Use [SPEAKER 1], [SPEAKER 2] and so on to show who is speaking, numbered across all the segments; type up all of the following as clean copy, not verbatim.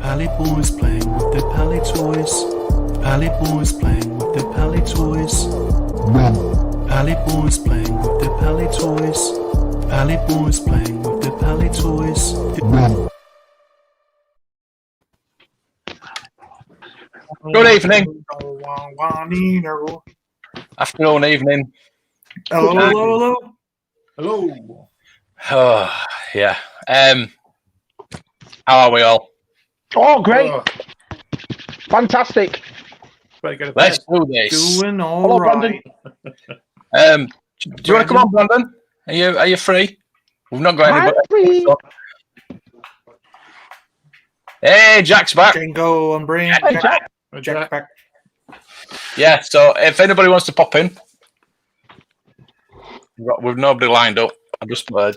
[SPEAKER 1] Paliboys playing with their Pally toys. Paliboys playing with their Pally toys. Paliboys playing with their Pally toys. Paliboys playing with their Pally toys.
[SPEAKER 2] Good evening. Afternoon, evening.
[SPEAKER 3] Hello.
[SPEAKER 2] Oh, yeah. How are we all?
[SPEAKER 4] Oh, great. Fantastic.
[SPEAKER 2] Let's do this.
[SPEAKER 3] Doing all
[SPEAKER 4] Hello,
[SPEAKER 3] right.
[SPEAKER 4] Brandon.
[SPEAKER 2] Do you want to come on, Brandon? Are you free? We've not got
[SPEAKER 4] I'm
[SPEAKER 2] anybody.
[SPEAKER 4] free.
[SPEAKER 2] Hey, Jack's back.
[SPEAKER 3] Go and bring
[SPEAKER 4] Hey, Jack.
[SPEAKER 3] Jack back.
[SPEAKER 2] Yeah, so if anybody wants to pop in, we've nobody lined up. I just if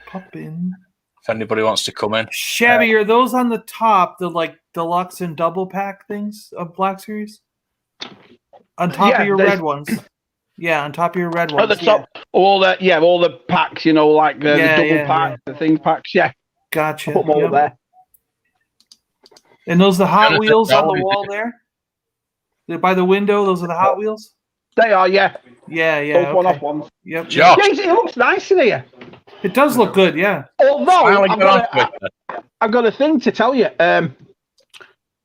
[SPEAKER 3] Pop in.
[SPEAKER 2] anybody wants to come in.
[SPEAKER 3] Shabby, are those on the top, the like deluxe and double pack things of Black Series? On top
[SPEAKER 4] Yeah,
[SPEAKER 3] of your
[SPEAKER 4] there's-
[SPEAKER 3] red ones. Yeah, on top of your red ones.
[SPEAKER 4] At the top, all the packs, you know, like the double packs, the thing packs. Yeah,
[SPEAKER 3] Gotcha.
[SPEAKER 4] put them all
[SPEAKER 3] Yep.
[SPEAKER 4] there.
[SPEAKER 3] And those the Hot
[SPEAKER 2] Yeah,
[SPEAKER 3] Wheels on the
[SPEAKER 2] that's-
[SPEAKER 3] wall there? They're by the window, those are the Hot Wheels?
[SPEAKER 4] They are, yeah.
[SPEAKER 3] Yeah.
[SPEAKER 4] Those
[SPEAKER 3] Okay.
[SPEAKER 4] one-off ones.
[SPEAKER 3] Yep.
[SPEAKER 2] Josh,
[SPEAKER 4] Yeah, it looks nice in here.
[SPEAKER 3] It does look good, yeah.
[SPEAKER 4] Although
[SPEAKER 2] finally got on Twitter.
[SPEAKER 4] I've got a thing to tell you.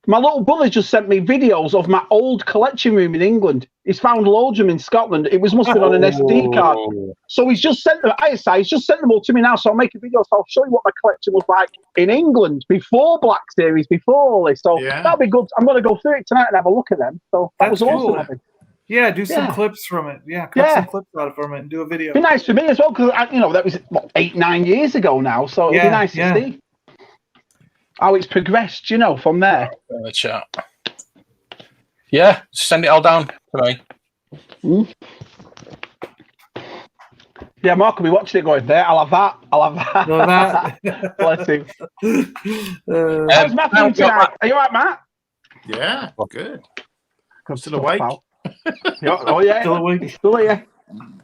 [SPEAKER 4] My little brother just sent me videos of my old collection room in England. He's found loads of them in Scotland. It must have been on an SD card. So he's just sent them. He's just sent them all to me now. So I'll make a video. So I'll show you what my collection was like in England before Black Series, before all this. So that'll be good. I'm going to go through it tonight and have a look at them. So that
[SPEAKER 3] That's
[SPEAKER 4] was awesome.
[SPEAKER 3] cool.
[SPEAKER 4] of him.
[SPEAKER 3] Yeah, do some
[SPEAKER 4] Yeah.
[SPEAKER 3] clips from it. Yeah, cut some clips out from it and do a video.
[SPEAKER 4] Be nice for me as well because that was 8-9 years ago now. So it'll be nice to see how it's progressed. From there.
[SPEAKER 2] Chat. Yeah, send it all down to me.
[SPEAKER 4] Yeah, Mark will be watching it going there. I'll have that.
[SPEAKER 3] Love that.
[SPEAKER 4] Bless him.
[SPEAKER 3] Uh,
[SPEAKER 4] How's Matt doing tonight? Are you all right, Matt?
[SPEAKER 5] Yeah, good.
[SPEAKER 4] Good
[SPEAKER 5] Still
[SPEAKER 4] stuff,
[SPEAKER 5] awake?
[SPEAKER 4] pal. Yeah, oh yeah,
[SPEAKER 3] Still awake?
[SPEAKER 4] He's still here.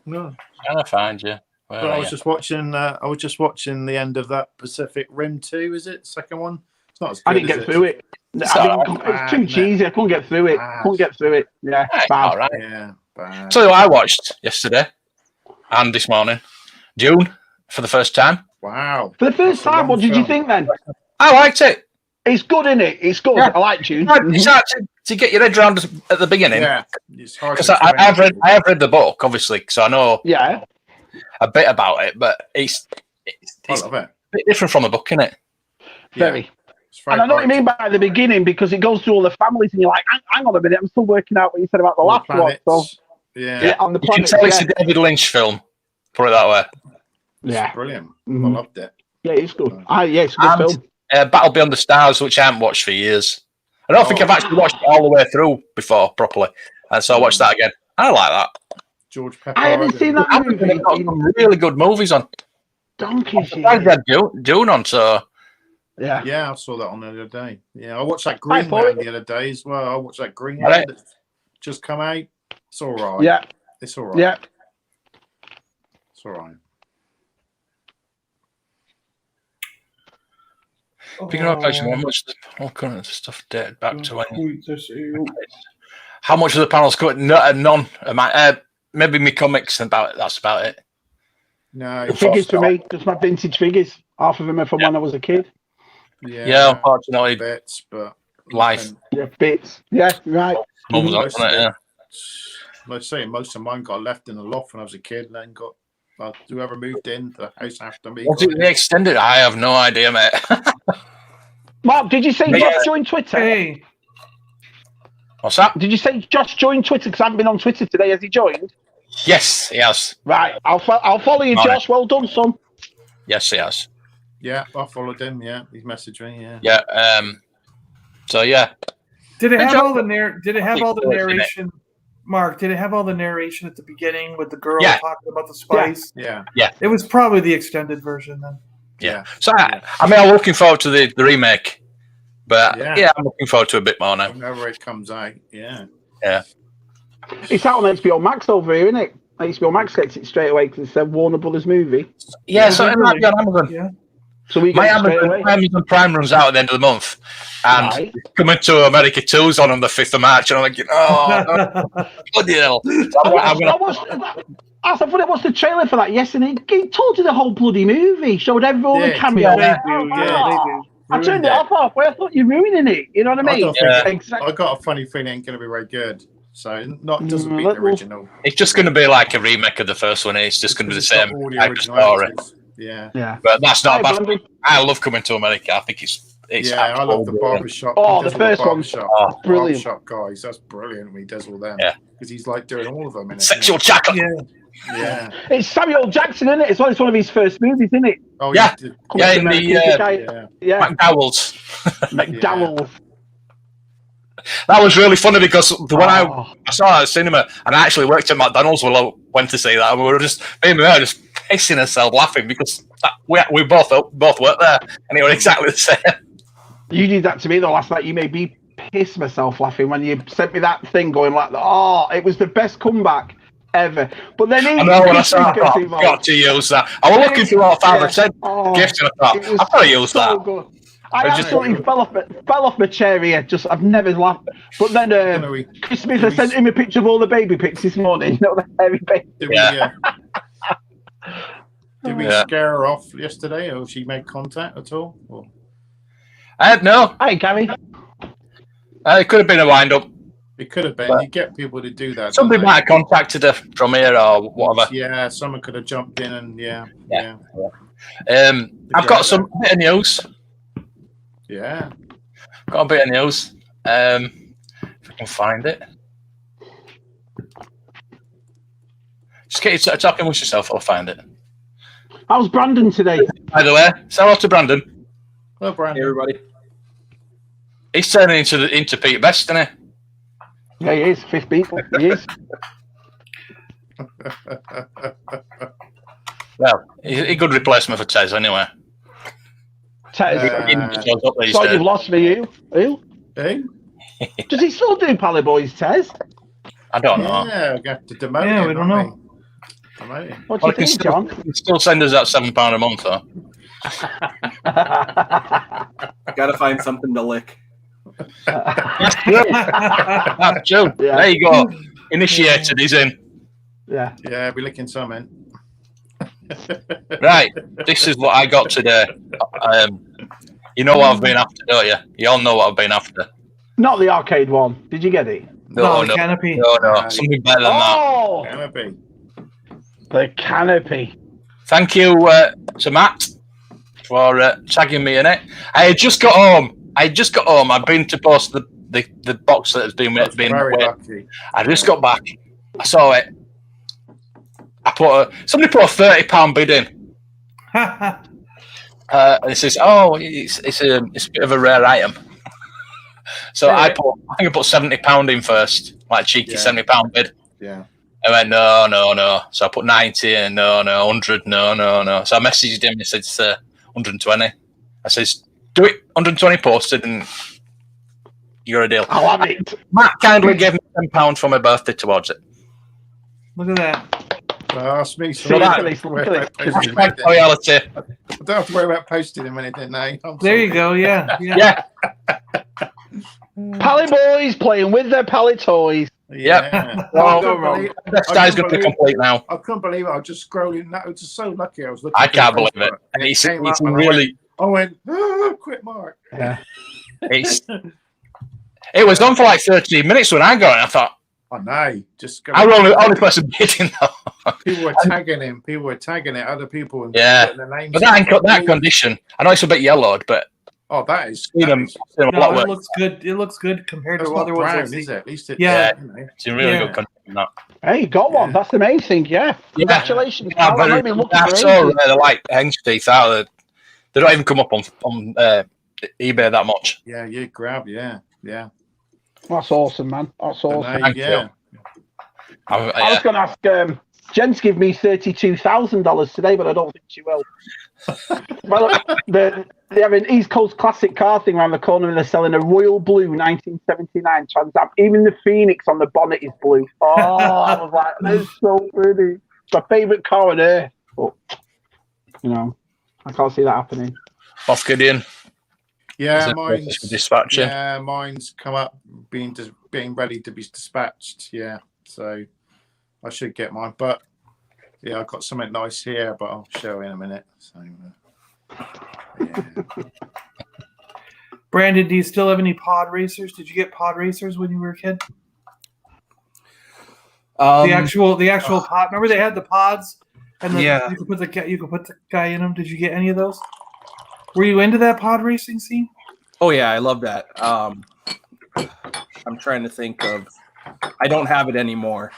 [SPEAKER 5] No,
[SPEAKER 2] Trying to find you. Where
[SPEAKER 5] but
[SPEAKER 2] are
[SPEAKER 5] I was
[SPEAKER 2] you?
[SPEAKER 5] just watching. I was just watching the end of that Pacific Rim 2. Is it second one? It's not as good.
[SPEAKER 4] I didn't get through it. It's too cheesy. I couldn't get through it. Yeah,
[SPEAKER 2] Hey,
[SPEAKER 4] bad.
[SPEAKER 2] all right.
[SPEAKER 5] Yeah, bad.
[SPEAKER 2] So I watched yesterday and this morning. Dune for the first time.
[SPEAKER 5] Wow.
[SPEAKER 4] For the first
[SPEAKER 5] That's a
[SPEAKER 4] time, what
[SPEAKER 5] long
[SPEAKER 4] did you
[SPEAKER 5] film.
[SPEAKER 4] think then?
[SPEAKER 2] I liked it.
[SPEAKER 4] It's good, isn't it? It's good.
[SPEAKER 2] Yeah.
[SPEAKER 4] I like June.
[SPEAKER 2] It's hard to get your head around at the beginning.
[SPEAKER 5] Yeah, it's hard
[SPEAKER 2] Because
[SPEAKER 5] to explain
[SPEAKER 2] I have
[SPEAKER 5] to
[SPEAKER 2] read the book, obviously, so I know
[SPEAKER 4] Yeah,
[SPEAKER 2] a bit about it, but it's
[SPEAKER 5] I love it.
[SPEAKER 2] a bit different from the book, isn't it?
[SPEAKER 4] very.
[SPEAKER 5] It's very
[SPEAKER 4] And I know what you
[SPEAKER 5] hard
[SPEAKER 4] mean by the beginning because it goes through all the families, and you're like, hang on a minute, I'm still working out what you said about the
[SPEAKER 5] to-
[SPEAKER 4] last one. So
[SPEAKER 5] planets. Yeah,
[SPEAKER 4] on the
[SPEAKER 2] You can
[SPEAKER 4] planet.
[SPEAKER 2] tell it's a David Lynch film, put it that way.
[SPEAKER 4] Yeah,
[SPEAKER 5] brilliant.
[SPEAKER 4] Mhm.
[SPEAKER 5] I loved it.
[SPEAKER 4] yeah, it's good. Yeah, it's a good
[SPEAKER 2] And
[SPEAKER 4] film.
[SPEAKER 2] Battle Beyond the Stars, which I haven't watched for years. I don't think
[SPEAKER 5] Oh.
[SPEAKER 2] I've actually watched it all the way through before properly, and so I watched that again. I like that.
[SPEAKER 5] George Pepper.
[SPEAKER 4] I haven't seen that
[SPEAKER 2] I've
[SPEAKER 4] movie
[SPEAKER 2] got
[SPEAKER 4] in
[SPEAKER 2] some really good movies on.
[SPEAKER 4] donkey's
[SPEAKER 2] I've
[SPEAKER 4] years.
[SPEAKER 2] had Dune on, so
[SPEAKER 4] Yeah.
[SPEAKER 5] Yeah, I saw that on the other day. Yeah, I watched that
[SPEAKER 4] Hi, Paul.
[SPEAKER 5] Greenland the other day as well. I watched that Greenland
[SPEAKER 2] Right.
[SPEAKER 5] that's just come out. It's all right.
[SPEAKER 4] Yeah,
[SPEAKER 5] It's all right.
[SPEAKER 4] yeah.
[SPEAKER 5] It's all right.
[SPEAKER 2] picking up actually how much all current stuff dated back to when. How much of the panels got none? Maybe me comics and that's about it.
[SPEAKER 5] No,
[SPEAKER 4] The figures for me, just my vintage figures. Half of them are from when I was a kid.
[SPEAKER 2] Yeah, unfortunately,
[SPEAKER 5] bits, but
[SPEAKER 2] life
[SPEAKER 4] Yeah, bits. Yeah, right.
[SPEAKER 2] moves on,
[SPEAKER 5] most
[SPEAKER 2] doesn't it? Yeah.
[SPEAKER 5] like I say, most of mine got left in the loft when I was a kid, and then got whoever moved in the house after me.
[SPEAKER 2] Was it the extended? I have no idea, mate.
[SPEAKER 4] Mark, did you say
[SPEAKER 2] Yeah.
[SPEAKER 4] Josh joined Twitter?
[SPEAKER 3] Hey,
[SPEAKER 2] What's that?
[SPEAKER 4] Did you say Josh joined Twitter? Because I haven't been on Twitter today. Has he joined?
[SPEAKER 2] Yes, he has.
[SPEAKER 4] Right. I'll follow you,
[SPEAKER 2] Right.
[SPEAKER 4] Josh. Well done, son.
[SPEAKER 2] Yes, he has.
[SPEAKER 5] Yeah, I followed him. Yeah, he messaged me. Yeah.
[SPEAKER 2] Yeah. So yeah.
[SPEAKER 3] did it
[SPEAKER 2] Good
[SPEAKER 3] have
[SPEAKER 2] job.
[SPEAKER 3] all the did it have all the
[SPEAKER 2] Wasn't it?
[SPEAKER 3] narration? Mark, did it have all the narration at the beginning with the girl
[SPEAKER 2] Yeah.
[SPEAKER 3] talking about the spice?
[SPEAKER 5] Yeah.
[SPEAKER 3] It was probably the extended version then.
[SPEAKER 2] Yeah. So I mean, I'm looking forward to the remake, but
[SPEAKER 5] Yeah.
[SPEAKER 2] I'm looking forward to a bit more now.
[SPEAKER 5] Whenever it comes out, yeah.
[SPEAKER 4] It's out on HBO Max over here, isn't it? HBO Max gets it straight away because it's a Warner Brothers movie.
[SPEAKER 2] Yeah, so it might be on Amazon.
[SPEAKER 3] Yeah.
[SPEAKER 4] So we
[SPEAKER 2] My
[SPEAKER 4] get it straight away.
[SPEAKER 2] Amazon Prime runs out at the end of the month, and
[SPEAKER 4] Right.
[SPEAKER 2] Coming to America 2's on the 5th of March, and I'm like, oh, no, bloody hell.
[SPEAKER 4] I watched the trailer for that yesterday. It told you the whole bloody movie. Showed all the cameos.
[SPEAKER 3] They do.
[SPEAKER 4] I turned it off halfway. I thought you're ruining it. You know what I mean?
[SPEAKER 5] I got a funny feeling it ain't going to be very good. So it doesn't beat the original.
[SPEAKER 2] It's just going to be like a remake of the first one. It's just going to be the same type of story.
[SPEAKER 5] Yeah.
[SPEAKER 2] But that's not bad. I love Coming to America. I think it's
[SPEAKER 5] I love the barbershop.
[SPEAKER 4] Oh, the first one. Brilliant.
[SPEAKER 5] Barbershop guys. That's brilliant when he does all them.
[SPEAKER 2] Yeah.
[SPEAKER 5] Because he's like doing all of them.
[SPEAKER 2] Sexual chocolate.
[SPEAKER 5] Yeah.
[SPEAKER 4] It's Samuel Jackson, isn't it? It's one of his first movies, isn't it?
[SPEAKER 5] Oh,
[SPEAKER 2] yeah.
[SPEAKER 5] In
[SPEAKER 2] the McDowell's.
[SPEAKER 4] McDowell's.
[SPEAKER 2] That was really funny because when I saw it at the cinema, and I actually worked at McDonald's when I went to see that, and we were just pissing ourselves laughing because we both worked there, and it was exactly the same.
[SPEAKER 4] You did that to me the last night. You made me piss myself laughing when you sent me that thing going like, oh, it was the best comeback ever. But then
[SPEAKER 2] I know when I saw that, I got to use that. I was looking for what 5 or 10 gifts, and I thought, I've got to use that.
[SPEAKER 4] Good. I absolutely fell off my chair here. I've never laughed. But then Chris Smith has sent him a picture of all the baby pics this morning. You know, the hairy baby.
[SPEAKER 5] Did we scare her off yesterday, or she made contact at all? Or?
[SPEAKER 2] No.
[SPEAKER 4] Hey, Gary.
[SPEAKER 2] It could have been a wind-up.
[SPEAKER 5] It could have been. You get people to do that.
[SPEAKER 2] Somebody might have contacted her from here or whatever.
[SPEAKER 5] Yeah, someone could have jumped in and
[SPEAKER 2] I've got some bit of news.
[SPEAKER 5] Yeah.
[SPEAKER 2] Got a bit of news. If I can find it. Just get you talking with yourself, I'll find it.
[SPEAKER 4] How's Brandon today?
[SPEAKER 2] By the way, say hello to Brandon.
[SPEAKER 5] Hello, Brandon.
[SPEAKER 6] Hey, everybody.
[SPEAKER 2] He's turning into Pete Best, isn't he?
[SPEAKER 4] Yeah, he is. 5th beat. He is.
[SPEAKER 2] Well, he's a good replacement for Tez anyway.
[SPEAKER 4] Tez.
[SPEAKER 2] So
[SPEAKER 4] you've lost me, who?
[SPEAKER 5] Hey?
[SPEAKER 4] Does he still do Paliboys, Tez?
[SPEAKER 2] I don't know.
[SPEAKER 5] Yeah, we have to demote him.
[SPEAKER 3] We don't know.
[SPEAKER 4] What do you think, John?
[SPEAKER 2] He can still send us that £7 a month, though.
[SPEAKER 6] Gotta find something to lick.
[SPEAKER 2] That's true. That's true.
[SPEAKER 4] Yeah.
[SPEAKER 2] There you go. Initiated, he's in.
[SPEAKER 4] Yeah.
[SPEAKER 5] Yeah, we're licking something.
[SPEAKER 2] Right, this is what I got today. You know what I've been after, don't you? You all know what I've been after.
[SPEAKER 4] Not the arcade one. Did you get it?
[SPEAKER 2] No,
[SPEAKER 3] Canopy.
[SPEAKER 2] No, something better than that.
[SPEAKER 5] Canopy.
[SPEAKER 4] The canopy.
[SPEAKER 2] Thank you to Matt for tagging me in it. I just got home. I've been to post the box that has been
[SPEAKER 5] Very lucky.
[SPEAKER 2] I just got back. I saw it. Somebody put a £30 bid in. And it says, it's a bit of a rare item. So I think I put £70 in first, like a cheeky £70 bid.
[SPEAKER 5] Yeah.
[SPEAKER 2] I went, no. So I put 90 and no, 100, no. So I messaged him and said, 120. I says, do it, 120 posted and you're a deal.
[SPEAKER 4] I love it.
[SPEAKER 2] Matt kindly gave me £10 for my birthday towards it.
[SPEAKER 3] Look at that.
[SPEAKER 5] Well, ask me.
[SPEAKER 2] So
[SPEAKER 5] reality. I don't have to worry about posting him anything now.
[SPEAKER 3] There you go. Yeah.
[SPEAKER 4] Paliboys playing with their Pally toys.
[SPEAKER 5] Yeah.
[SPEAKER 2] This guy's going to be complete now.
[SPEAKER 5] I couldn't believe it. I was just scrolling. That was just so lucky. I was looking.
[SPEAKER 2] I can't believe it. It's really.
[SPEAKER 5] I went, quit, Mark.
[SPEAKER 4] Yeah.
[SPEAKER 2] It was on for like 13 minutes when I got it. I thought,
[SPEAKER 5] I know. Just go.
[SPEAKER 2] I was the only person bidding though.
[SPEAKER 5] People were tagging him. People were tagging it. Other people.
[SPEAKER 2] And putting their names. But that condition, I know it's a bit yellowed, but
[SPEAKER 5] that is.
[SPEAKER 3] No, it looks good. It looks good compared to other ones.
[SPEAKER 5] Brown, is it? At least
[SPEAKER 2] it's in really good condition. Now.
[SPEAKER 4] Hey, you got one. That's amazing. Yeah. Congratulations.
[SPEAKER 2] Yeah, that's so rare. They're like hen's teeth out. They don't even come up on eBay that much.
[SPEAKER 5] Yeah, you grab. Yeah.
[SPEAKER 4] That's awesome, man. That's awesome.
[SPEAKER 2] Thank you.
[SPEAKER 4] I was going to ask Jen to give me $32,000 today, but I don't think she will. Well, they have an East Coast classic car thing around the corner, and they're selling a royal blue 1979 Trans Am. Even the Phoenix on the bonnet is blue. Oh, I was like, that's so pretty. It's my favourite car on earth. But, I can't see that happening.
[SPEAKER 2] Moff Gideon.
[SPEAKER 5] Yeah,
[SPEAKER 2] Is it
[SPEAKER 5] mine's
[SPEAKER 2] dispatching?
[SPEAKER 5] Yeah, mine's come up being ready to be dispatched. Yeah, so I should get mine. But yeah, I've got something nice here, but I'll show in a minute. So yeah.
[SPEAKER 3] Brandon, do you still have any pod racers? Did you get pod racers when you were a kid? The actual pod. Remember they had the pods, and you could put the guy in them. Did you get any of those? Were you into that pod racing scene?
[SPEAKER 6] Oh yeah, I love that. I'm trying to think of. I don't have it anymore.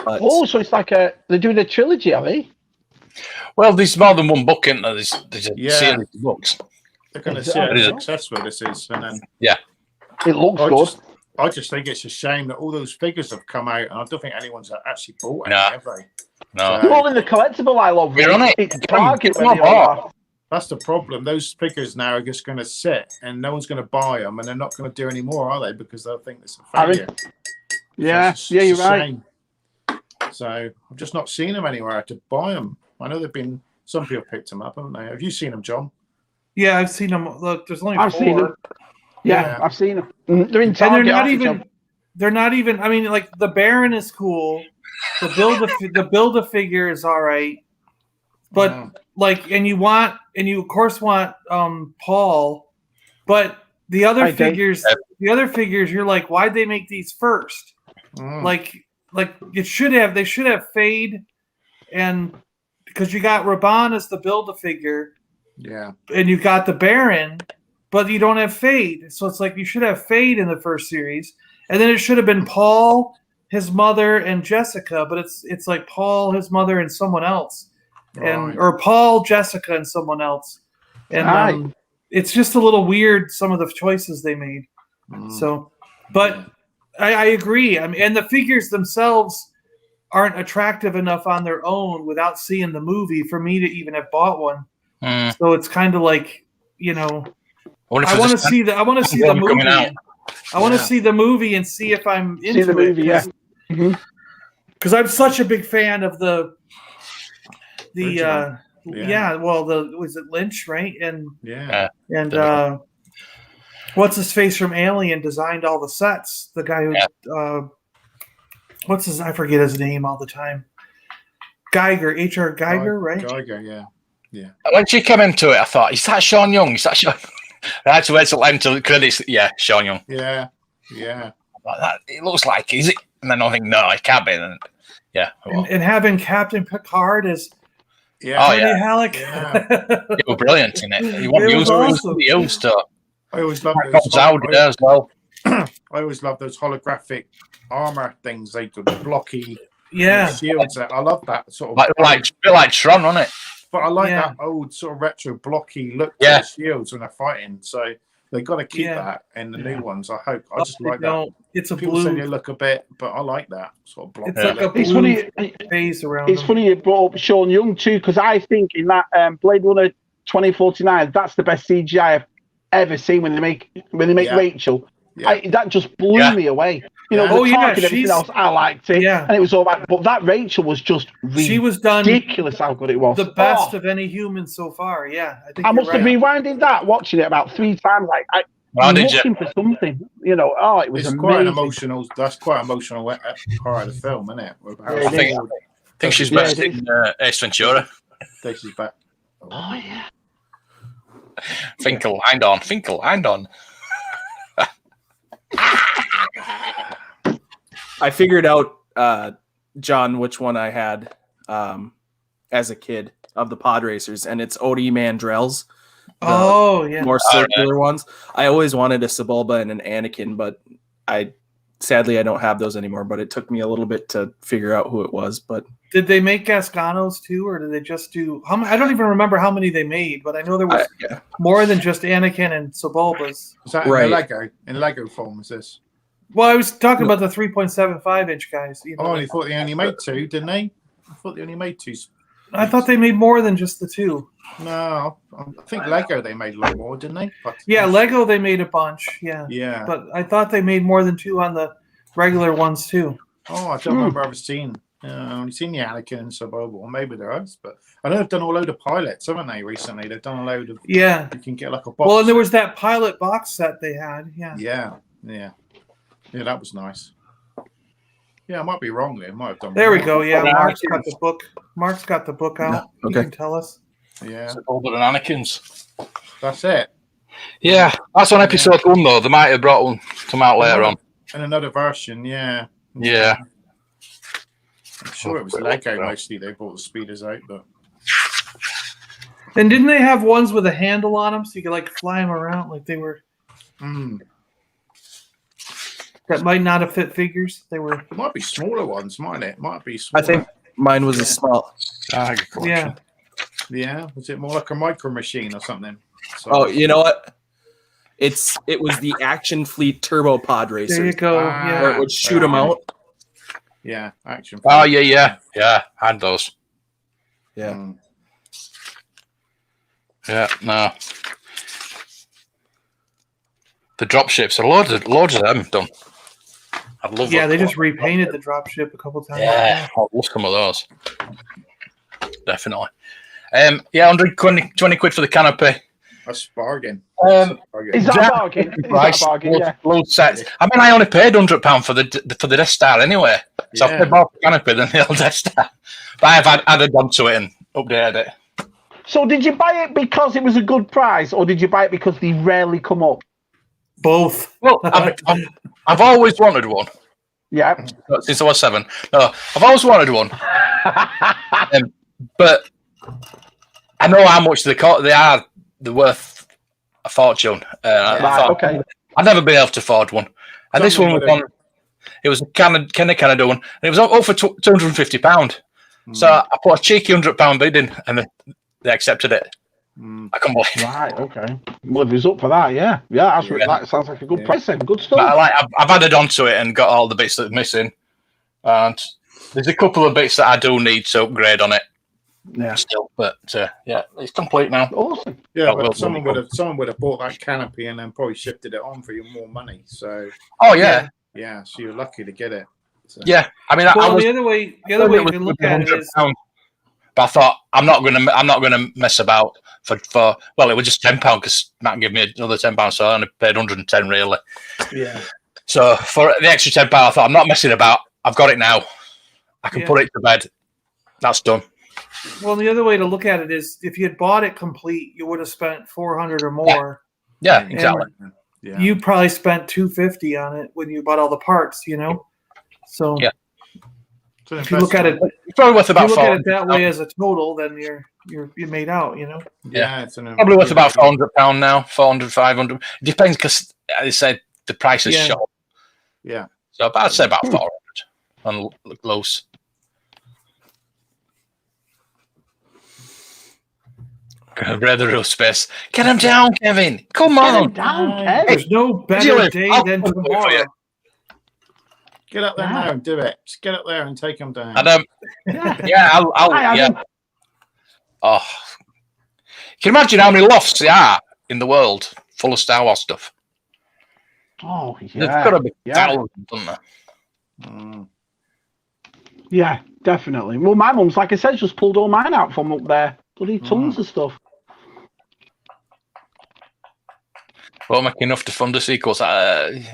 [SPEAKER 6] But
[SPEAKER 4] so it's like they're doing a trilogy, are they?
[SPEAKER 2] Well, there's more than one book, isn't there? There's a series of books.
[SPEAKER 5] They're going to see how successful this is, and then
[SPEAKER 4] It looks good.
[SPEAKER 5] I just think it's a shame that all those figures have come out, and I don't think anyone's actually bought any, have they?
[SPEAKER 2] No.
[SPEAKER 5] So,
[SPEAKER 4] Well, in the collectible I love,
[SPEAKER 2] We're on it.
[SPEAKER 4] it's target when
[SPEAKER 5] that's the problem. Those figures now are just going to sit, and no one's going to buy them, and they're not going to do any more, are they? Because they'll think it's a failure.
[SPEAKER 4] Yeah,
[SPEAKER 5] So
[SPEAKER 4] you're
[SPEAKER 5] it's a
[SPEAKER 4] right.
[SPEAKER 5] shame. So I've just not seen them anywhere to buy them. I know they've been. Some people picked them up, haven't they? Have you seen them, John?
[SPEAKER 3] Yeah, I've seen them. Look, there's only
[SPEAKER 4] I've
[SPEAKER 3] 4.
[SPEAKER 4] seen them. Yeah, I've seen them. They're in
[SPEAKER 3] And
[SPEAKER 4] target.
[SPEAKER 3] they're not
[SPEAKER 4] aren't they,
[SPEAKER 3] even.
[SPEAKER 4] John?
[SPEAKER 3] They're not even. I mean, like the Baron is cool. The build a figure is all right, but like, and you of course want Paul, but the other figures, you're like, why'd they make these first? Like they should have Fade, and because you got Raban as the build a figure, and you got the Baron, but you don't have Fade, so it's like you should have Fade in the first series. And then it should have been Paul, his mother, and Jessica, but it's like Paul, his mother, and someone else, or Paul, Jessica, and someone else, and it's just a little weird some of the choices they made. So, but I agree. I mean, and the figures themselves aren't attractive enough on their own without seeing the movie for me to even have bought one. So it's kind of like, I want to see the movie. I want to see the movie and see if I'm into
[SPEAKER 4] the movie,
[SPEAKER 3] it. Because I'm such a big fan of was it Lynch, right? And what's his face from Alien designed all the sets. The guy who I forget his name all the time. Geiger, H.R. Geiger, right?
[SPEAKER 5] Geiger, yeah.
[SPEAKER 2] When she came into it, I thought, is that Sean Young? Is that Sean? I had to wait till the credits. Yeah, Sean Young.
[SPEAKER 5] Yeah.
[SPEAKER 2] It looks like, is it? And then I think, no, it can't be. And,
[SPEAKER 3] and having Captain Picard as Halleck.
[SPEAKER 2] They were brilliant in it. He wasn't used to.
[SPEAKER 5] I always love
[SPEAKER 2] those. As well.
[SPEAKER 5] I always love those holographic armor things. They do the blocky shields. I love that sort of
[SPEAKER 2] like Tron, wasn't it?
[SPEAKER 5] But I like that old sort of retro blocky look to the shields when they're fighting. So they've got to keep that in the new ones. I hope. I just like that.
[SPEAKER 3] It's a
[SPEAKER 5] People
[SPEAKER 3] blue.
[SPEAKER 5] say they look a bit, but I like that sort of blocky.
[SPEAKER 3] It's like a blue phase around.
[SPEAKER 4] It's funny you brought up Sean Young too, because I think in that Blade Runner 2049, that's the best CGI I've ever seen when they make Rachel. That just blew me away. Everything else I liked it, and it was all right. But that Rachel was just ridiculous how good it was.
[SPEAKER 3] The best of any human so far. Yeah,
[SPEAKER 4] I must have rewinded that, watching it about 3 times. Like I'm looking for something. It was amazing.
[SPEAKER 5] Quite an emotional. That's quite emotional part of the film, isn't it?
[SPEAKER 2] I think she's best in Ace Ventura.
[SPEAKER 5] She's back.
[SPEAKER 4] Oh yeah.
[SPEAKER 2] Finkel, and on.
[SPEAKER 6] I figured out, John, which one I had as a kid of the pod racers, and it's Odie Mandrell's. More circular ones. I always wanted a Sebulba and an Anakin, but sadly I don't have those anymore. But it took me a little bit to figure out who it was. But
[SPEAKER 3] did they make Gascanos too, or did they just do? I don't even remember how many they made, but I know there was more than just Anakin and Sebulbas.
[SPEAKER 5] Is that in Lego form? Is this?
[SPEAKER 3] Well, I was talking about the 3.75-inch guys.
[SPEAKER 5] I thought they only made 2, didn't they? I thought they only made 2.
[SPEAKER 3] I thought they made more than just the 2.
[SPEAKER 5] No, I think Lego they made a lot more, didn't they?
[SPEAKER 3] Lego they made a bunch. But I thought they made more than 2 on the regular ones too.
[SPEAKER 5] Oh, I don't remember ever seeing I've only seen the Anakin and Sub-Oval. Maybe there is, but I know they've done a load of pilots, haven't they? Recently, they've done a load of.
[SPEAKER 3] Yeah.
[SPEAKER 5] You can get like a box.
[SPEAKER 3] Well, and there was that pilot box set they had. Yeah.
[SPEAKER 5] Yeah, that was nice. Yeah, I might be wrong there. Might have done.
[SPEAKER 3] There we
[SPEAKER 5] more.
[SPEAKER 3] go. Yeah, Mark's got the book. Mark's got the book out.
[SPEAKER 6] Yeah, okay.
[SPEAKER 3] He can tell us.
[SPEAKER 5] Yeah,
[SPEAKER 2] Older than Anakin's.
[SPEAKER 5] that's it.
[SPEAKER 2] Yeah, that's on episode 1 though. They might have brought one come out later on.
[SPEAKER 5] And another version, yeah.
[SPEAKER 2] Yeah.
[SPEAKER 5] I'm sure it was Lego mostly. They brought the speeders out, but.
[SPEAKER 3] And didn't they have ones with a handle on them so you could like fly them around like they were? That might not have fit figures. They were.
[SPEAKER 5] It might be smaller ones, mightn't it? Might be smaller.
[SPEAKER 6] I think mine was a small.
[SPEAKER 3] Yeah.
[SPEAKER 5] Yeah. Was it more like a micro machine or something? So,
[SPEAKER 6] Oh, you know what? It was the Action Fleet Turbo Pod Racer.
[SPEAKER 3] There you go. Yeah.
[SPEAKER 6] Where it would shoot them out.
[SPEAKER 5] Yeah, action.
[SPEAKER 2] Oh yeah. I had those.
[SPEAKER 6] Yeah.
[SPEAKER 2] Yeah, no. The drop ships are loads of them done. I love.
[SPEAKER 3] Yeah, they just repainted the dropship a couple times.
[SPEAKER 2] Yeah, I love some of those. Definitely. Yeah, 120 quid for the canopy.
[SPEAKER 5] That's bargain.
[SPEAKER 4] Is that a bargain? Is that a bargain? Yeah.
[SPEAKER 2] Load sets. I mean, I only paid £100 for the Death Star anyway, so I paid more for the canopy than the old Death Star. But I've added on to it and updated it.
[SPEAKER 4] So did you buy it because it was a good price, or did you buy it because they rarely come up?
[SPEAKER 3] Both.
[SPEAKER 2] Well, I've always wanted one.
[SPEAKER 4] Yeah.
[SPEAKER 2] Since I was 7. No, I've always wanted one. But I know how much they are. They're worth a fortune.
[SPEAKER 4] Okay.
[SPEAKER 2] I've never been able to afford one. And this one was on. It was a Canada one, and it was up for £250. So I put a cheeky £100 bid in, and they accepted it. I can't believe it.
[SPEAKER 4] Right. Okay. Well, if it's up for that, yeah. That sounds like a good price. Then. Good stuff.
[SPEAKER 2] But I've added on to it and got all the bits that are missing, and there's a couple of bits that I do need to upgrade on it.
[SPEAKER 4] Yeah.
[SPEAKER 2] Still, but yeah, it's complete now.
[SPEAKER 4] Awesome.
[SPEAKER 5] Yeah, but someone would have bought that canopy and then probably shifted it on for you more money. So.
[SPEAKER 2] Oh yeah.
[SPEAKER 5] Yeah, so you're lucky to get it. So.
[SPEAKER 2] Yeah, I mean,
[SPEAKER 3] the other way you can look at it is.
[SPEAKER 2] But I thought I'm not gonna mess about for well, it was just £10 because Matt gave me another £10, so I only paid 110 really.
[SPEAKER 5] Yeah.
[SPEAKER 2] So for the extra £10, I thought I'm not messing about. I've got it now. I can put it to bed. That's done.
[SPEAKER 3] Well, the other way to look at it is if you had bought it complete, you would have spent $400 or more.
[SPEAKER 2] Yeah, exactly.
[SPEAKER 5] Yeah.
[SPEAKER 3] You probably spent $250 on it when you bought all the parts, you know. So if you look at it,
[SPEAKER 2] it's probably worth about.
[SPEAKER 3] If you look at it that way as a total, then you're made out, you know.
[SPEAKER 5] Yeah, it's
[SPEAKER 2] probably worth about £400 now, 400, 500. It depends because as I said, the price is shot.
[SPEAKER 5] Yeah.
[SPEAKER 2] So I'd say about 400 on loose. Read the real space. Get him down, Kevin. Come on.
[SPEAKER 3] There's no better day than tomorrow.
[SPEAKER 5] Get up there now and do it. Just get up there and take him down.
[SPEAKER 2] And I'll Oh, can you imagine how many lofts there are in the world full of Star Wars stuff?
[SPEAKER 4] Oh yeah,
[SPEAKER 2] there's got to be thousands, isn't there?
[SPEAKER 4] Yeah, definitely. Well, my mum's, like I said, just pulled all mine out from up there. Bloody tons of stuff.
[SPEAKER 2] Won't make enough to fund the sequels.
[SPEAKER 4] Don't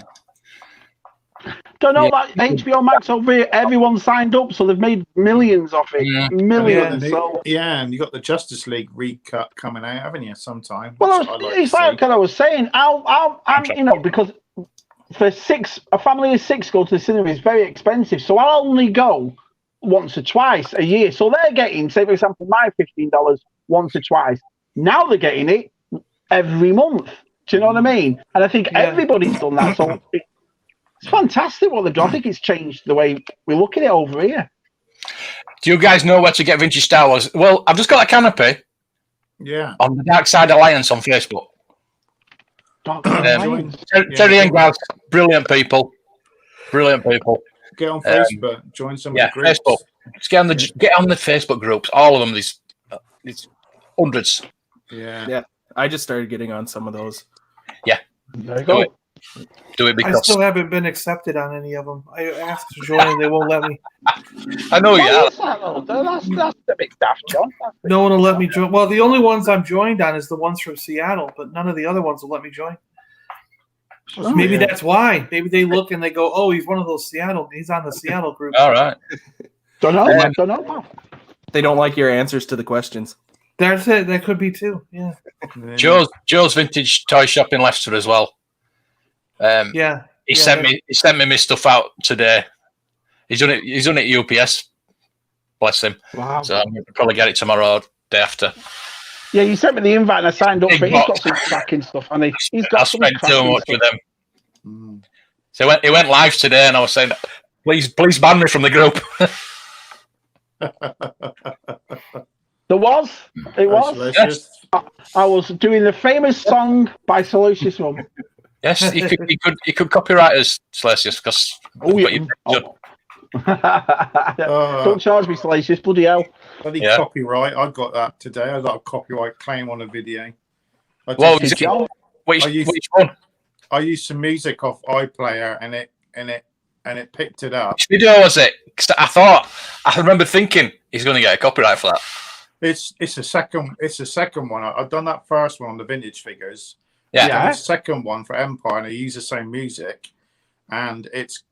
[SPEAKER 4] know about HBO Max over here. Everyone signed up, so they've made millions of it. Millions.
[SPEAKER 5] And you got the Justice League recut coming out, haven't you? Sometime.
[SPEAKER 4] Well, it's like I was saying. I'm because for a family of 6 go to the cinema is very expensive, so I'll only go once or twice a year. So they're getting, say for example, my $15 once or twice. Now they're getting it every month. Do you know what I mean? And I think everybody's done that. So it's fantastic what they've done. I think it's changed the way we look at it over here.
[SPEAKER 2] Do you guys know where to get vintage Star Wars? Well, I've just got a canopy.
[SPEAKER 5] Yeah.
[SPEAKER 2] On the Dark Side Alliance on Facebook. Terry and Gaz, brilliant people. Brilliant people.
[SPEAKER 5] Get on Facebook. Join some of the groups.
[SPEAKER 2] Facebook. Just get on the Facebook groups. All of them. These hundreds.
[SPEAKER 5] Yeah.
[SPEAKER 6] I just started getting on some of those.
[SPEAKER 2] Yeah.
[SPEAKER 4] There you go.
[SPEAKER 2] do it
[SPEAKER 3] I
[SPEAKER 2] because
[SPEAKER 3] still haven't been accepted on any of them. I asked to join and they won't let me.
[SPEAKER 2] I know.
[SPEAKER 4] Why
[SPEAKER 2] Yeah,
[SPEAKER 4] is that, though? That's a bit daft, John.
[SPEAKER 3] No one will let me join. Well, the only ones I'm joined on is the ones from Seattle, but none of the other ones will let me join.
[SPEAKER 4] Oh,
[SPEAKER 3] Maybe
[SPEAKER 5] yeah.
[SPEAKER 3] that's why. Maybe they look and they go, "Oh, he's one of those Seattle. He's on the Seattle group."
[SPEAKER 2] all right.
[SPEAKER 4] Don't know. Pal.
[SPEAKER 6] They don't like your answers to the questions.
[SPEAKER 3] That's it. That could be too. Yeah.
[SPEAKER 2] Joe's vintage toy shop in Leicester as well.
[SPEAKER 3] Yeah.
[SPEAKER 2] He sent me my stuff out today. He's done it at UPS. Bless him.
[SPEAKER 4] Wow.
[SPEAKER 2] So I'm gonna probably get it tomorrow or day after.
[SPEAKER 4] Yeah, you sent me the invite and I signed up
[SPEAKER 2] Big
[SPEAKER 4] for it. He's
[SPEAKER 2] box.
[SPEAKER 4] got some cracking stuff, and he's
[SPEAKER 2] I
[SPEAKER 4] got some
[SPEAKER 2] spent too
[SPEAKER 4] cracking
[SPEAKER 2] much
[SPEAKER 4] stuff.
[SPEAKER 2] with them. So it went live today, and I was saying, please ban me from the group.
[SPEAKER 4] It was.
[SPEAKER 5] Delicious.
[SPEAKER 4] I was doing the famous song by Salacious Mum.
[SPEAKER 2] Yes, you could copyright us, Salacious, because
[SPEAKER 4] Don't charge me, Salacious, bloody hell.
[SPEAKER 5] Bloody
[SPEAKER 2] Yeah.
[SPEAKER 5] copyright. I got that today. I got a copyright claim on a video.
[SPEAKER 2] Which one?
[SPEAKER 5] I used some music off iPlayer and it picked it up.
[SPEAKER 2] Which video was it? 'Cause I remember thinking he's going to get a copyright for that.
[SPEAKER 5] It's a second one. I've done that first one on the vintage figures.
[SPEAKER 2] Yeah.
[SPEAKER 5] The second one for Empire, and I use the same music, and it's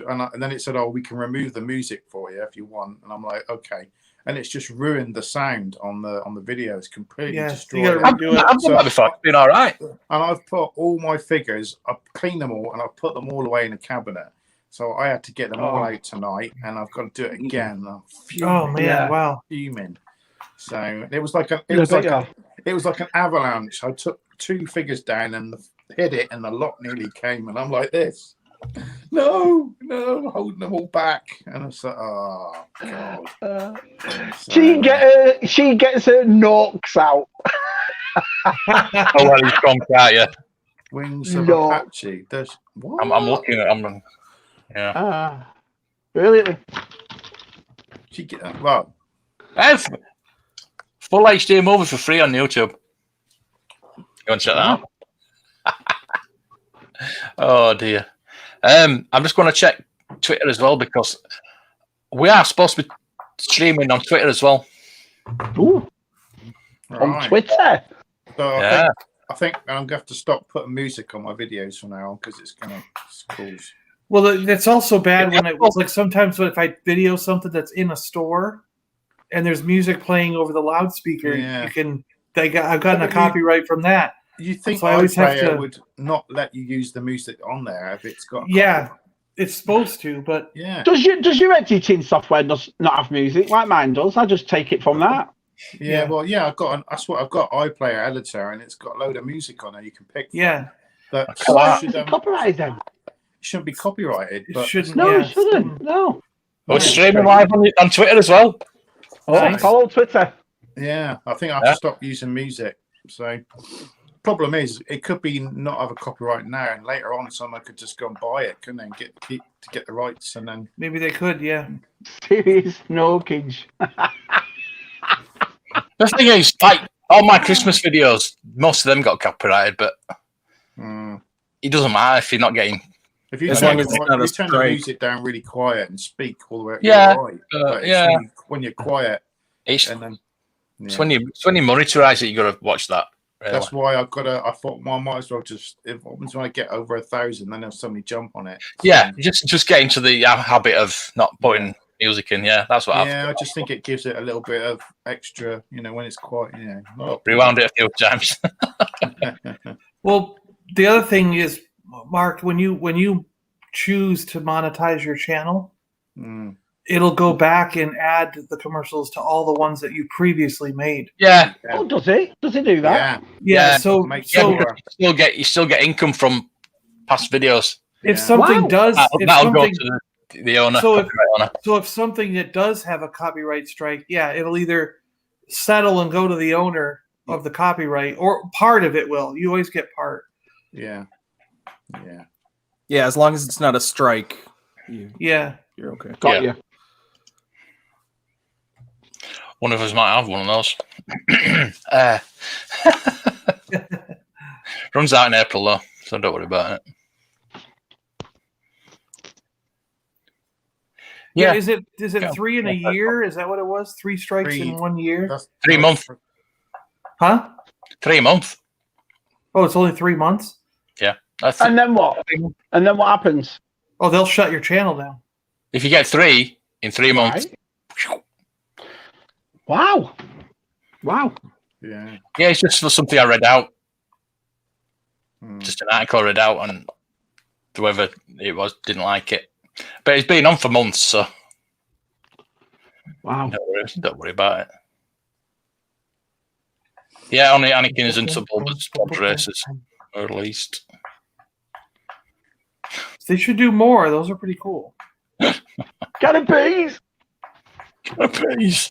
[SPEAKER 5] and then it said, "Oh, we can remove the music for you if you want." And I'm like, "Okay." And it's just ruined the sound on the video. It's completely destroyed.
[SPEAKER 3] You gotta redo it.
[SPEAKER 2] I've done that before. It's been all right.
[SPEAKER 5] And I've put all my figures, I've cleaned them all, and I've put them all away in a cabinet. So I had to get them all out tonight, and I've got to do it again. I'm fuming.
[SPEAKER 3] Oh man! Wow.
[SPEAKER 5] Fuming. So it was like an avalanche. I took 2 figures down and hit it, and the lot nearly came, and I'm like this. No, I'm holding them all back, and it's like, oh god.
[SPEAKER 4] She gets her knocks out.
[SPEAKER 2] Oh, well, he's gone, can't you?
[SPEAKER 5] Wings of Apache. There's what?
[SPEAKER 2] I'm looking at them. Yeah.
[SPEAKER 4] Really?
[SPEAKER 5] She get that. Well,
[SPEAKER 2] Full HD movie for free on YouTube. You want to check that out? Oh dear. I'm just going to check Twitter as well, because we are supposed to be streaming on Twitter as well.
[SPEAKER 4] Ooh. On Twitter?
[SPEAKER 5] So
[SPEAKER 2] Yeah.
[SPEAKER 5] I think I'm going to have to stop putting music on my videos from now on, because it's going to cause.
[SPEAKER 3] Well, it's also bad when it was like sometimes if I video something that's in a store and there's music playing over the loudspeaker, I've gotten a copyright from that.
[SPEAKER 5] You think
[SPEAKER 3] so I always have to
[SPEAKER 5] would not let you use the music on there if it's got?
[SPEAKER 3] It's supposed to, but
[SPEAKER 4] Does your editing software not have music like mine does? I just take it from that.
[SPEAKER 5] Yeah, well, I've got that's what I've got iPlayer editor, and it's got a load of music on there you can pick. That
[SPEAKER 4] should copyright then.
[SPEAKER 5] Shouldn't be copyrighted.
[SPEAKER 3] It
[SPEAKER 5] but
[SPEAKER 3] shouldn't.
[SPEAKER 4] No, it shouldn't. No.
[SPEAKER 2] We're streaming live on Twitter as well.
[SPEAKER 4] Follow Twitter.
[SPEAKER 5] Yeah, I think I have to stop using music. So, problem is, it could be not have a copyright now, and later on, someone could just go and buy it, couldn't they? And get the rights, and then
[SPEAKER 3] maybe they could. Yeah.
[SPEAKER 4] Serious knockage.
[SPEAKER 2] The thing is, like all my Christmas videos, most of them got copyrighted, but it doesn't matter if you're not getting.
[SPEAKER 5] If you turn the music down really quiet and speak all the way, when you're quiet,
[SPEAKER 2] it's when you monitorize it, you got to watch that. Really.
[SPEAKER 5] That's why I thought I might as well just when I get over 1,000, then there's somebody jump on it. So,
[SPEAKER 2] just get into the habit of not putting music in. Yeah, that's what.
[SPEAKER 5] I just think it gives it a little bit of extra, when it's quiet.
[SPEAKER 2] Rewound it a few times.
[SPEAKER 3] Well, the other thing is, Mark, when you choose to monetize your channel, it'll go back and add the commercials to all the ones that you previously made.
[SPEAKER 4] Yeah. Oh, does it? Does it do that?
[SPEAKER 3] Yeah. So
[SPEAKER 2] you still get income from past videos.
[SPEAKER 3] If something does,
[SPEAKER 2] that'll go to the owner.
[SPEAKER 3] So if something that does have a copyright strike, it'll either settle and go to the owner of the copyright, or part of it will. You always get part.
[SPEAKER 5] Yeah.
[SPEAKER 6] As long as it's not a strike. You're okay.
[SPEAKER 4] Got you.
[SPEAKER 2] One of us might have one of those. Runs out in April though, so don't worry about it.
[SPEAKER 3] Yeah, is it 3 in a year? Is that what it was? 3 strikes in 1 year?
[SPEAKER 5] That's
[SPEAKER 2] 3 months.
[SPEAKER 3] Huh?
[SPEAKER 2] 3 months.
[SPEAKER 3] Oh, it's only 3 months?
[SPEAKER 2] Yeah. That's
[SPEAKER 4] And then what? And then what happens?
[SPEAKER 3] Oh, they'll shut your channel down.
[SPEAKER 2] if you get 3 in 3 months.
[SPEAKER 4] Right. Wow. Wow.
[SPEAKER 5] Yeah.
[SPEAKER 2] Yeah, it's just for something I read out.
[SPEAKER 5] Hmm.
[SPEAKER 2] Just an article I read out, and whoever it was didn't like it. But it's been on for months, so
[SPEAKER 4] Wow.
[SPEAKER 2] don't worry about it. Yeah, only Anakin's and some pod races are released.
[SPEAKER 3] They should do more. Those are pretty cool.
[SPEAKER 4] Got it, please.
[SPEAKER 2] Please.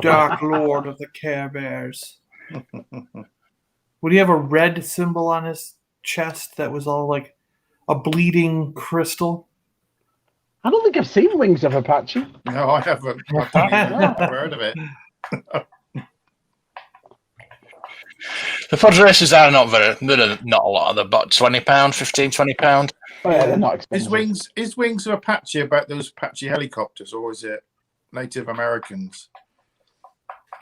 [SPEAKER 3] Dark Lord of the Care Bears. Would he have a red symbol on his chest that was all like a bleeding crystal?
[SPEAKER 4] I don't think I've seen Wings of Apache.
[SPEAKER 5] No, I haven't. I don't even know. I've heard of it.
[SPEAKER 2] The pod races are not not a lot of them, but £20, £15, £20.
[SPEAKER 4] Oh, yeah, they're not expensive.
[SPEAKER 5] Is Wings of Apache about those Apache helicopters, or is it Native Americans?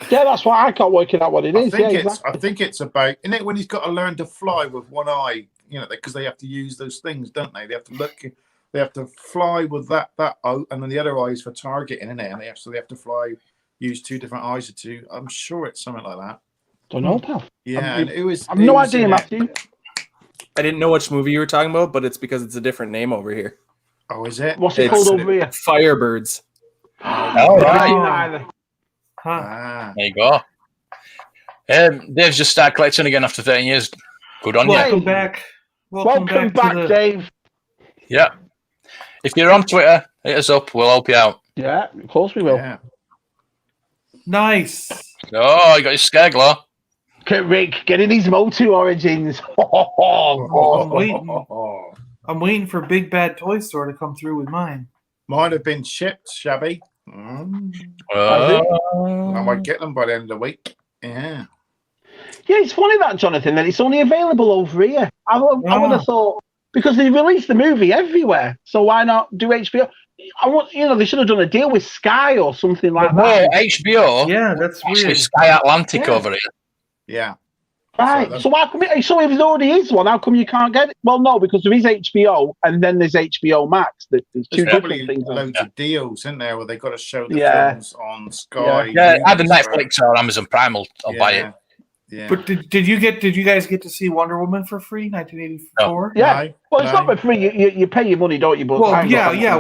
[SPEAKER 4] Yeah, that's why I can't work it out what it is.
[SPEAKER 5] I think it's about, isn't it, when he's got to learn to fly with one eye, you know, because they have to use those things, don't they? They have to look, they have to fly with that eye, and then the other eye is for targeting, isn't it? And they have to fly, use 2 different eyes or 2. I'm sure it's something like that.
[SPEAKER 4] Don't know, pal.
[SPEAKER 5] Yeah, and it was.
[SPEAKER 4] I've no idea, Matthew.
[SPEAKER 6] I didn't know which movie you were talking about, but it's because it's a different name over here.
[SPEAKER 5] Oh, is it?
[SPEAKER 4] What's it called over here?
[SPEAKER 6] Firebirds.
[SPEAKER 2] All right.
[SPEAKER 3] Huh.
[SPEAKER 2] There you go. Dave's just started collecting again after 13 years. Good on you.
[SPEAKER 3] Welcome back.
[SPEAKER 4] Welcome back, Dave.
[SPEAKER 2] Yeah. If you're on Twitter, hit us up. We'll help you out.
[SPEAKER 4] Yeah, of course we will.
[SPEAKER 5] Yeah.
[SPEAKER 3] Nice.
[SPEAKER 2] Oh, you got your scare glow.
[SPEAKER 4] Okay, Rick, getting these Motu origins.
[SPEAKER 3] I'm waiting for Big Bad Toy Store to come through with mine.
[SPEAKER 5] Mine have been shipped, Shabby. I might get them by the end of the week. Yeah.
[SPEAKER 4] Yeah, it's funny that, Jonathan, that it's only available over here. I would have thought, because they released the movie everywhere, so why not do HBO? They should have done a deal with Sky or something like that.
[SPEAKER 2] HBO.
[SPEAKER 3] Yeah, that's
[SPEAKER 2] Actually,
[SPEAKER 3] weird.
[SPEAKER 2] Sky Atlantic over here.
[SPEAKER 5] Yeah.
[SPEAKER 4] Right. So if there already is one, how come you can't get it? Well, no, because there is HBO and then there's HBO Max. There's 2 different things.
[SPEAKER 5] Loads of deals, isn't there, where they've got to show the films on Sky.
[SPEAKER 2] Yeah, either Netflix or Amazon Prime will buy it.
[SPEAKER 5] Yeah.
[SPEAKER 3] But did you guys get to see Wonder Woman for free, 1984?
[SPEAKER 4] No. Yeah. Well, it's not for free. You pay your money, don't you? But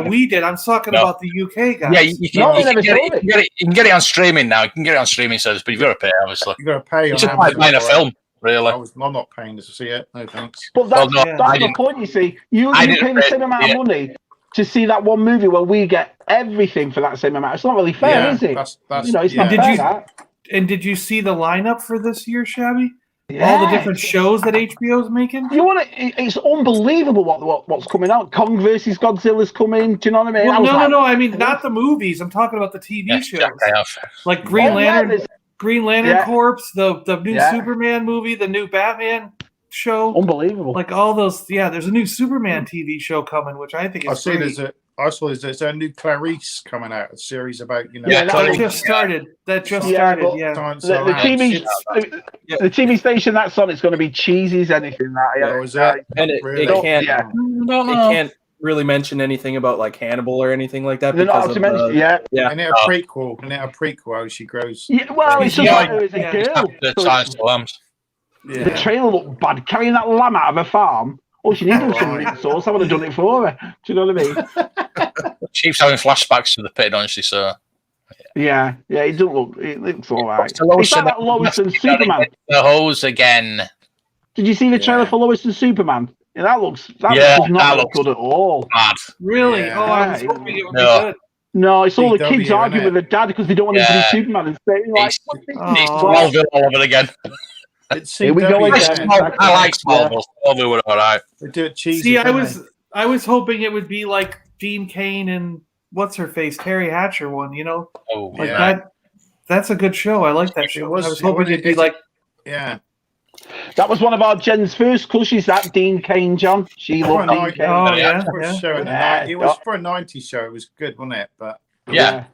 [SPEAKER 3] we did. I'm talking about the UK guys.
[SPEAKER 2] Yeah, you can get it on streaming now. You can get it on streaming service, but you've got to pay, obviously.
[SPEAKER 5] You've got to pay.
[SPEAKER 2] It's just like buying a film, really.
[SPEAKER 5] I'm not paying to see it. No thanks.
[SPEAKER 4] But that's the point, you see. You pay the same amount of money to see that one movie where we get everything for that same amount. It's not really fair, is it?
[SPEAKER 5] It's
[SPEAKER 4] not fair.
[SPEAKER 3] And did you see the lineup for this year, Shabby?
[SPEAKER 4] Yeah.
[SPEAKER 3] All the different shows that HBO's making?
[SPEAKER 4] It's unbelievable what's coming out. Kong versus Godzilla's coming. Do you know what I mean?
[SPEAKER 3] Well, no. I mean, not the movies. I'm talking about the TV shows. Like Green Lantern Corps, the new Superman movie, the new Batman show.
[SPEAKER 4] Unbelievable.
[SPEAKER 3] Like all those. Yeah, there's a new Superman TV show coming, which I think is great.
[SPEAKER 5] There's a new Clarice coming out, a series about,
[SPEAKER 3] that just started. The
[SPEAKER 4] TV station that's on, it's going to be cheesy as anything.
[SPEAKER 6] And it can't really mention anything about like Hannibal or anything like that.
[SPEAKER 5] And it a prequel. And a prequel how she grows.
[SPEAKER 4] Yeah, well, it's just like her as a girl.
[SPEAKER 5] The
[SPEAKER 4] trailer looked bad. Carrying that lamb out of a farm. Oh, she needed some meat sauce. I would have done it for her. Do you know what I mean?
[SPEAKER 2] She's having flashbacks to the pit, don't she? So
[SPEAKER 4] yeah, it doesn't look. It looks all right. It's like that Lois and Superman.
[SPEAKER 2] The hose again.
[SPEAKER 4] Did you see the trailer for Lois and Superman? Yeah, that does not look good at all.
[SPEAKER 2] Bad.
[SPEAKER 3] Really?
[SPEAKER 4] Yeah.
[SPEAKER 3] I was hoping it would be good.
[SPEAKER 4] No, it's all the kids arguing with their dad because they don't want him to be Superman and say like,
[SPEAKER 2] Smallville all over again.
[SPEAKER 4] Here we go again.
[SPEAKER 2] I like Smallville. Smallville were all right.
[SPEAKER 5] They do it cheesy.
[SPEAKER 3] See, I was hoping it would be like Dean Cain and what's her face, Terry Hatcher one.
[SPEAKER 2] Oh,
[SPEAKER 3] like that. That's a good show. I like that show. I was hoping it'd be like.
[SPEAKER 5] Yeah.
[SPEAKER 4] That was one of our Jen's first crushes, that Dean Kane, John. She loved Dean Kane.
[SPEAKER 3] Oh, yeah.
[SPEAKER 5] For a show in the night. It was for a 90s show. It was good, wasn't it? But
[SPEAKER 2] Yeah.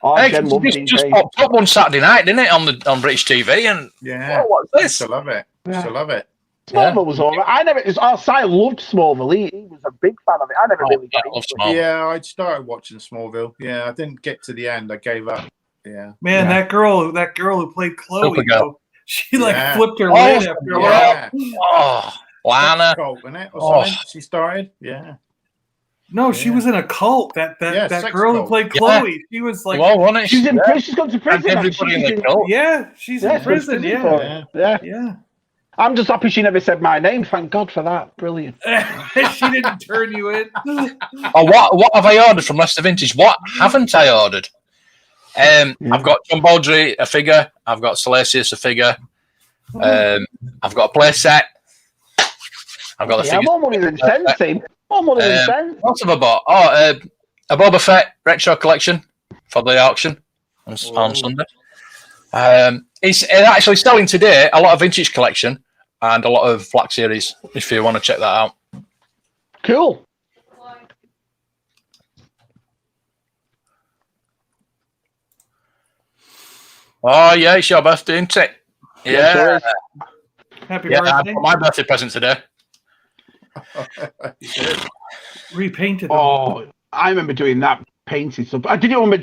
[SPEAKER 4] Oh,
[SPEAKER 2] Hey,
[SPEAKER 4] Jen loved Dean
[SPEAKER 2] just
[SPEAKER 4] Kane.
[SPEAKER 2] popped up one Saturday night, didn't it, on British TV? And
[SPEAKER 5] yeah,
[SPEAKER 2] what's
[SPEAKER 5] I
[SPEAKER 2] this?
[SPEAKER 5] used to love it.
[SPEAKER 4] Yeah.
[SPEAKER 5] Love it.
[SPEAKER 4] Smallville was all right. Our side loved Smallville. He was a big fan of it. I never really got into it.
[SPEAKER 5] Yeah, I started watching Smallville. Yeah, I didn't get to the end. I gave up. Yeah.
[SPEAKER 3] Man, that girl who played Chloe, though, she flipped her lid after a while.
[SPEAKER 2] Oh, Lana.
[SPEAKER 5] Cult, wasn't it? Or something? She started. Yeah.
[SPEAKER 3] No, she was in a cult. That girl who played Chloe. She was like,
[SPEAKER 4] she's in prison. She's gone to prison.
[SPEAKER 2] Everybody in the cult.
[SPEAKER 3] Yeah, she's in prison. Yeah.
[SPEAKER 4] I'm just happy she never said my name. Thank God for that. Brilliant.
[SPEAKER 3] She didn't turn you in.
[SPEAKER 2] What have I ordered from Leicester Vintage? What haven't I ordered? I've got John Baldry, a figure. I've got Salacious, a figure. I've got a play set. I've got the figure.
[SPEAKER 4] More money than sense, team. More money than sense.
[SPEAKER 2] What have I bought? A Boba Fett retro collection for the auction on Sunday. It's actually selling today. A lot of vintage collection and a lot of Black Series. If you want to check that out.
[SPEAKER 4] Cool.
[SPEAKER 2] Oh yeah, it's your birthday, isn't it? Yeah.
[SPEAKER 3] Happy birthday!
[SPEAKER 2] I got my birthday present today.
[SPEAKER 3] Repainted them.
[SPEAKER 4] Oh, I remember doing that painting stuff. I did it on my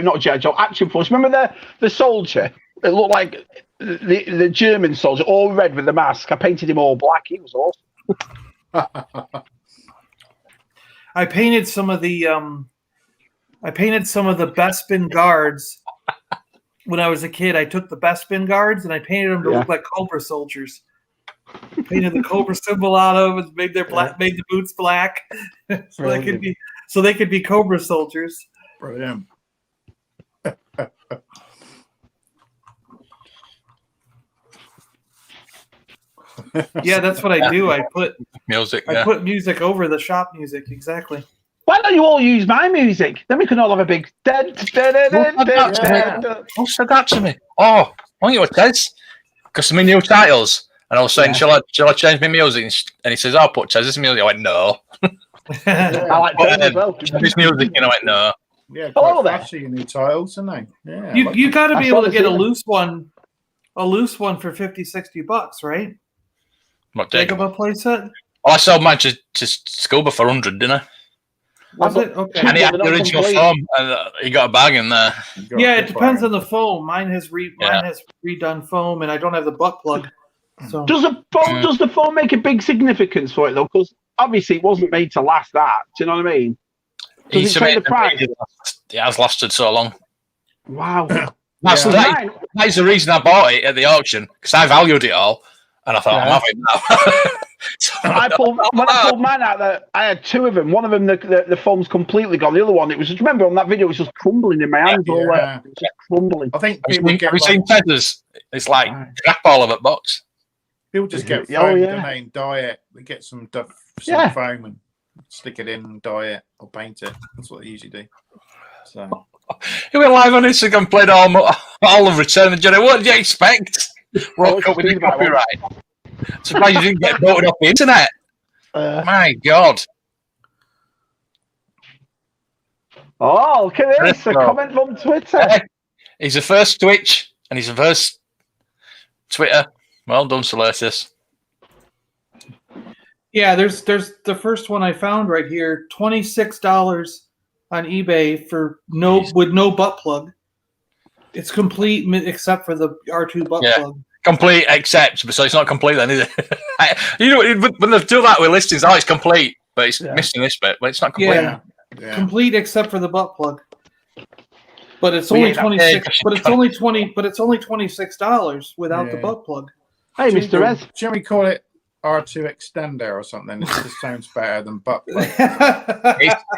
[SPEAKER 4] not GI Joe, Action Force. Remember the soldier? It looked like the German soldier, all red with the mask. I painted him all black. He was awesome.
[SPEAKER 3] I painted some of the Bespin guards when I was a kid. I took the Bespin guards and I painted them to look like Cobra soldiers. Painted the Cobra symbol out of it, made the boots black, so they could be Cobra soldiers.
[SPEAKER 5] Brilliant.
[SPEAKER 3] Yeah, that's what I do. I put
[SPEAKER 2] music.
[SPEAKER 3] I put music over the shop music. Exactly.
[SPEAKER 4] Why don't you all use my music? Then we can all have a big.
[SPEAKER 2] Who said that to me? Oh, aren't you a Tez? Because of my new titles. And I was saying, shall I change my music? And he says, I'll put Tez's music. I went, no.
[SPEAKER 4] I like Tez as well.
[SPEAKER 2] His music, I went, no.
[SPEAKER 5] Yeah, quite flashy your new titles, aren't they? Yeah.
[SPEAKER 3] You got to be able to get a loose one for $50-$60, right?
[SPEAKER 2] What
[SPEAKER 3] Dagobah playset?
[SPEAKER 2] I sold mine to Scalper for 100, didn't I?
[SPEAKER 3] Was it? Okay.
[SPEAKER 2] And he had the original foam, and he got a bag in there.
[SPEAKER 3] Yeah, it depends on the foam. Mine has redone foam, and I don't have the butt plug. So
[SPEAKER 4] does the foam make a big significance for it though? Because obviously it wasn't made to last that. Do you know what I mean? Does it pay the price?
[SPEAKER 2] It has lasted so long.
[SPEAKER 4] Wow.
[SPEAKER 2] That is the reason I bought it at the auction, because I valued it all, and I thought I'm having that.
[SPEAKER 4] When I pulled mine out, I had two of them. One of them, the foam's completely gone. The other one, it was just, remember on that video, it was just crumbling in my hands. It was just crumbling.
[SPEAKER 5] I think
[SPEAKER 2] have you seen Tez's? It's like crap all of it box.
[SPEAKER 5] People just get foam, don't they, and dye it. They get some foam and stick it in and dye it or paint it. That's what they usually do. So
[SPEAKER 2] he went live on Instagram and played all of Return of the Jedi. What did you expect? Woke up with the copyright. Surprised you didn't get voted off the internet. My God.
[SPEAKER 4] Oh, look at this. A comment from Twitter.
[SPEAKER 2] He's the first Twitch and he's the first Twitter. Well done, Salacious.
[SPEAKER 3] Yeah, there's the first one I found right here, $26 on eBay with no butt plug. It's complete except for the R2 butt plug.
[SPEAKER 2] Complete except, so it's not complete then, is it? When they do that with listings, it's complete, but it's missing this bit, but it's not complete.
[SPEAKER 3] Yeah. Complete except for the butt plug. But it's only $26. But it's only $26 without the butt plug.
[SPEAKER 4] Hey, Mr. Rez.
[SPEAKER 5] Shall we call it R2 extender or something? It just sounds better than butt plug.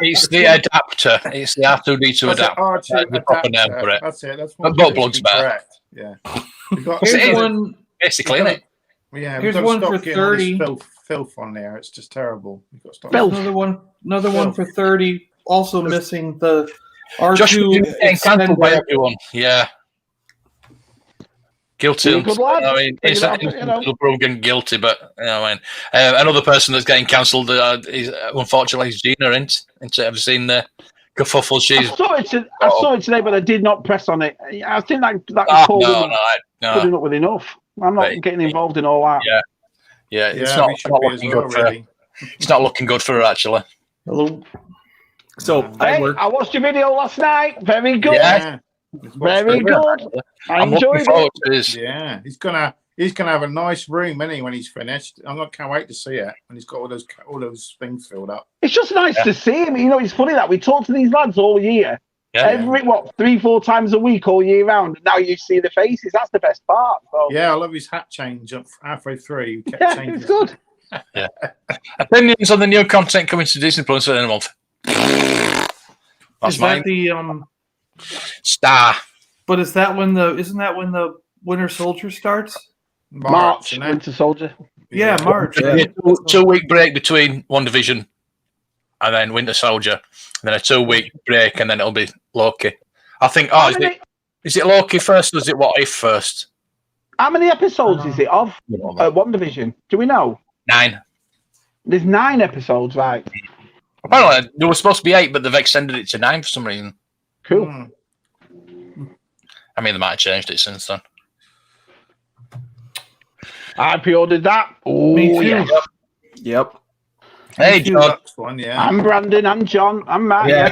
[SPEAKER 2] it's the adapter. It's the R2D2 adapter.
[SPEAKER 5] R2
[SPEAKER 2] That's the proper name for it.
[SPEAKER 5] That's it. That's
[SPEAKER 2] what butt plug's better.
[SPEAKER 5] Yeah.
[SPEAKER 3] Here's one.
[SPEAKER 2] Basically, isn't it?
[SPEAKER 5] Yeah.
[SPEAKER 3] Here's one for 30.
[SPEAKER 5] Filth on there. It's just terrible. You've got to stop.
[SPEAKER 3] Another one for 30. Also missing the R2
[SPEAKER 2] cancelled by everyone. Yeah. Guilty.
[SPEAKER 4] You're a good lad.
[SPEAKER 2] I mean,
[SPEAKER 4] Take it off, you know.
[SPEAKER 2] proven guilty, but you know, I mean, another person that's getting cancelled is unfortunately is Gina. Have you seen the kerfuffle?
[SPEAKER 4] I saw it today, but I did not press on it. I think that call
[SPEAKER 2] no,
[SPEAKER 4] putting up with enough. I'm not getting involved in all that.
[SPEAKER 2] Yeah, it's not looking good for her. It's not looking good for her, actually.
[SPEAKER 3] Hello.
[SPEAKER 6] So
[SPEAKER 4] I watched your video last night. Very good.
[SPEAKER 2] Yeah.
[SPEAKER 4] Very good.
[SPEAKER 2] I'm looking forward to this.
[SPEAKER 5] Yeah, he's gonna have a nice room, isn't he, when he's finished? Can't wait to see it when he's got all those things filled up.
[SPEAKER 4] It's just nice to see him. You know, it's funny that we talk to these lads all year.
[SPEAKER 2] Yeah.
[SPEAKER 4] 3-4 times a week all year round, and now you see the faces. That's the best part. So.
[SPEAKER 5] Yeah, I love his hat change up halfway through. He kept changing.
[SPEAKER 4] It's good.
[SPEAKER 2] Yeah. Opinions on the new content coming to Disney Plus in a month. That's mine.
[SPEAKER 3] That the
[SPEAKER 2] Star.
[SPEAKER 3] But isn't that when the Winter Soldier starts?
[SPEAKER 4] March Winter Soldier.
[SPEAKER 3] Yeah, March.
[SPEAKER 2] Yeah. 2-week break between WandaVision and then Winter Soldier, and then a 2-week break, and then it'll be Loki. I think. Is it Loki first, or is it What If first?
[SPEAKER 4] How many episodes is it of WandaVision? Do we know?
[SPEAKER 2] 9.
[SPEAKER 4] There's 9 episodes, right?
[SPEAKER 2] Apparently, there was supposed to be 8, but they've extended it to 9 for some reason.
[SPEAKER 4] Cool.
[SPEAKER 2] I mean, they might have changed it since then.
[SPEAKER 4] I pre-ordered that.
[SPEAKER 3] Me too.
[SPEAKER 4] Yeah.
[SPEAKER 6] Yep.
[SPEAKER 2] Hey, John.
[SPEAKER 4] I'm Brandon. I'm John. I'm Matt.
[SPEAKER 6] Yeah.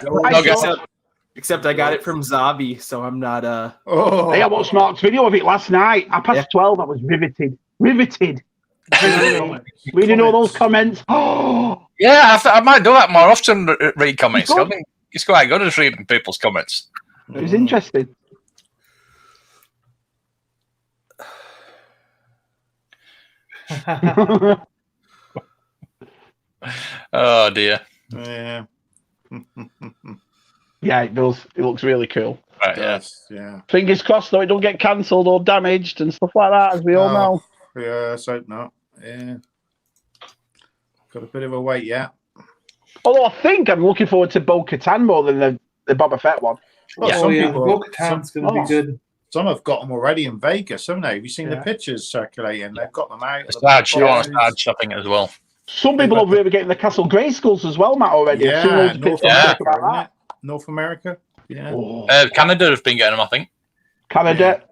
[SPEAKER 6] Except I got it from Zabi, so I'm not.
[SPEAKER 4] Hey, I watched Mark's video of it last night. I passed 12. I was riveted. Reading all those comments. Oh,
[SPEAKER 2] yeah, I might do that more often. Read comments. I think it's quite good at reading people's comments.
[SPEAKER 4] it was interesting.
[SPEAKER 2] Oh dear.
[SPEAKER 5] Yeah.
[SPEAKER 4] Yeah, it does. It looks really cool.
[SPEAKER 2] Right,
[SPEAKER 5] Yeah.
[SPEAKER 4] Fingers crossed, though, it don't get cancelled or damaged and stuff like that, as we all know.
[SPEAKER 5] Yeah, let's hope not. Yeah. Got a bit of a wait yet.
[SPEAKER 4] Although I think I'm looking forward to Bo-Katan more than the Boba Fett one.
[SPEAKER 5] Well,
[SPEAKER 3] Bo-Katan's going to be good.
[SPEAKER 5] Some have got them already in Vegas, haven't they? Have you seen the pictures circulating? They've got them out.
[SPEAKER 2] It's Sarge. You want to start shopping as well.
[SPEAKER 4] Some people over here are getting the Castle Grayskulls as well, Matt, already.
[SPEAKER 5] Yeah, North America. Yeah.
[SPEAKER 4] Oh.
[SPEAKER 2] Canada have been getting them, I think.
[SPEAKER 4] Canada.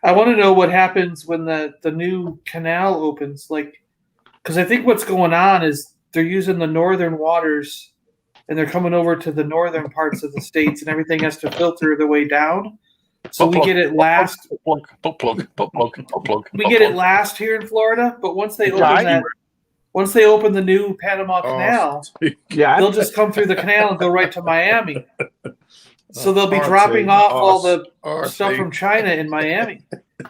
[SPEAKER 3] I want to know what happens when the new canal opens. Like, because I think what's going on is they're using the northern waters and they're coming over to the northern parts of the states, and everything has to filter the way down. So we get it last.
[SPEAKER 2] Plug.
[SPEAKER 3] We get it last here in Florida, but once they open the new Panama Canal, they'll just come through the canal and go right to Miami. So they'll be dropping off all the stuff from China in Miami.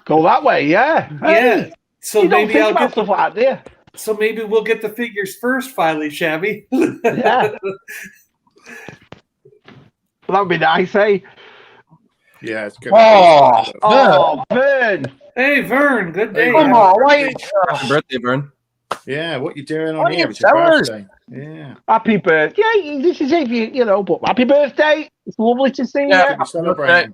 [SPEAKER 4] Go that way, yeah.
[SPEAKER 3] Yeah. So maybe I'll get
[SPEAKER 4] stuff like that, yeah.
[SPEAKER 3] So maybe we'll get the figures first, finally, Shabby.
[SPEAKER 4] Yeah. That would be nice, eh?
[SPEAKER 5] Yeah, it's good.
[SPEAKER 4] Oh, Vern.
[SPEAKER 3] Hey, Vern. Good day.
[SPEAKER 2] Come on,
[SPEAKER 6] Happy birthday, Vern.
[SPEAKER 5] Yeah, what you doing on here? It's your birthday. Yeah.
[SPEAKER 4] Happy birthday. Yeah, this is it, you know, but happy birthday. It's lovely to see you.
[SPEAKER 5] Happy celebrating.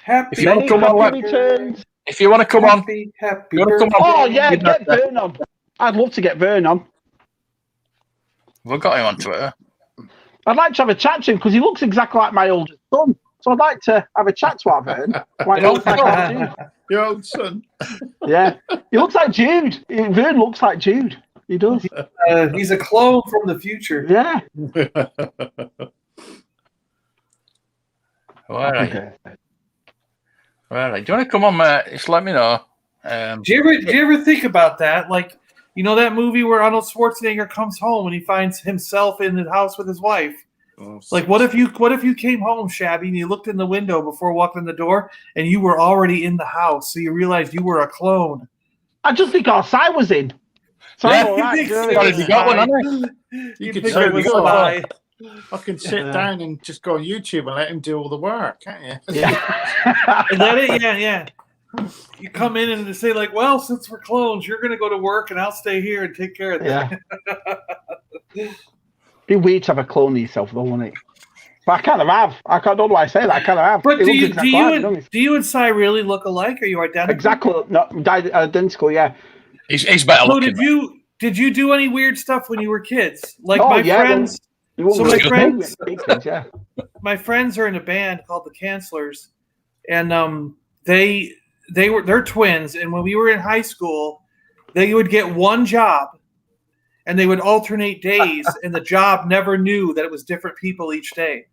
[SPEAKER 3] Happy
[SPEAKER 2] If you want to come on,
[SPEAKER 4] returns.
[SPEAKER 2] if you want to come on,
[SPEAKER 3] happy
[SPEAKER 2] you want to come on.
[SPEAKER 4] Oh, yeah, get Vern on. I'd love to get Vern on.
[SPEAKER 2] We've got him on Twitter.
[SPEAKER 4] I'd like to have a chat to him because he looks exactly like my oldest son. So I'd like to have a chat to our Vern.
[SPEAKER 5] Your old son.
[SPEAKER 4] Yeah. He looks like Jude. Vern looks like Jude. He does.
[SPEAKER 3] He's a clone from the future.
[SPEAKER 4] Yeah.
[SPEAKER 2] All right. Do you want to come on, Matt? Just let me know.
[SPEAKER 3] Do you ever think about that? Like, you know that movie where Arnold Schwarzenegger comes home and he finds himself in the house with his wife? Like, what if you came home, Shabby, and you looked in the window before walking in the door, and you were already in the house, so you realized you were a clone?
[SPEAKER 4] I just think our side was in. So
[SPEAKER 2] Yeah, you got one, haven't
[SPEAKER 5] You could certainly go. I can sit down and just go on YouTube and let him do all the work, can't you?
[SPEAKER 4] Yeah.
[SPEAKER 3] Is that it? Yeah. You come in and say, like, well, since we're clones, you're going to go to work and I'll stay here and take care of that.
[SPEAKER 4] Yeah. Be weird to have a clone of yourself, though, wouldn't it? But I kind of have. I don't know why I say that. I kind of have.
[SPEAKER 3] But
[SPEAKER 4] It
[SPEAKER 3] do
[SPEAKER 4] looks
[SPEAKER 3] you
[SPEAKER 4] exactly
[SPEAKER 3] do you
[SPEAKER 4] like it,
[SPEAKER 3] and,
[SPEAKER 4] doesn't
[SPEAKER 3] do you and Cy really look alike? Are you identical?
[SPEAKER 4] Exactly. No, identical. Yeah.
[SPEAKER 2] He's better
[SPEAKER 3] So
[SPEAKER 2] looking.
[SPEAKER 3] did you do any weird stuff when you were kids? Like
[SPEAKER 4] Oh,
[SPEAKER 3] my
[SPEAKER 4] yeah,
[SPEAKER 3] friends. So my friends,
[SPEAKER 4] yeah.
[SPEAKER 3] my friends are in a band called the Cancelers, and they're twins. And when we were in high school, they would get one job, and they would alternate days, and the job never knew that it was different people each day.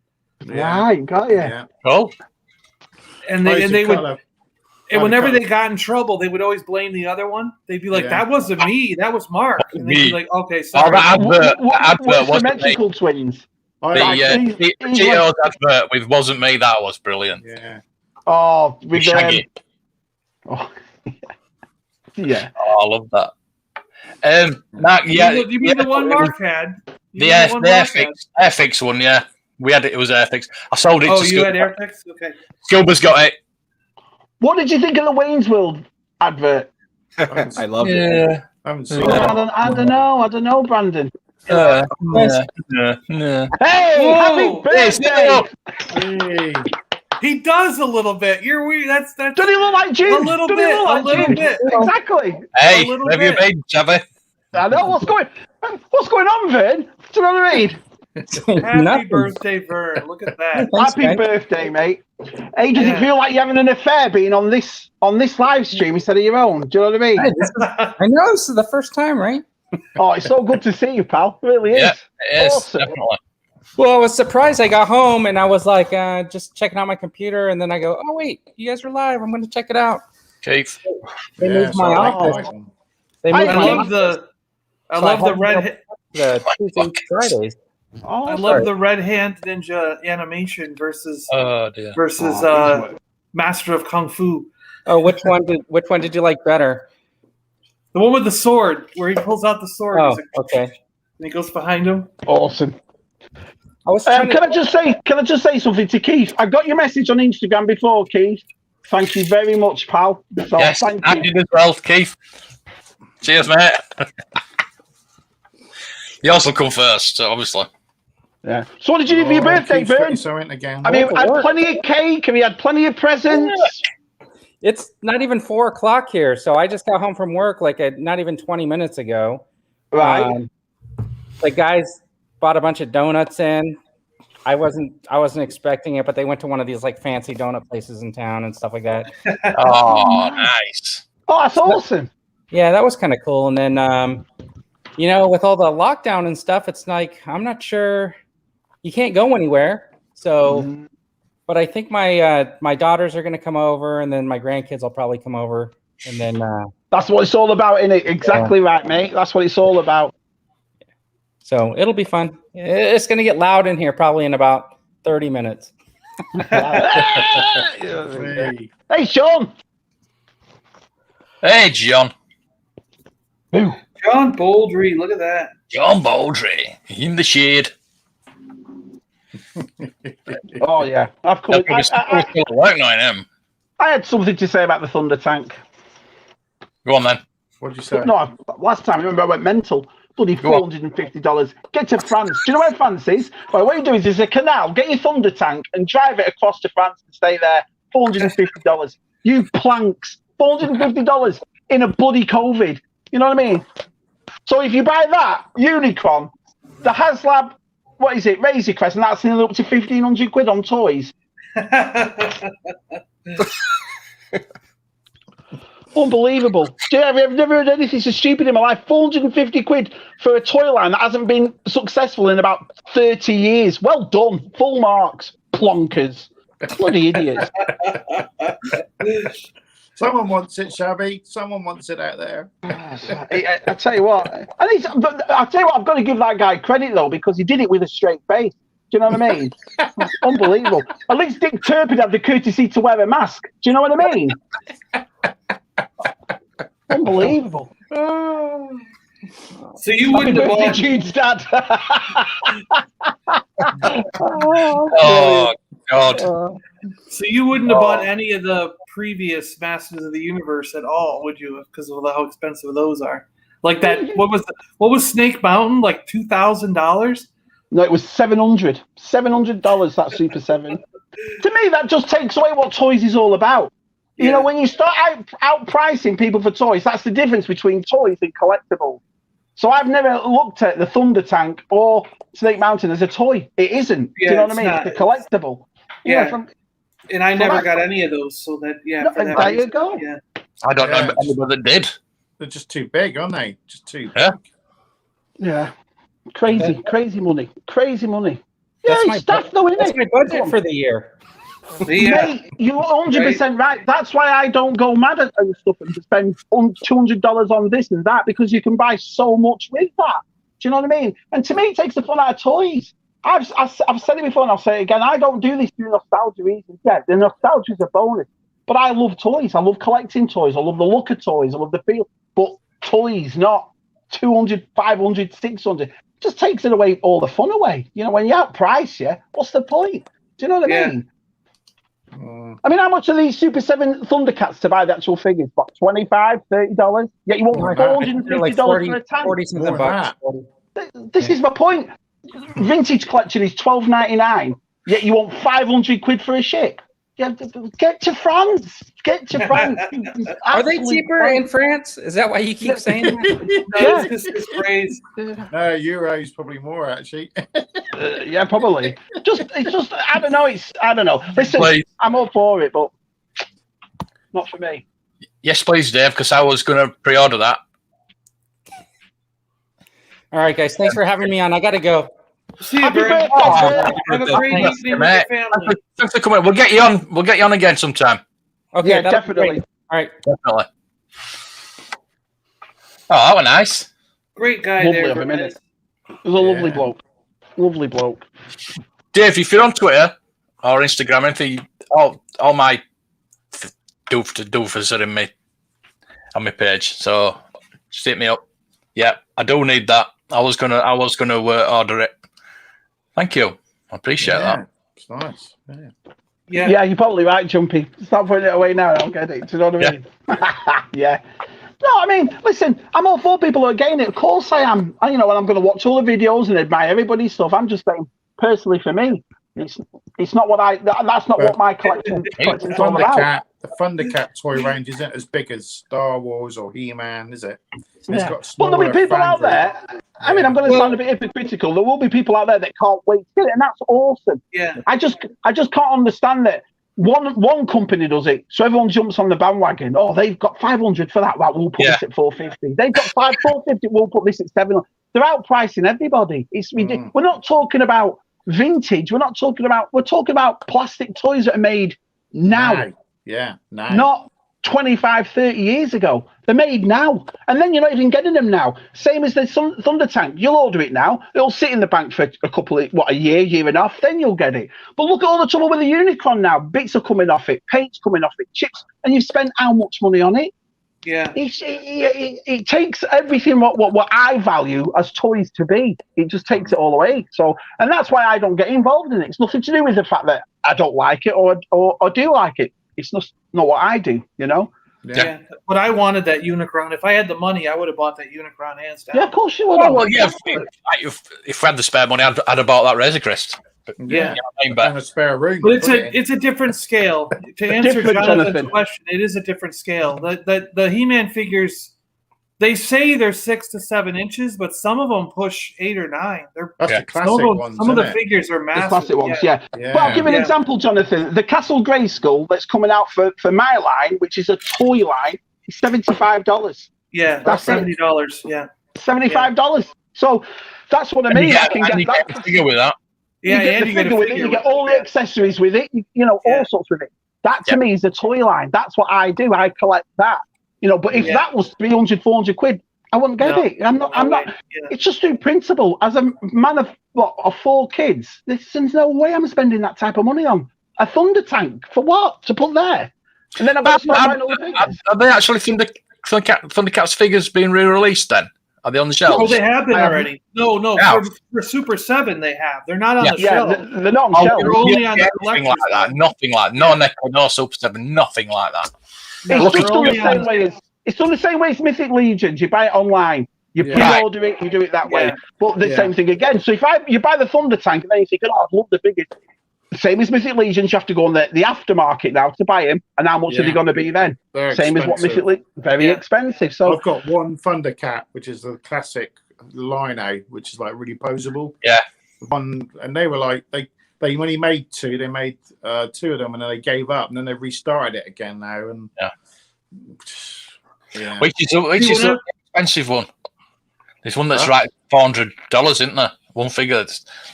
[SPEAKER 5] Yeah.
[SPEAKER 4] Right, got you.
[SPEAKER 5] Yeah.
[SPEAKER 2] Oh,
[SPEAKER 3] And they would. And whenever they got in trouble, they would always blame the other one. They'd be like, "That wasn't me. That was Mark." And they'd be like, "Okay, sorry."
[SPEAKER 4] What's symmetrical twins?
[SPEAKER 2] The Cheetos advert with "Wasn't Me" that was brilliant.
[SPEAKER 5] Yeah.
[SPEAKER 4] Oh, with
[SPEAKER 2] Shaggy.
[SPEAKER 4] Yeah.
[SPEAKER 2] Oh, I love that.
[SPEAKER 3] You mean the one Mark had?
[SPEAKER 2] The Airfix one, yeah. We had it. It was Airfix. I sold it.
[SPEAKER 3] Oh,
[SPEAKER 2] to
[SPEAKER 3] you
[SPEAKER 2] Scalper.
[SPEAKER 3] had Airfix? Okay.
[SPEAKER 2] Scalper's got it.
[SPEAKER 4] What did you think of the Wayne's World advert?
[SPEAKER 6] I love it.
[SPEAKER 2] Yeah.
[SPEAKER 5] I haven't seen
[SPEAKER 4] I don't know, Brandon.
[SPEAKER 2] No.
[SPEAKER 4] Hey,
[SPEAKER 3] Whoa.
[SPEAKER 4] happy birthday!
[SPEAKER 5] Hey.
[SPEAKER 3] He does a little bit. You're weird. That's
[SPEAKER 4] Doesn't he look like Jim?
[SPEAKER 3] a little bit.
[SPEAKER 4] Exactly.
[SPEAKER 2] Hey,
[SPEAKER 3] A little
[SPEAKER 2] have you
[SPEAKER 3] bit.
[SPEAKER 2] been, Chavy?
[SPEAKER 4] I know what's going on, Vern. Do you know what I mean?
[SPEAKER 3] Happy birthday, Vern. Look at that.
[SPEAKER 4] Happy birthday, mate. Hey, does it feel like you're having an affair being on this live stream instead of your own? Do you know what I mean?
[SPEAKER 7] I know this is the first time, right?
[SPEAKER 4] Oh, it's so good to see you, pal. It really is.
[SPEAKER 2] Yeah, it is.
[SPEAKER 4] Awesome.
[SPEAKER 2] Definitely.
[SPEAKER 7] Well, I was surprised. I got home and I was like, just checking out my computer, and then I go, "Oh wait, you guys are live. I'm going to check it out."
[SPEAKER 2] Keith.
[SPEAKER 7] They moved my office. They moved my office.
[SPEAKER 3] I love the red.
[SPEAKER 7] The Tuesday Fridays.
[SPEAKER 4] Oh,
[SPEAKER 3] I love the Red Hand Ninja animation versus
[SPEAKER 2] Dear.
[SPEAKER 3] Master of Kung Fu.
[SPEAKER 7] Oh, which one did you like better?
[SPEAKER 3] The one with the sword, where he pulls out the sword.
[SPEAKER 7] Oh,
[SPEAKER 3] He's like,
[SPEAKER 7] okay.
[SPEAKER 3] And he goes behind him.
[SPEAKER 4] Awesome.
[SPEAKER 7] I was
[SPEAKER 4] Can I just say something to Keith? I got your message on Instagram before, Keith. Thank you very much, pal. So,
[SPEAKER 2] Yes,
[SPEAKER 4] thank
[SPEAKER 2] I
[SPEAKER 4] you.
[SPEAKER 2] did as well, Keith. Cheers, mate. You also come first, so obviously.
[SPEAKER 4] Yeah. So, what did you do for your birthday, Vern?
[SPEAKER 5] Again.
[SPEAKER 4] I mean, had plenty of cake. Have you had plenty of presents?
[SPEAKER 7] It's not even 4:00 here, so I just got home from work not even 20 minutes ago.
[SPEAKER 4] Right.
[SPEAKER 7] The guys bought a bunch of donuts in. I wasn't expecting it, but they went to one of these like fancy donut places in town and stuff like that.
[SPEAKER 2] Oh, nice.
[SPEAKER 4] Oh, that's awesome.
[SPEAKER 7] Yeah, that was kind of cool. And then, with all the lockdown and stuff, it's like I'm not sure you can't go anywhere. So, but I think my daughters are going to come over, and then my grandkids will probably come over, and then
[SPEAKER 4] that's what it's all about, isn't it? Exactly right, mate. That's what it's all about.
[SPEAKER 7] So it'll be fun. It's going to get loud in here probably in about 30 minutes.
[SPEAKER 4] Hey, Sean.
[SPEAKER 2] Hey, John.
[SPEAKER 4] Who?
[SPEAKER 3] John Baldry, look at that.
[SPEAKER 2] John Baldry in the shade.
[SPEAKER 4] Oh, yeah. I've come.
[SPEAKER 2] I
[SPEAKER 4] had something to say about the Thunder Tank.
[SPEAKER 2] Go on, then.
[SPEAKER 5] What did you say?
[SPEAKER 4] No, last time, remember, I went mental. Bloody $450. Get to France. Do you know where France is? Well, what you do is there's a canal. Get your Thunder Tank and drive it across to France and stay there. $450. You planks. $450 in a bloody COVID. You know what I mean? So if you buy that, Unicron, the HasLab, what is it, Razor Crest, and that's nearly up to 1,500 quid on toys. Unbelievable. I've never heard anything so stupid in my life. 450 quid for a toy line that hasn't been successful in about 30 years. Well done. Full marks. Plonkers. Bloody idiots.
[SPEAKER 5] Someone wants it, Shabby. Someone wants it out there.
[SPEAKER 4] I tell you what. I'll tell you what, I've got to give that guy credit, though, because he did it with a straight face. Do you know what I mean? Unbelievable. At least Dick Turpin had the courtesy to wear a mask. Do you know what I mean? Unbelievable.
[SPEAKER 3] So you wouldn't have bought
[SPEAKER 4] Jude's dad.
[SPEAKER 2] Oh, God.
[SPEAKER 3] So you wouldn't have bought any of the previous Masters of the Universe at all, would you? Because of how expensive those are. Like that. What was Snake Mountain? Like $2,000.
[SPEAKER 4] No, it was $700. $700, that Super 7. To me, that just takes away what toys is all about. You know, when you start outpricing people for toys, that's the difference between toys and collectibles. So I've never looked at the Thunder Tank or Snake Mountain as a toy. It isn't.
[SPEAKER 3] Yeah,
[SPEAKER 4] do you know what I mean?
[SPEAKER 3] not.
[SPEAKER 4] It's a collectible.
[SPEAKER 3] Yeah. And I never got any of those. So that,
[SPEAKER 4] No,
[SPEAKER 3] for that
[SPEAKER 4] there
[SPEAKER 3] reason,
[SPEAKER 4] you go.
[SPEAKER 3] Yeah.
[SPEAKER 2] I don't know anybody that did.
[SPEAKER 5] They're just too big, aren't they? Just too
[SPEAKER 2] Yeah.
[SPEAKER 5] big.
[SPEAKER 4] Yeah. Crazy money. Crazy money. Yeah,
[SPEAKER 7] That's
[SPEAKER 4] it's
[SPEAKER 7] my
[SPEAKER 4] stuff though, isn't
[SPEAKER 7] That's
[SPEAKER 4] it?
[SPEAKER 7] my budget for the year.
[SPEAKER 4] Mate, you're 100% right. That's why I don't go mad at stuff and spend $200 on this and that, because you can buy so much with that. Do you know what I mean? And to me, it takes the fun out of toys. I've said it before and I'll say it again. I don't do this for nostalgia reasons. Yeah, the nostalgia is a bonus. But I love toys. I love collecting toys. I love the look of toys. I love the feel. But toys, not 200, 500, 600. It just takes it away, all the fun away. You know, when you outprice you, what's the point? Do you know what I mean? I mean, how much are these Super 7 Thundercats to buy the actual figures? What, $25, $30? Yeah, you want $450
[SPEAKER 7] Like
[SPEAKER 4] for a tank?
[SPEAKER 7] 40 something bucks.
[SPEAKER 4] This is my point. Vintage collection is $12.99, yet you want 500 quid for a ship. Yeah, get to France. Get to France.
[SPEAKER 7] Are they cheaper in France? Is that why you keep saying that?
[SPEAKER 3] No, it's just phrase.
[SPEAKER 5] No, Euro's probably more actually.
[SPEAKER 4] Yeah, probably. It's just. I don't know. I don't know. Listen,
[SPEAKER 2] Please.
[SPEAKER 4] I'm all for it, but not for me.
[SPEAKER 2] Yes, please, Dave, because I was going to pre-order that.
[SPEAKER 7] All right, guys. Thanks for having me on. I got to go.
[SPEAKER 3] See you,
[SPEAKER 4] Happy
[SPEAKER 3] Brent.
[SPEAKER 4] birthday.
[SPEAKER 3] Have a great
[SPEAKER 2] Thanks,
[SPEAKER 3] evening with
[SPEAKER 2] mate.
[SPEAKER 3] your family.
[SPEAKER 2] Thanks for coming. We'll get you on. We'll get you on again sometime.
[SPEAKER 7] Okay,
[SPEAKER 4] Yeah,
[SPEAKER 7] that'll be
[SPEAKER 4] definitely.
[SPEAKER 7] great. All right.
[SPEAKER 2] Definitely. Oh, that was nice.
[SPEAKER 3] Great guy
[SPEAKER 4] Lovely
[SPEAKER 3] there.
[SPEAKER 4] of a
[SPEAKER 3] Brent.
[SPEAKER 4] minute. It was a lovely bloke. Lovely bloke.
[SPEAKER 2] Dave, if you're on Twitter or Instagram, anything, all my doofers are in me on my page. So just hit me up. Yeah, I do need that. I was gonna order it. Thank you. I appreciate that.
[SPEAKER 5] It's nice.
[SPEAKER 4] Yeah, you're probably right, Jumpy. Stop putting it away now. I don't get it. Do you know what I mean? Yeah. No, I mean, listen, I'm all for people who are getting it. Of course I am. You know, and I'm going to watch all the videos and admire everybody's stuff. I'm just saying, personally, for me, it's not what that's not what my collection is all about.
[SPEAKER 5] The Thundercat toy range isn't as big as Star Wars or He-Man, is it?
[SPEAKER 4] Yeah. But there'll be people out there. I mean, I'm going to sound a bit hypocritical. There will be people out there that can't wait to get it, and that's awesome.
[SPEAKER 3] Yeah.
[SPEAKER 4] I just can't understand that one company does it, so everyone jumps on the bandwagon. Oh, they've got 500 for that. Well, we'll put this at 450. They've got 450. We'll put this at 700. They're outpricing everybody. It's ridiculous. We're not talking about vintage. We're talking about plastic toys that are made now.
[SPEAKER 5] Yeah,
[SPEAKER 4] not 25, 30 years ago. They're made now. And then you're not even getting them now. Same as the Thunder Tank. You'll order it now. It'll sit in the bank for a year and a half. Then you'll get it. But look at all the trouble with the Unicron now. Bits are coming off it. Paint's coming off it. Chips. And you've spent how much money on it?
[SPEAKER 3] Yeah.
[SPEAKER 4] It takes everything what I value as toys to be. It just takes it all away. So, and that's why I don't get involved in it. It's nothing to do with the fact that I don't like it or do like it. It's not what I do, you know?
[SPEAKER 3] Yeah. But I wanted that Unicron. If I had the money, I would have bought that Unicron hands down.
[SPEAKER 4] Yeah, of course you would.
[SPEAKER 2] Well, yeah. If we had the spare money, I'd have bought that Razor Crest.
[SPEAKER 5] Yeah.
[SPEAKER 2] You know,
[SPEAKER 5] and a spare room.
[SPEAKER 3] But it's a different scale. To answer Jonathan's question, it is a different scale. The He-Man figures, they say they're 6 to 7 inches, but some of them push 8 or 9.
[SPEAKER 5] That's the classic ones.
[SPEAKER 3] Some of the figures are massive.
[SPEAKER 4] The classic ones, yeah. But I'll give you an example, Jonathan. The Castle Grayskull that's coming out for my line, which is a toy line, is $75.
[SPEAKER 3] Yeah, that's $70. Yeah,
[SPEAKER 4] $75. So that's what I mean. I can get that
[SPEAKER 2] figure with that.
[SPEAKER 3] Yeah,
[SPEAKER 4] you get the figure with it. You get all the accessories with it. You know, all sorts with it. That to me is a toy line. That's what I do. I collect that. You know, but if that was 300, 400 quid, I wouldn't get it. I'm not. It's just through principle. As a man of 4 kids, there's no way I'm spending that type of money on a Thunder Tank for what to put there. And then I've got to start buying all the figures.
[SPEAKER 2] Are they actually Thundercats figures being re-released then? Are they on the shelves?
[SPEAKER 3] Oh, they have been already. No. For Super 7, they have. They're not on the shelf.
[SPEAKER 4] They're not on shelves.
[SPEAKER 3] They're only on the
[SPEAKER 2] nothing like that. Nothing like no Neko, no Super 7, nothing like that.
[SPEAKER 4] It's done the same way as Mythic Legions. You buy it online. You pre-order it, you do it that way. But the same thing again. So if you buy the Thunder Tank and then you think, oh, I'd love the figures. Same as Mythic Legions, you have to go on the aftermarket now to buy them. And how much are they going to be then?
[SPEAKER 5] They're
[SPEAKER 4] same
[SPEAKER 5] expensive.
[SPEAKER 4] as what Mythic Legions, very expensive. So
[SPEAKER 5] I've got one Thundercat, which is the classic Lino, which is like really posable.
[SPEAKER 2] Yeah.
[SPEAKER 5] One, and they were like they when he made two, they made two of them, and then they gave up, and then they restarted it again now. And
[SPEAKER 2] which is an expensive one. There's one that's right $400, isn't there? One figure.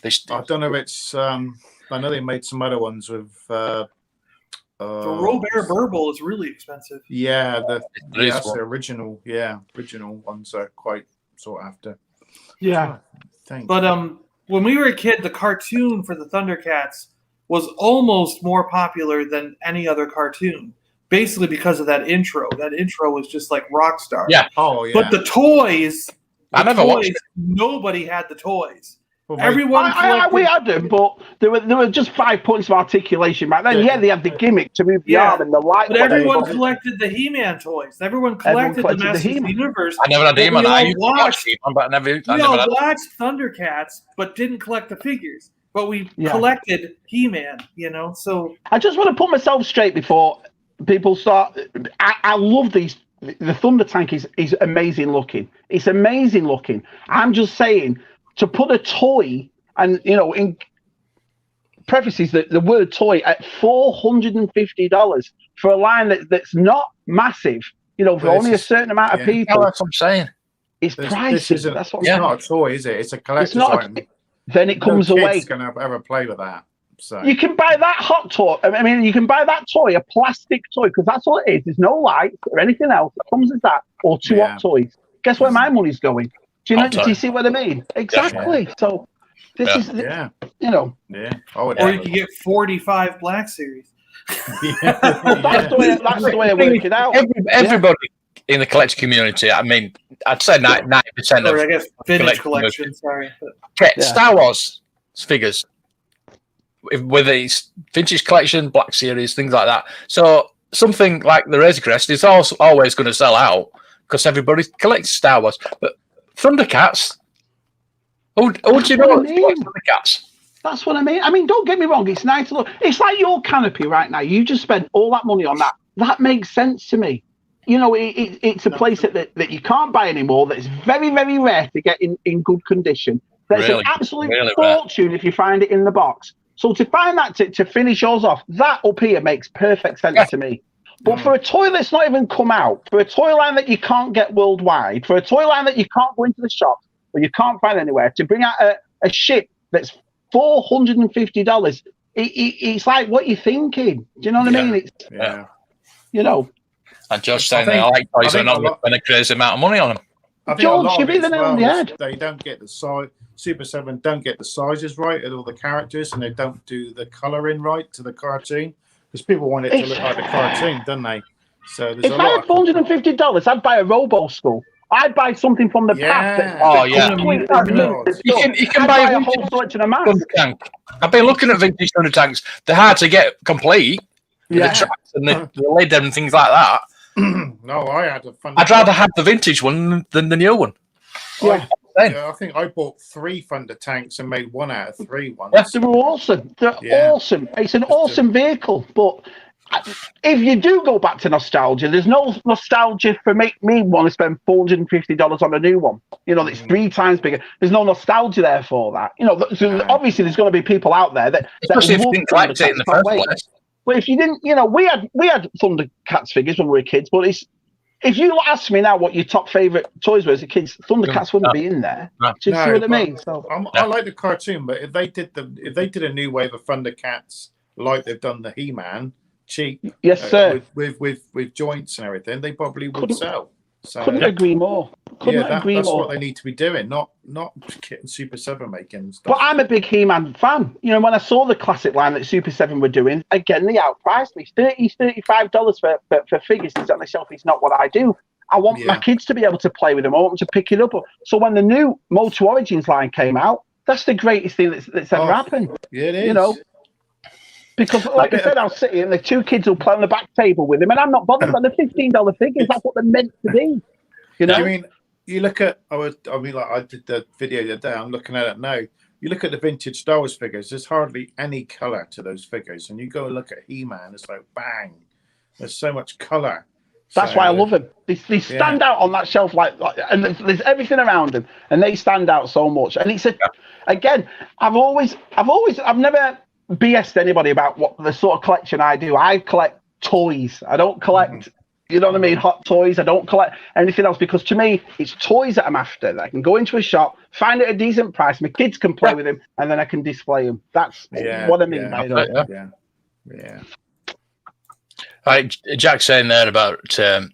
[SPEAKER 5] I don't know if it's. I know they made some other ones with.
[SPEAKER 3] The Robert Burble is really expensive.
[SPEAKER 5] Yeah, that's the original. Yeah, original ones are quite sought after.
[SPEAKER 4] Yeah,
[SPEAKER 3] but when we were a kid, the cartoon for the Thundercats was almost more popular than any other cartoon. Basically, because of that intro. That intro was just like Rockstar.
[SPEAKER 2] Yeah.
[SPEAKER 5] Oh yeah.
[SPEAKER 3] But the toys.
[SPEAKER 2] I never watched it.
[SPEAKER 3] Nobody had the toys.
[SPEAKER 5] Well,
[SPEAKER 3] Everyone
[SPEAKER 4] we had them, but there were just 5 points of articulation back then. Yeah, they had the gimmick to move the arm and the light.
[SPEAKER 3] But everyone collected the He-Man toys. Everyone collected the Masters of the Universe.
[SPEAKER 2] I never had He-Man. I used to
[SPEAKER 3] watched
[SPEAKER 2] He-Man, but I never
[SPEAKER 3] watched Thundercats, but didn't collect the figures. But we collected He-Man, so...
[SPEAKER 4] I just want to put myself straight before people start... I love these... The Thunder Tank is amazing looking. It's amazing looking. I'm just saying... To put a toy, and in prefaces the word toy at $450 for a line that's not massive, for only a certain amount of people.
[SPEAKER 2] That's what I'm saying.
[SPEAKER 4] It's pricey. That's what
[SPEAKER 5] it's not a toy, is it? It's a collector's item.
[SPEAKER 4] Then it comes away.
[SPEAKER 5] Going to ever play with that. So
[SPEAKER 4] you can buy that hot toy. I mean, you can buy that toy, a plastic toy, because that's all it is. There's no lights or anything else. It comes as that, or two hot toys. Guess where my money's going? Do you see what I mean? Exactly. Yeah. So this is,
[SPEAKER 5] Yeah.
[SPEAKER 3] Or you can get 45 Black Series.
[SPEAKER 4] That's the way I work it out.
[SPEAKER 2] Everybody in the collector community, I mean, I'd say 90% of...
[SPEAKER 3] I guess vintage collection, sorry.
[SPEAKER 2] Star Wars figures, whether it's vintage collection, Black Series, things like that. So something like the Razor Crest is also always going to sell out because everybody collects Star Wars. But Thundercats. Oh, do you know what Thundercats?
[SPEAKER 4] That's what I mean. I mean, don't get me wrong. It's nice to look. It's like your canopy right now. You just spent all that money on that. That makes sense to me. It's a place that you can't buy anymore. That's very, very rare to get in good condition. There's an absolute fortune if you find it in the box. So to find that to finish yours off, that up here makes perfect sense to me. But for a toy that's not even come out, for a toy line that you can't get worldwide, for a toy line that you can't go into the shop or you can't find anywhere, to bring out a ship that's $450, it's like, what you're thinking. Do you know what I mean? It's,
[SPEAKER 2] And Josh saying they like toys and not spend a crazy amount of money on them.
[SPEAKER 4] George, you've hit the nail on the head.
[SPEAKER 5] They don't get the size. Super 7 don't get the sizes right of all the characters, and they don't do the colouring right to the cartoon. Because people want it to look like the cartoon, don't they? So there's
[SPEAKER 4] if I had $450, I'd buy a Robo Skull. I'd buy something from the past.
[SPEAKER 2] You can buy
[SPEAKER 4] a whole selection of masks.
[SPEAKER 2] Tank. I've been looking at vintage Thunder Tanks. They're hard to get complete. The tracks and the lid and things like that.
[SPEAKER 5] No, I had a fun.
[SPEAKER 2] I'd rather have the vintage one than the new one.
[SPEAKER 5] I think I bought 3 Thunder Tanks and made 1 out of 3 once.
[SPEAKER 4] Yes, they were awesome. They're awesome. It's an awesome vehicle. But if you do go back to nostalgia, there's no nostalgia for me want to spend $450 on a new one. That's 3 times bigger. There's no nostalgia there for that. So obviously there's going to be people out there that
[SPEAKER 2] especially if you didn't collect it in the first place.
[SPEAKER 4] Well, if you didn't, we had Thundercats figures when we were kids, but if you ask me now what your top favourite toys were as a kid, Thundercats wouldn't be in there. Do you see what I mean? So
[SPEAKER 5] I like the cartoon, but if they did a new wave of Thundercats like they've done the He-Man, cheap,
[SPEAKER 4] yes, sir,
[SPEAKER 5] with joints and everything, they probably would sell. So
[SPEAKER 4] couldn't agree more.
[SPEAKER 5] That's what they need to be doing, not Kit and Super 7 making stuff.
[SPEAKER 4] But I'm a big He-Man fan. When I saw the classic line that Super 7 were doing, again, they outpriced me. $35 for figures to sit on the shelf is not what I do. I want my kids to be able to play with them. I want them to pick it up. So when the new Moto Origins line came out, that's the greatest thing that's ever happened.
[SPEAKER 5] Yeah, it is.
[SPEAKER 4] Because, like I said, I'll sit here and the 2 kids will play on the back table with him, and I'm not bothered by the $15 figures. That's what they're meant to be.
[SPEAKER 5] I mean, you look at, I did the video the other day. I'm looking at it now. You look at the vintage Star Wars figures. There's hardly any color to those figures, and you go and look at He-Man. It's like bang. There's so much color.
[SPEAKER 4] That's why I love them. They stand out on that shelf, and there's everything around them, and they stand out so much. And it's again, I've never BS'd anybody about what the sort of collection I do. I collect toys. I don't collect, you know what I mean, hot toys. I don't collect anything else, because to me, it's toys that I'm after. That I can go into a shop, find it at a decent price, my kids can play with them, and then I can display them. That's what I mean by that.
[SPEAKER 5] Yeah.
[SPEAKER 2] Jack's saying there about the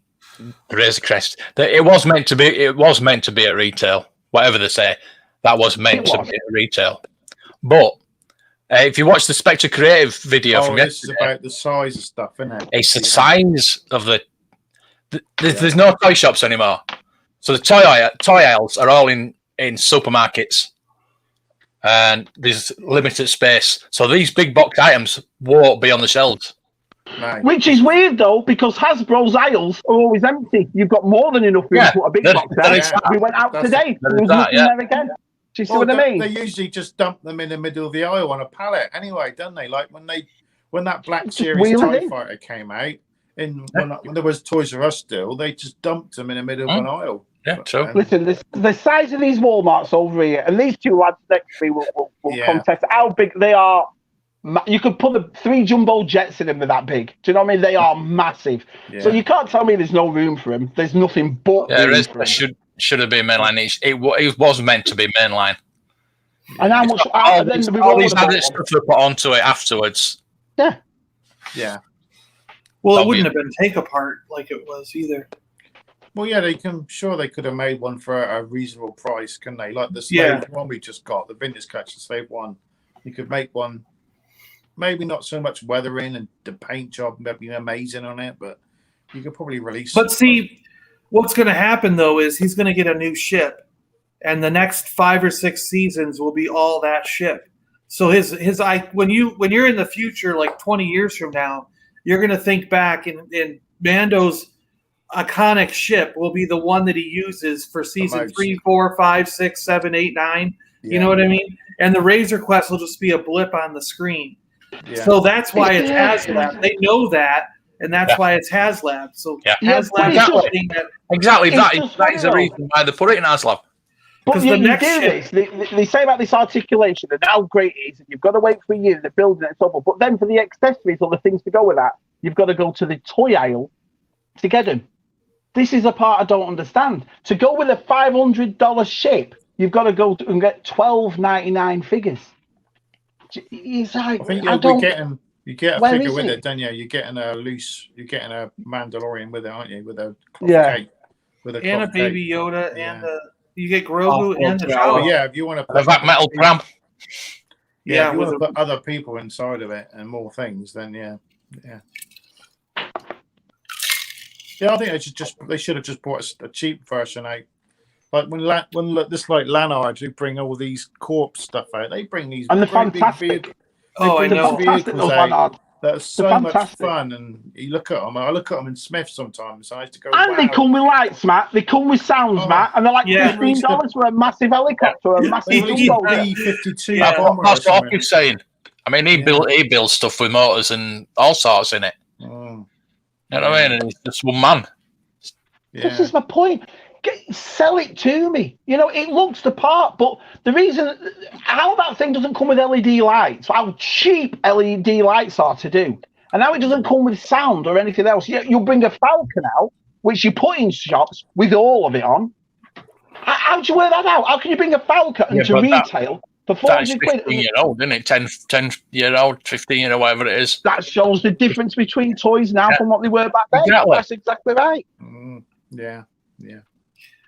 [SPEAKER 2] Razor Crest. That it was meant to be. It was meant to be at retail. Whatever they say, that was meant to be at retail. But if you watch the Spectre Creative video from yesterday,
[SPEAKER 5] it's about the size of stuff, isn't it?
[SPEAKER 2] It's the size of the. There's no toy shops anymore, so the toy aisles are all in supermarkets, and there's limited space. So these big box items won't be on the shelves.
[SPEAKER 5] Right.
[SPEAKER 4] Which is weird though, because Hasbro's aisles are always empty. You've got more than enough room to put a big box there. We went out today. There was nothing there again. Do you see what I mean?
[SPEAKER 5] They usually just dump them in the middle of the aisle on a pallet anyway, don't they? Like when that Black Series TIE Fighter came out, when there was Toys R Us still, they just dumped them in the middle of an aisle.
[SPEAKER 2] Yeah, true.
[SPEAKER 4] Listen, the size of these Walmarts over here, and these two lads next to me will contest how big they are. You could put the 3 jumbo jets in them. They're that big. Do you know what I mean? They are massive. Yeah. So you can't tell me there's no room for them. There's nothing but room for them.
[SPEAKER 2] Should have been mainline. It was meant to be mainline.
[SPEAKER 4] And how much?
[SPEAKER 2] All these added stuff they put onto it afterwards.
[SPEAKER 4] Yeah.
[SPEAKER 5] Yeah.
[SPEAKER 3] Well, it wouldn't have been take apart like it was either.
[SPEAKER 5] Well, yeah, they could have made one for a reasonable price, couldn't they? Like the slave one we just got, the vintage collection slave one. You could make one. Maybe not so much weathering and the paint job would be amazing on it, but you could probably release.
[SPEAKER 3] But see, what's going to happen though is he's going to get a new ship, and the next 5 or 6 seasons will be all that ship. So when you're in the future, like 20 years from now, you're going to think back, and Mando's iconic ship will be the one that he uses for season 3, 4, 5, 6, 7, 8, 9. You know what I mean? And the Razor Quest will just be a blip on the screen. Yeah. So that's why it's HasLab. They know that, and that's why it's HasLab. So HasLab
[SPEAKER 2] exactly. That is the reason why they put it in HasLab.
[SPEAKER 4] But you do this. They say about this articulation and how great it is, and you've got to wait for a year, they're building it and so forth. But then for the accessories or the things to go with that, you've got to go to the toy aisle to get them. This is a part I don't understand. To go with a $500 ship, you've got to go and get $12.99 figures. It's like,
[SPEAKER 5] I think you get a figure with it, don't you? You're getting a Mandalorian with it, aren't you? With a cake,
[SPEAKER 3] and a baby Yoda, and you get Grogu and the Jawa.
[SPEAKER 5] Yeah, if you want to
[SPEAKER 2] put that metal pram.
[SPEAKER 5] Yeah, if you want to put other people inside of it and more things, then yeah. I think they should have just brought a cheap version out. Like when Lanard who bring all these corpse stuff out, they bring these
[SPEAKER 4] and the fantastic.
[SPEAKER 5] I know. Vehicles that are so much fun, and you look at them. I look at them in Smith sometimes. I have to go.
[SPEAKER 4] And they come with lights, Matt. They come with sounds, Matt, and they're like $15 for a massive helicopter, a massive
[SPEAKER 5] B-52.
[SPEAKER 2] That's what I'm saying. I mean, he builds stuff with motors and all sorts in it. You know what I mean? And he's just one man.
[SPEAKER 4] This is my point. Sell it to me. You know, it looks the part, but the reason how that thing doesn't come with LED lights, how cheap LED lights are to do, and how it doesn't come with sound or anything else. You'll bring a Falcon out, which you put in shops with all of it on. How do you wear that out? How can you bring a Falcon into retail for 400 quid?
[SPEAKER 2] 15-year-old, isn't it? 10-year-old, 15-year-old, whatever it is.
[SPEAKER 4] That shows the difference between toys now from what they were back then. Exactly. That's exactly right.
[SPEAKER 5] Yeah.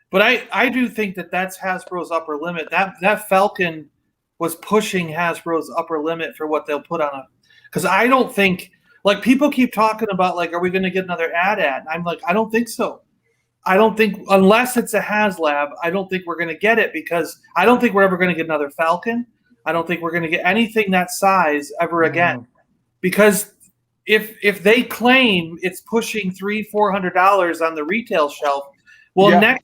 [SPEAKER 3] But I do think that's Hasbro's upper limit. That Falcon was pushing Hasbro's upper limit for what they'll put on it. Because I don't think, like, people keep talking about, like, are we going to get another AT-AT? I'm like, I don't think so. I don't think, unless it's a HasLab, I don't think we're going to get it, because I don't think we're ever going to get another Falcon. I don't think we're going to get anything that size ever again. Because if they claim it's pushing $300-400 on the retail shelf, Well,
[SPEAKER 4] Yeah.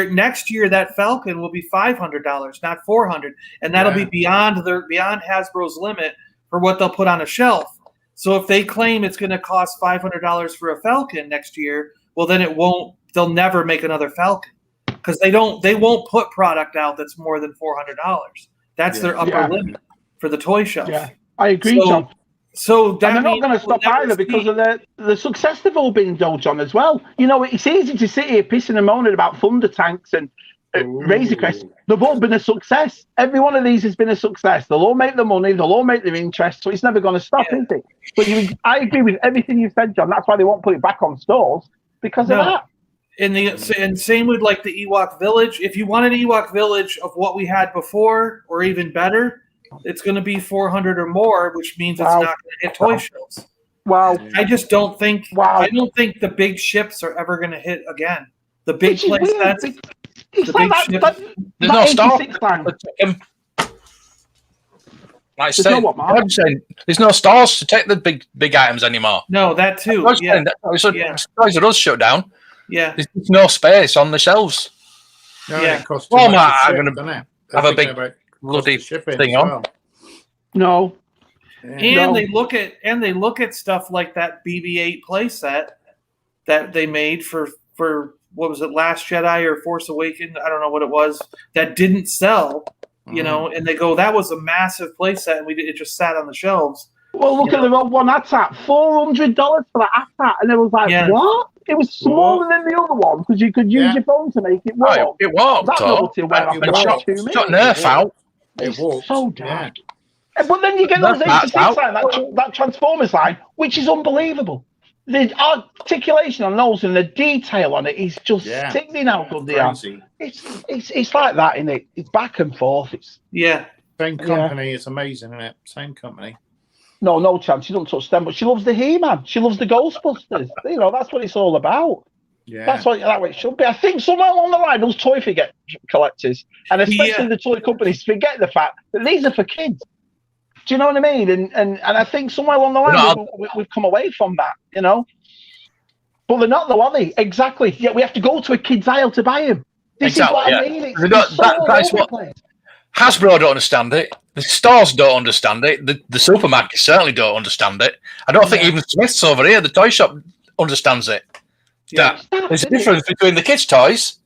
[SPEAKER 3] next year that Falcon will be $500, not $400, and that'll be beyond Hasbro's limit for what they'll put on a shelf. So if they claim it's going to cost $500 for a Falcon next year, well, then it won't. They'll never make another Falcon because they won't put product out that's more than $400. That's their upper limit for the toy shelf.
[SPEAKER 4] Yeah, I agree, John.
[SPEAKER 3] So that
[SPEAKER 4] and they're not going to stop either because of the success they've all been, though, John, as well. You know, it's easy to sit here pissing and moaning about Thunder Tanks and Razor Crest. They've all been a success. Every one of these has been a success. They'll all make the money. They'll all make their interest. So it's never going to stop, is it? But I agree with everything you said, John. That's why they won't put it back on stores because of that.
[SPEAKER 3] And same with like the Ewok Village. If you want an Ewok Village of what we had before, or even better, it's going to be 400 or more, which means it's not going to hit toy shelves.
[SPEAKER 4] Wow!
[SPEAKER 3] I just don't think. I don't think the big ships are ever going to hit again. The big play sets.
[SPEAKER 4] It's like that.
[SPEAKER 2] There's no stars. Like there's no stores to take the big items anymore.
[SPEAKER 3] No, that too.
[SPEAKER 2] Toys R Us shut down.
[SPEAKER 3] Yeah,
[SPEAKER 2] there's no space on the shelves. Walmart are going to have a big bloody thing on.
[SPEAKER 4] No.
[SPEAKER 3] And they look at stuff like that BB-8 playset that they made for what was it, Last Jedi or Force Awakens? I don't know what it was that didn't sell, you know. And they go, that was a massive playset, and it just sat on the shelves.
[SPEAKER 4] Well, look at the one AT-AT, $400 for that AT-AT, and it was like, what? It was smaller than the other one because you could use your phone to make it work.
[SPEAKER 2] Oh, it walked.
[SPEAKER 4] That novelty went off in
[SPEAKER 2] shot
[SPEAKER 4] 2 minutes.
[SPEAKER 2] Shot Nerf out.
[SPEAKER 5] It walked.
[SPEAKER 4] So dark. But then you get those 86 line, that Transformers line, which is unbelievable. The articulation on those and the detail on it is just sickening how good they are. It's like that, isn't it? It's back and forth.
[SPEAKER 5] Same company. It's amazing, isn't it? Same company.
[SPEAKER 4] No chance. She doesn't touch them, but she loves the He-Man. She loves the Ghostbusters. You know, that's what it's all about. Yeah, that's what it should be. I think somewhere along the line, those toy figure collectors, and especially the toy companies, forget the fact that these are for kids. Do you know what I mean? And I think somewhere along the line, we've come away from that, you know. But they're not, though, are they? Exactly. Yeah, we have to go to a kid's aisle to buy them. This is what I mean.
[SPEAKER 2] That's what Hasbro don't understand it. The stores don't understand it. The supermarkets certainly don't understand it. I don't think even Smith's over here, the toy shop, understands it. Yeah. There's a difference between the kids' toys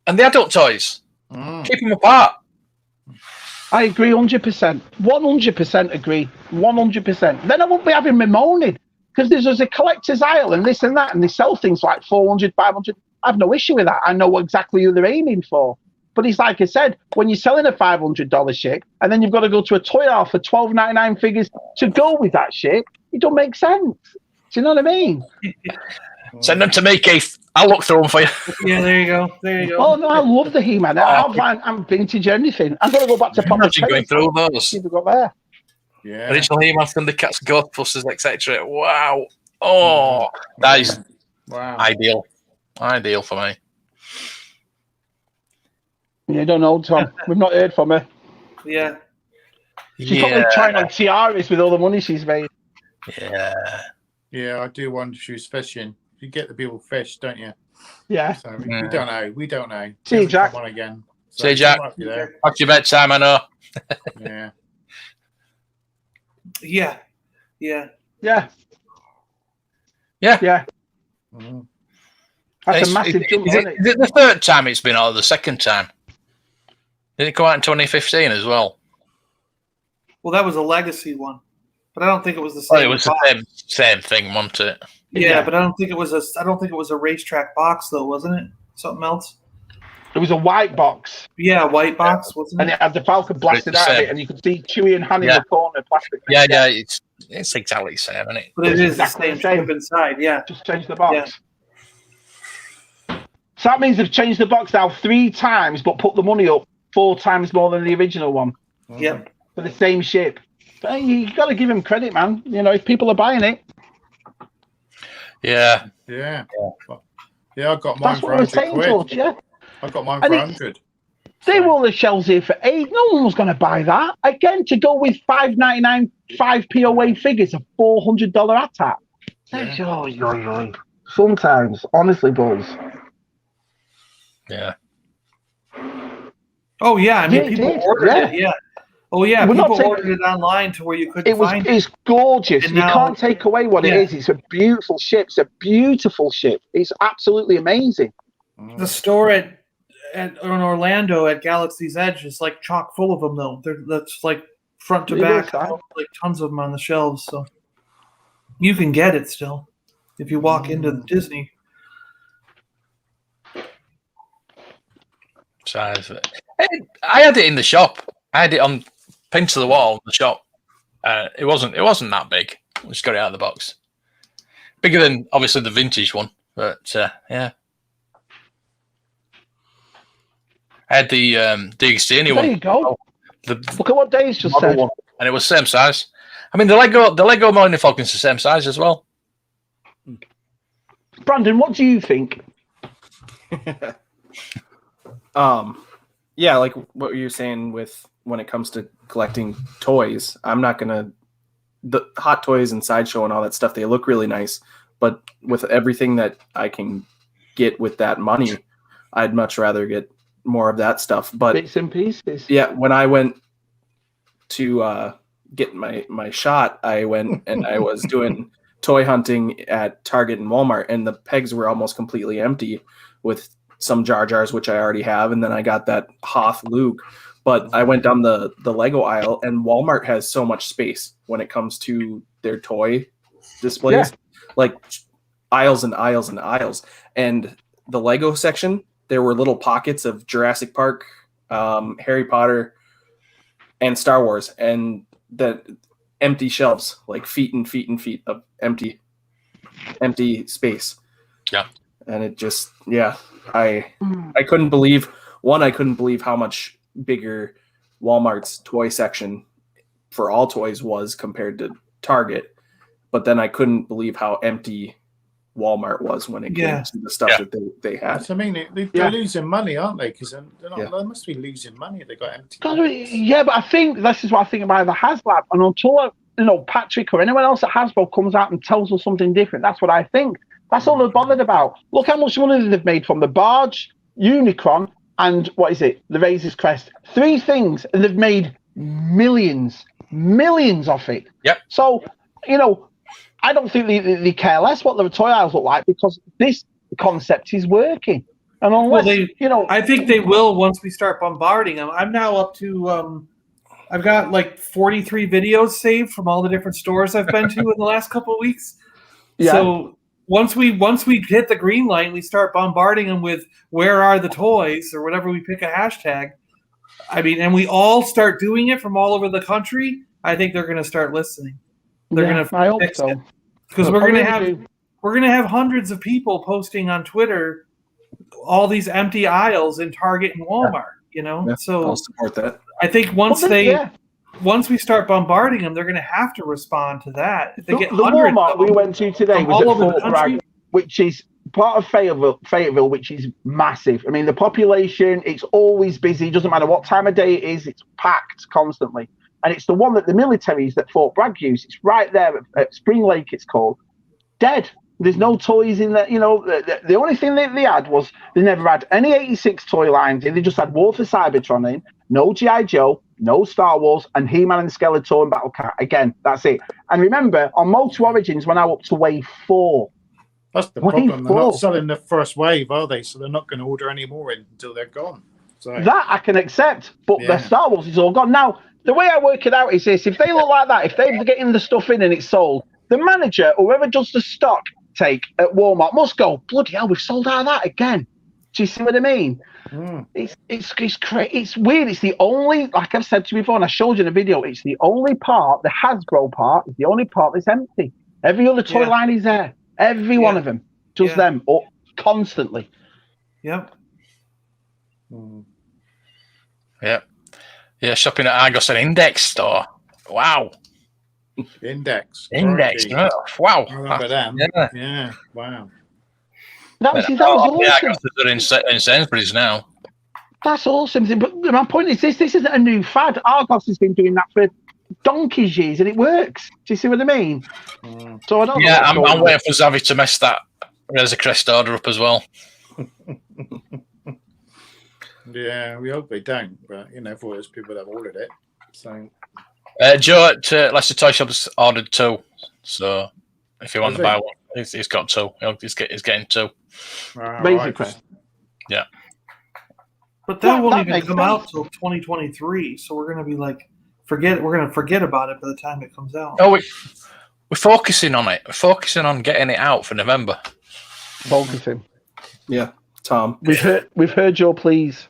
[SPEAKER 2] and the adult toys. Keep them apart.
[SPEAKER 4] I agree 100%. 100% agree. 100%. Then I won't be having me moaning because there's a collector's aisle and this and that, and they sell things like 400, 500. I have no issue with that. I know exactly who they're aiming for. But it's like I said, when you're selling a $500 ship and then you've got to go to a toy aisle for $12.99 figures to go with that ship, it don't make sense. Do you know what I mean?
[SPEAKER 2] Send them to me, Keith. I'll look through them for you.
[SPEAKER 3] Yeah, there you go. There you go.
[SPEAKER 4] Oh, no, I love the He-Man. I'm vintage anything. I'm going to go back to Papa.
[SPEAKER 2] Imagine going through those.
[SPEAKER 4] You've got there.
[SPEAKER 2] Yeah. Original He-Man, Thundercats, Ghostbusters, etc. Wow. Oh, that is ideal. Ideal for me.
[SPEAKER 4] You don't know, Tom. We've not heard from her.
[SPEAKER 3] Yeah.
[SPEAKER 4] She's probably trying on tiaras with all the money she's made.
[SPEAKER 2] Yeah.
[SPEAKER 5] Yeah, I do wonder if she was fishing. You get the people fish, don't you?
[SPEAKER 4] Yeah.
[SPEAKER 5] So we don't know. We don't know.
[SPEAKER 4] See you, Jack.
[SPEAKER 5] Come on again. So
[SPEAKER 2] see you, Jack. What's your bedtime, I know.
[SPEAKER 5] Yeah.
[SPEAKER 3] Yeah. Yeah.
[SPEAKER 4] Yeah.
[SPEAKER 2] Yeah.
[SPEAKER 4] Yeah.
[SPEAKER 5] Mm-hmm.
[SPEAKER 4] That's a massive jump,
[SPEAKER 2] is it the third time it's been out or the second time? Did it come out in 2015 as well?
[SPEAKER 3] Well, that was a legacy one. But I don't think it was the same.
[SPEAKER 2] Well, it was the same thing, wasn't it?
[SPEAKER 3] Yeah, but I don't think it was a racetrack box though, wasn't it? Something else.
[SPEAKER 4] It was a white box.
[SPEAKER 3] Yeah, a white box, wasn't it?
[SPEAKER 4] And it had the Falcon blasted out of it, and you could see Chewie and Han in the corner, plastic.
[SPEAKER 2] Yeah, it's exactly the same, isn't it?
[SPEAKER 3] But it is exactly the same inside. Yeah,
[SPEAKER 4] just change the box. Yeah. So that means they've changed the box now 3 times, but put the money up 4 times more than the original one.
[SPEAKER 3] Yep.
[SPEAKER 4] For the same ship. But you got to give him credit, man. You know, if people are buying it.
[SPEAKER 2] Yeah.
[SPEAKER 5] Yeah. Yeah, I got mine for 100 quid.
[SPEAKER 4] George, yeah.
[SPEAKER 5] I got mine for 100.
[SPEAKER 4] They were the shelves here for 8. No one was going to buy that. Again, to go with $5.99, 5 POA figures, a $400 attack. Yeah. Sometimes, honestly, boys.
[SPEAKER 2] Yeah.
[SPEAKER 3] Oh yeah, I mean,
[SPEAKER 4] Yeah, it
[SPEAKER 3] people
[SPEAKER 4] did.
[SPEAKER 3] ordered
[SPEAKER 4] Yeah.
[SPEAKER 3] it. Yeah. Oh yeah,
[SPEAKER 4] We're not
[SPEAKER 3] people
[SPEAKER 4] taking-
[SPEAKER 3] ordered it online to where you couldn't find it.
[SPEAKER 4] It's gorgeous.
[SPEAKER 3] And
[SPEAKER 4] You
[SPEAKER 3] now-
[SPEAKER 4] can't take away what
[SPEAKER 3] yeah.
[SPEAKER 4] it is. It's a beautiful ship. It's a beautiful ship. It's absolutely amazing.
[SPEAKER 3] The store on Orlando at Galaxy's Edge is like chock full of them though. That's like front to
[SPEAKER 4] It
[SPEAKER 3] back,
[SPEAKER 4] is, huh?
[SPEAKER 3] like tons of them on the shelves. So you can get it still if you walk into the Disney.
[SPEAKER 2] Size of it. I had it in the shop. I had it on pinned to the wall in the shop. It wasn't that big. I just got it out of the box. Bigger than obviously the vintage one, but yeah. I had the external one.
[SPEAKER 4] There you go.
[SPEAKER 2] The
[SPEAKER 4] Look at what Dave's just
[SPEAKER 2] model
[SPEAKER 4] said.
[SPEAKER 2] one, and it was same size. I mean, the Lego Millennium Falcon's the same size as well.
[SPEAKER 4] Brandon, what do you think?
[SPEAKER 6] Yeah, like what you're saying with when it comes to collecting toys, I'm not gonna the Hot Toys and Sideshow and all that stuff, they look really nice, but with everything that I can get with that money, I'd much rather get more of that stuff. But
[SPEAKER 4] Bits and pieces.
[SPEAKER 6] yeah, when I went to get my shot, I went and I was doing toy hunting at Target and Walmart, and the pegs were almost completely empty with some Jar Jars, which I already have, and then I got that Hoth Luke. But I went down the Lego aisle, and Walmart has so much space when it comes to their toy displays, like aisles and aisles and aisles. And the Lego section, there were little pockets of Jurassic Park, Harry Potter, and Star Wars, and the empty shelves, like feet and feet and feet of empty space.
[SPEAKER 2] Yeah.
[SPEAKER 6] And it just, I couldn't believe how much bigger Walmart's toy section for all toys was compared to Target. But then I couldn't believe how empty Walmart was when it came to the stuff that they had.
[SPEAKER 5] I mean, they're losing money, aren't they? Because they must be losing money. They got empty.
[SPEAKER 4] Yeah, but I think this is what I think about the HasLab. And until Patrick or anyone else at Hasbro comes out and tells us something different, that's what I think. That's all they're bothered about. Look how much money they've made from the Barge, Unicron, and what is it? The Razor's Crest. 3 things, and they've made millions off it.
[SPEAKER 2] Yep.
[SPEAKER 4] So, I don't think they care less what the toy aisles look like, because this concept is working. And unless,
[SPEAKER 3] I think they will once we start bombarding them. I'm now up to, I've got like 43 videos saved from all the different stores I've been to in the last couple of weeks.
[SPEAKER 4] Yeah.
[SPEAKER 3] So once we hit the green light, we start bombarding them with "Where are the toys?" or whatever we pick a hashtag. I mean, and we all start doing it from all over the country. I think they're going to start listening. They're going to.
[SPEAKER 4] I hope so.
[SPEAKER 3] Because we're going to have hundreds of people posting on Twitter all these empty aisles in Target and Walmart. So
[SPEAKER 6] I'll support that.
[SPEAKER 3] I think once we start bombarding them, they're going to have to respond to that. If they get
[SPEAKER 4] the
[SPEAKER 3] hundreds
[SPEAKER 4] Walmart
[SPEAKER 3] of them
[SPEAKER 4] we went to today was
[SPEAKER 3] all
[SPEAKER 4] at
[SPEAKER 3] over the
[SPEAKER 4] Fort
[SPEAKER 3] country.
[SPEAKER 4] Bragg, which is part of Fayetteville, which is massive. I mean, the population, it's always busy. It doesn't matter what time of day it is, it's packed constantly. And it's the one that the militaries that Fort Bragg use. It's right there at Spring Lake, it's called. Dead. There's no toys in there. The only thing they had was they never had any 86 toy lines in. They just had War for Cybertron in, no G.I. Joe, no Star Wars, and He-Man and Skeletor and Battle Cat. Again, that's it. And remember, on Motor Origins, when I up to wave 4.
[SPEAKER 5] That's the problem. They're not selling the first wave, are they? So they're not going to order any more until they're gone. So
[SPEAKER 4] that I can accept, but the Star Wars is all gone. Now, the way I work it out is this. If they look like that, if they're getting the stuff in and it's sold, the manager, whoever does the stock take at Walmart, must go, bloody hell, we've sold out of that again. Do you see what I mean? It's weird. It's the only, like I've said to you before, and I showed you in a video, it's the only part, the Hasbro part, is the only part that's empty. Every other toy line is there. Every one of them. Just them, constantly.
[SPEAKER 3] Yep.
[SPEAKER 2] Yeah, shopping at Argos and Index store. Wow.
[SPEAKER 5] Index.
[SPEAKER 2] Oh, wow.
[SPEAKER 5] I remember them. Yeah. Wow.
[SPEAKER 4] That was awesome.
[SPEAKER 2] Argos are in Sainsbury's now.
[SPEAKER 4] That's awesome. But my point is this isn't a new fad. Argos has been doing that for donkey's years and it works. Do you see what I mean? So I don't know.
[SPEAKER 2] Yeah, I'm waiting for Zavi to mess that Razor Crest order up as well.
[SPEAKER 5] Yeah, we hope they don't, but for those people that have ordered it. So
[SPEAKER 2] Joe at Leicester Toy Shop's ordered 2, so if you want to buy one, he's got 2. He's getting 2.
[SPEAKER 4] Basically.
[SPEAKER 2] Yeah.
[SPEAKER 3] But that won't even come out till 2023, so we're gonna be like, we're gonna forget about it by the time it comes out.
[SPEAKER 2] Oh, we're focusing on it. We're focusing on getting it out for November.
[SPEAKER 4] Focusing.
[SPEAKER 6] Yeah, Tom.
[SPEAKER 4] We've heard your pleas.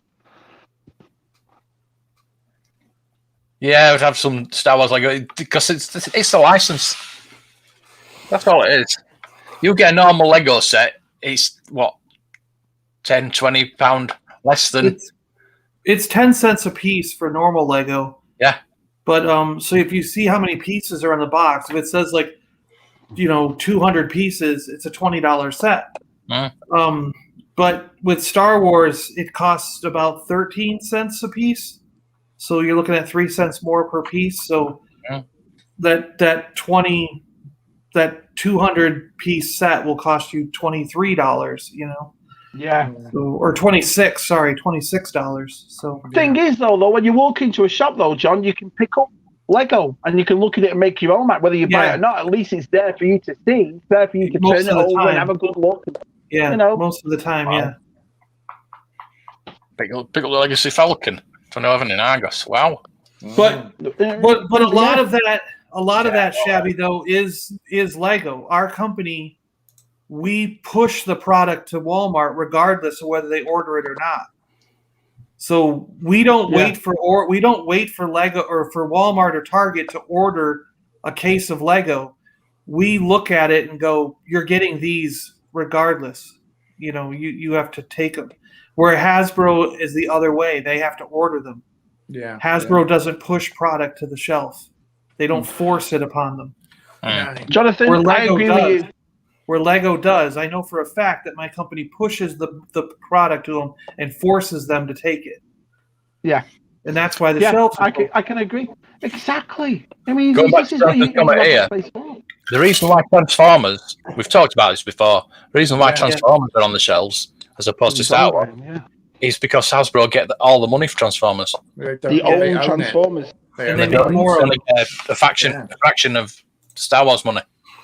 [SPEAKER 2] Yeah, we'd have some Star Wars Lego because it's the license. That's all it is. You get a normal Lego set, it's what, £10-20 less than.
[SPEAKER 3] It's 10 cents a piece for normal Lego.
[SPEAKER 2] Yeah.
[SPEAKER 3] But so if you see how many pieces are in the box, if it says 200 pieces, it's a $20 set. But with Star Wars, it costs about 13 cents a piece. So you're looking at 3 cents more per piece. So that 200 piece set will cost you $23,
[SPEAKER 4] Yeah.
[SPEAKER 3] So, or $26. So
[SPEAKER 4] Thing is, though, when you walk into a shop, though, John, you can pick up Lego and you can look at it and make your own, whether you buy it or not. At least it's there for you to see. It's there for you to turn it over and have a good look.
[SPEAKER 3] Yeah, most of the time, yeah.
[SPEAKER 2] Pick up the Legacy Falcon. 2011 in Argos. Wow.
[SPEAKER 3] But a lot of that, Shabby, though, is Lego. Our company, we push the product to Walmart regardless of whether they order it or not. So we don't wait for Lego or for Walmart or Target to order a case of Lego. We look at it and go, "You're getting these regardless. You have to take them." Where Hasbro is the other way; they have to order them.
[SPEAKER 5] Yeah.
[SPEAKER 3] Hasbro doesn't push product to the shelf; they don't force it upon them.
[SPEAKER 4] Jonathan, I agree with you.
[SPEAKER 3] Where Lego does, I know for a fact that my company pushes the product to them and forces them to take it.
[SPEAKER 4] Yeah.
[SPEAKER 3] And that's why the shelf.
[SPEAKER 4] I can agree. Exactly. I mean,
[SPEAKER 2] this is what you the reason why Transformers, we've talked about this before, the reason why Transformers are on the shelves as opposed to Star Wars is because Hasbro get all the money for Transformers.
[SPEAKER 4] The old Transformers.
[SPEAKER 3] And they make more of
[SPEAKER 2] a fraction of Star Wars money.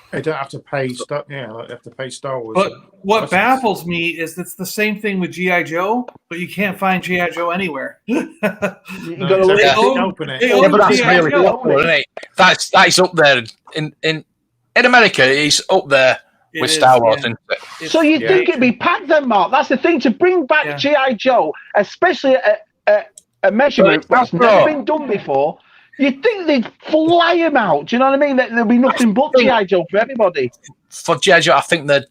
[SPEAKER 5] They don't have to pay they have to pay Star Wars.
[SPEAKER 3] But what baffles me is it's the same thing with G.I. Joe, but you can't find G.I. Joe anywhere.
[SPEAKER 4] You got to
[SPEAKER 5] open it.
[SPEAKER 2] Yeah, but that's really popular, isn't it? That's up there in America. It's up there with Star Wars. Isn't it?
[SPEAKER 4] So you think it'd be packed then, Mark? That's the thing, to bring back G.I. Joe, especially a measurement that's never been done before. You'd think they'd fly him out. Do you know what I mean? There'll be nothing but G.I. Joe for everybody.
[SPEAKER 2] For G.I. Joe, I think they're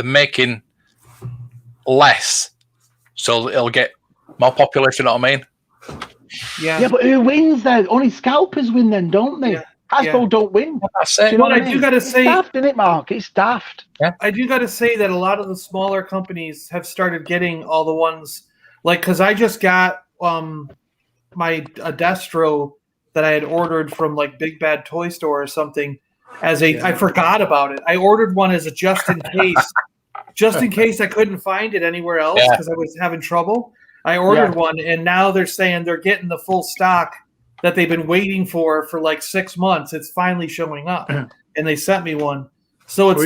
[SPEAKER 2] making less, so it'll get more popular, if you know what I mean.
[SPEAKER 3] Yeah,
[SPEAKER 4] but who wins then? Only scalpers win then, don't they?
[SPEAKER 3] Yeah.
[SPEAKER 4] Hasbro don't win.
[SPEAKER 2] That's it.
[SPEAKER 4] Do you know what I mean?
[SPEAKER 3] do got to say,
[SPEAKER 4] it's daft, isn't it, Mark? It's daft.
[SPEAKER 2] Yeah.
[SPEAKER 3] I do got to say that a lot of the smaller companies have started getting all the ones, because I just got my Destro that I had ordered from Big Bad Toy Store or something I forgot about it. I ordered one as a just in case I couldn't find it anywhere else because I was having trouble. I ordered one, and now they're saying they're getting the full stock that they've been waiting for 6 months. It's finally showing up, and they sent me one. So it's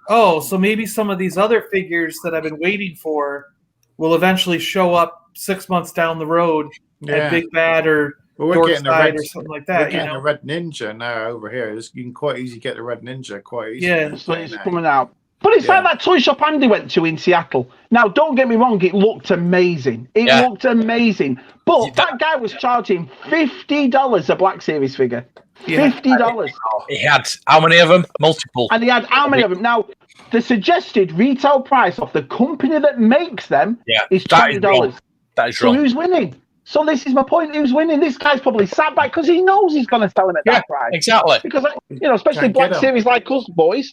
[SPEAKER 3] so maybe some of these other figures that I've been waiting for will eventually show up 6 months down the road at Big Bad or
[SPEAKER 5] we're getting
[SPEAKER 3] or something like that.
[SPEAKER 5] We're getting a Red Ninja now over here. You can quite easily get the Red Ninja quite easily.
[SPEAKER 3] Yeah,
[SPEAKER 4] so it's coming out. But it's like that toy shop Andy went to in Seattle. Now, don't get me wrong, it looked amazing. It looked amazing. But that guy was charging $50 a Black Series figure. $50.
[SPEAKER 2] He had how many of them? Multiple.
[SPEAKER 4] And he had how many of them? Now, the suggested retail price of the company that makes them is $20.
[SPEAKER 2] That is wrong.
[SPEAKER 4] So who's winning? So this is my point. Who's winning? This guy's probably sat back because he knows he's going to sell him at that price.
[SPEAKER 2] Exactly.
[SPEAKER 4] Because especially Black Series like us boys.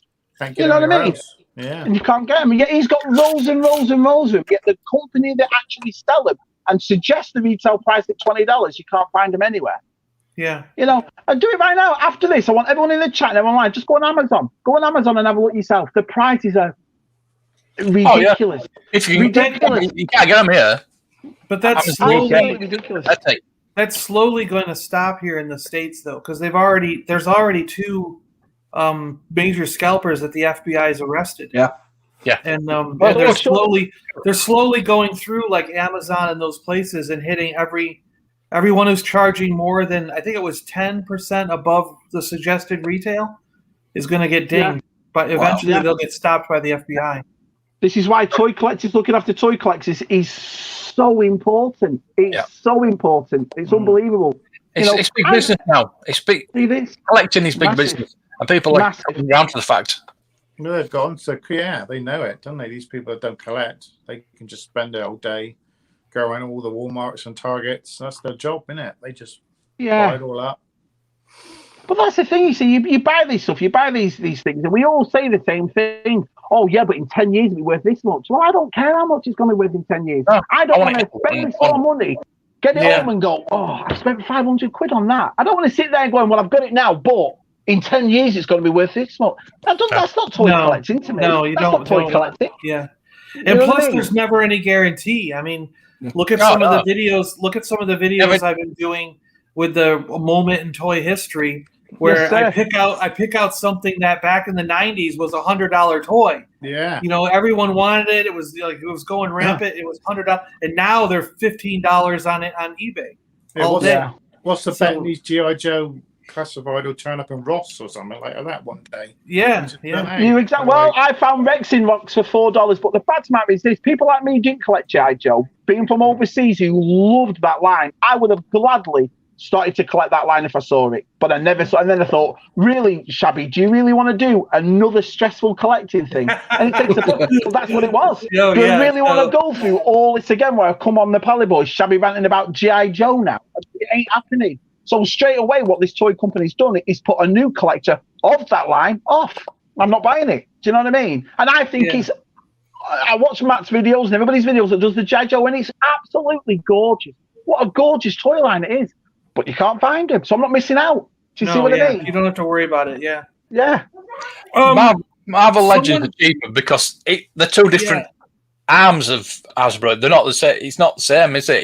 [SPEAKER 4] You know what I mean?
[SPEAKER 5] Yeah.
[SPEAKER 4] And you can't get them. Yet he's got rolls and rolls and rolls of them. Yet the company that actually sell them and suggest the retail price at $20, you can't find them anywhere.
[SPEAKER 3] Yeah.
[SPEAKER 4] I'll do it right now. After this, I want everyone in the chat and everyone online, just go on Amazon. Go on Amazon and have a look yourself. The prices are ridiculous.
[SPEAKER 2] If you can't get them here.
[SPEAKER 3] But that's
[SPEAKER 2] Amazon
[SPEAKER 3] slowly
[SPEAKER 2] UK.
[SPEAKER 4] ridiculous.
[SPEAKER 3] that's slowly going to stop here in the States, though, because there's already 2 major scalpers that the FBI has arrested.
[SPEAKER 6] Yeah.
[SPEAKER 3] And
[SPEAKER 2] Well,
[SPEAKER 3] they're slowly going through like Amazon and those places and hitting everyone who's charging more than, I think it was 10% above the suggested retail is going to get dinged. But eventually they'll get stopped by the FBI.
[SPEAKER 4] This is why toy collectors, looking after toy collectors, is so important. It's so important. It's unbelievable.
[SPEAKER 2] It's big business now. Collecting is big business, and people are coming around to the fact.
[SPEAKER 5] No, they've gone. So yeah, they know it, don't they? These people that don't collect, they can just spend it all day, go around all the Walmarts and Targets. That's their job, isn't it? They just buy it all up.
[SPEAKER 4] But that's the thing, you see, you buy this stuff, you buy these things, and we all say the same thing. Oh, yeah, but in 10 years it'll be worth this much. Well, I don't care how much it's going to be worth in 10 years.
[SPEAKER 2] No,
[SPEAKER 4] I don't want to spend this sort of money, get it home and go, oh, I spent 500 quid on that. I don't want to sit there and going, well, I've got it now, but in 10 years it's going to be worth this much. That's not toy collecting to me.
[SPEAKER 3] No, you
[SPEAKER 4] that's
[SPEAKER 3] don't.
[SPEAKER 4] Not toy collecting.
[SPEAKER 3] Yeah. And plus, there's never any guarantee. I mean, look at some of the videos. Look at some of the videos I've been doing with the moment in toy history, where I pick out something that back in the 90s was $100 toy.
[SPEAKER 5] Yeah.
[SPEAKER 3] You know, everyone wanted it. It was like it was going rampant. It was $100, and now they're $15 on it on eBay all day.
[SPEAKER 5] What's the bet? These GI Joe classified will turn up in Ross or something like that one day.
[SPEAKER 3] Yeah.
[SPEAKER 4] You exactly. Well, I found Rex in Rocks for $4, but the fact of the matter is this: people like me didn't collect GI Joe. Being from overseas, who loved that line, I would have gladly started to collect that line if I saw it, but I never saw. And then I thought, really, Shabby, do you really want to do another stressful collecting thing? And it takes well, that's what it was. Do I really want to go through all this again where I come on the Paliboys, Shabby ranting about G.I. Joe now? It ain't happening. So straight away, what this toy company's done is put a new collector of that line off. I'm not buying it. Do you know what I mean? And I think it's... I watch Matt's videos and everybody's videos that does the G.I. Joe, and it's absolutely gorgeous. What a gorgeous toy line it is. But you can't find them, so I'm not missing out. Do you see what I mean?
[SPEAKER 3] You don't have to worry about it. Yeah.
[SPEAKER 2] Marvel Legends are cheaper because they're 2 different arms of Hasbro. They're not the same. It's not the same, is it?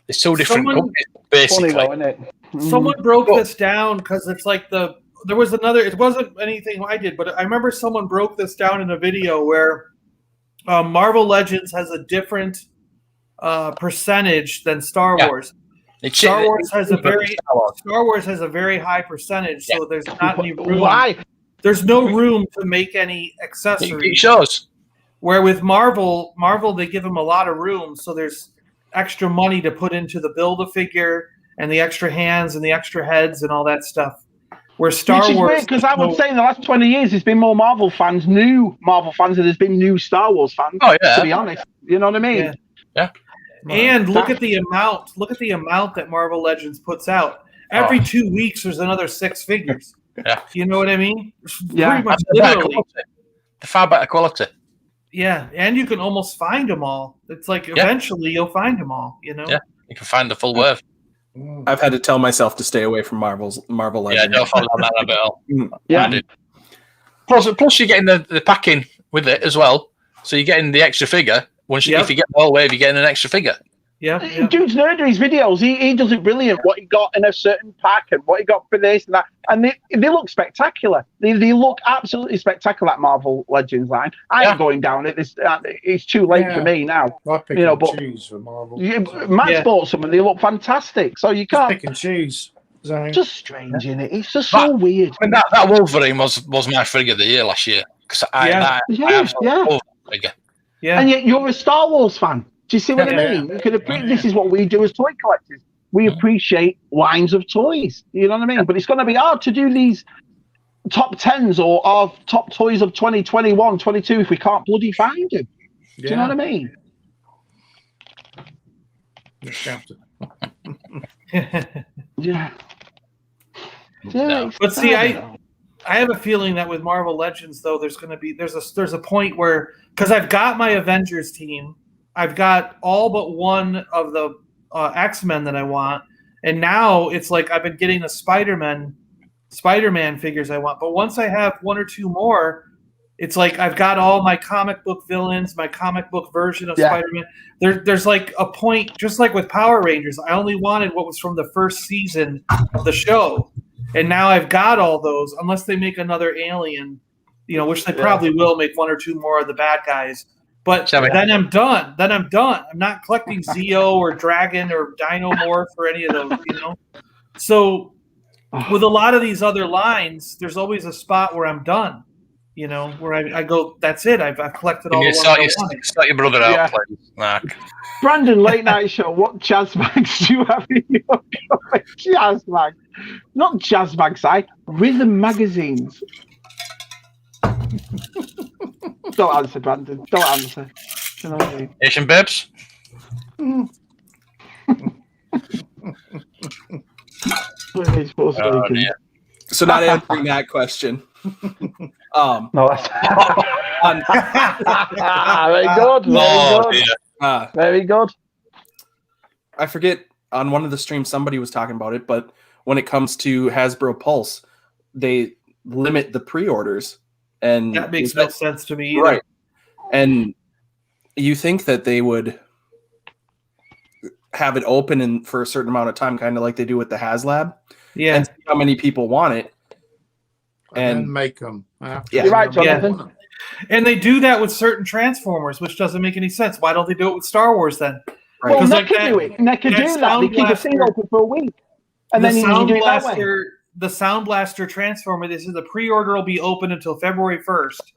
[SPEAKER 2] It's 2 different companies, basically.
[SPEAKER 4] Funny though, isn't it?
[SPEAKER 3] Someone broke this down because it's like there was another. It wasn't anything I did, but I remember someone broke this down in a video where Marvel Legends has a different percentage than Star Wars. Star Wars has a very high percentage, so there's not any room.
[SPEAKER 4] Why?
[SPEAKER 3] There's no room to make any accessories.
[SPEAKER 2] It shows.
[SPEAKER 3] Where with Marvel, they give them a lot of room, so there's extra money to put into the Build-A-Figure and the extra hands and the extra heads and all that stuff. Where Star Wars,
[SPEAKER 4] because I would say in the last 20 years, there's been more Marvel fans, new Marvel fans, than there's been new Star Wars fans.
[SPEAKER 2] Oh yeah.
[SPEAKER 4] To be honest, you know what I mean?
[SPEAKER 2] Yeah.
[SPEAKER 3] And look at the amount. Look at the amount that Marvel Legends puts out. Every 2 weeks, there's another 6 figures.
[SPEAKER 2] Yeah.
[SPEAKER 3] You know what I mean?
[SPEAKER 4] Yeah.
[SPEAKER 3] Pretty much literally.
[SPEAKER 2] The far better quality.
[SPEAKER 3] Yeah, and you can almost find them all. It's like eventually you'll find them all. You know.
[SPEAKER 2] Yeah, you can find the full worth.
[SPEAKER 6] I've had to tell myself to stay away from Marvel Legends.
[SPEAKER 2] Yeah, don't follow that a bit.
[SPEAKER 4] Yeah.
[SPEAKER 2] Plus, you're getting the packing with it as well, so you're getting the extra figure. If you get the whole wave, you're getting an extra figure.
[SPEAKER 3] Yeah.
[SPEAKER 4] Dude's Nerdery's videos, he does it brilliant. What he got in a certain pack and what he got for this and that, and they look spectacular. They look absolutely spectacular. That Marvel Legends line. I ain't going down it. It's too late for me now.
[SPEAKER 5] I pick and choose for Marvel.
[SPEAKER 4] Matt's bought some and they look fantastic. So you can't
[SPEAKER 5] pick and choose.
[SPEAKER 4] Just strange, isn't it? It's just so weird.
[SPEAKER 2] I mean, that Wolverine was my figure of the year last year because I figure.
[SPEAKER 3] Yeah.
[SPEAKER 4] And yet you're a Star Wars fan. Do you see what I mean? You can this is what we do as toy collectors. We appreciate lines of toys. You know what I mean? But it's going to be hard to do these top 10s or our top toys of 2021, 22 if we can't bloody find them. Do you know what I mean? Yeah.
[SPEAKER 3] But see, I have a feeling that with Marvel Legends, though, there's a point where, because I've got my Avengers team, I've got all but one of the X-Men that I want, and now it's like I've been getting the Spider-Man figures I want. But once I have 1 or 2 more, It's like I've got all my comic book villains, my comic book version of Spider-Man. There's like a point, just like with Power Rangers. I only wanted what was from the first season of the show, and now I've got all those. Unless they make another Alien, which they probably will make one or two more of the bad guys. But then I'm done. I'm not collecting Zeo or Dragon or Dinomorph or any of those. So with a lot of these other lines, there's always a spot where I'm done. Where I go, that's it. I've collected all the ones I wanted.
[SPEAKER 2] Start your brother out, please, Mark.
[SPEAKER 4] Brandon, late night show. What jazz bags do you have in your jazz bag? Not jazz bags, rhythm magazines. Don't answer, Brandon. Don't answer. You know what I mean?
[SPEAKER 2] Asian babes.
[SPEAKER 6] So not answering that question.
[SPEAKER 4] No, that's very good. Very good.
[SPEAKER 6] I forget on one of the streams somebody was talking about it, but when it comes to Hasbro Pulse, they limit the pre-orders, and
[SPEAKER 3] that makes no sense to me either.
[SPEAKER 6] Right. And you think that they would have it open for a certain amount of time, kind of like they do with the HasLab, and see how many people want it, and
[SPEAKER 5] make them.
[SPEAKER 4] You're right, Jonathan.
[SPEAKER 3] Yeah. And they do that with certain Transformers, which doesn't make any sense. Why don't they do it with Star Wars then?
[SPEAKER 4] Right. Well, they can do it. They can do that. They keep a thing open for a week, and then you do it that way.
[SPEAKER 3] The Sound Blaster Transformer. This is the pre-order will be open until February 1st.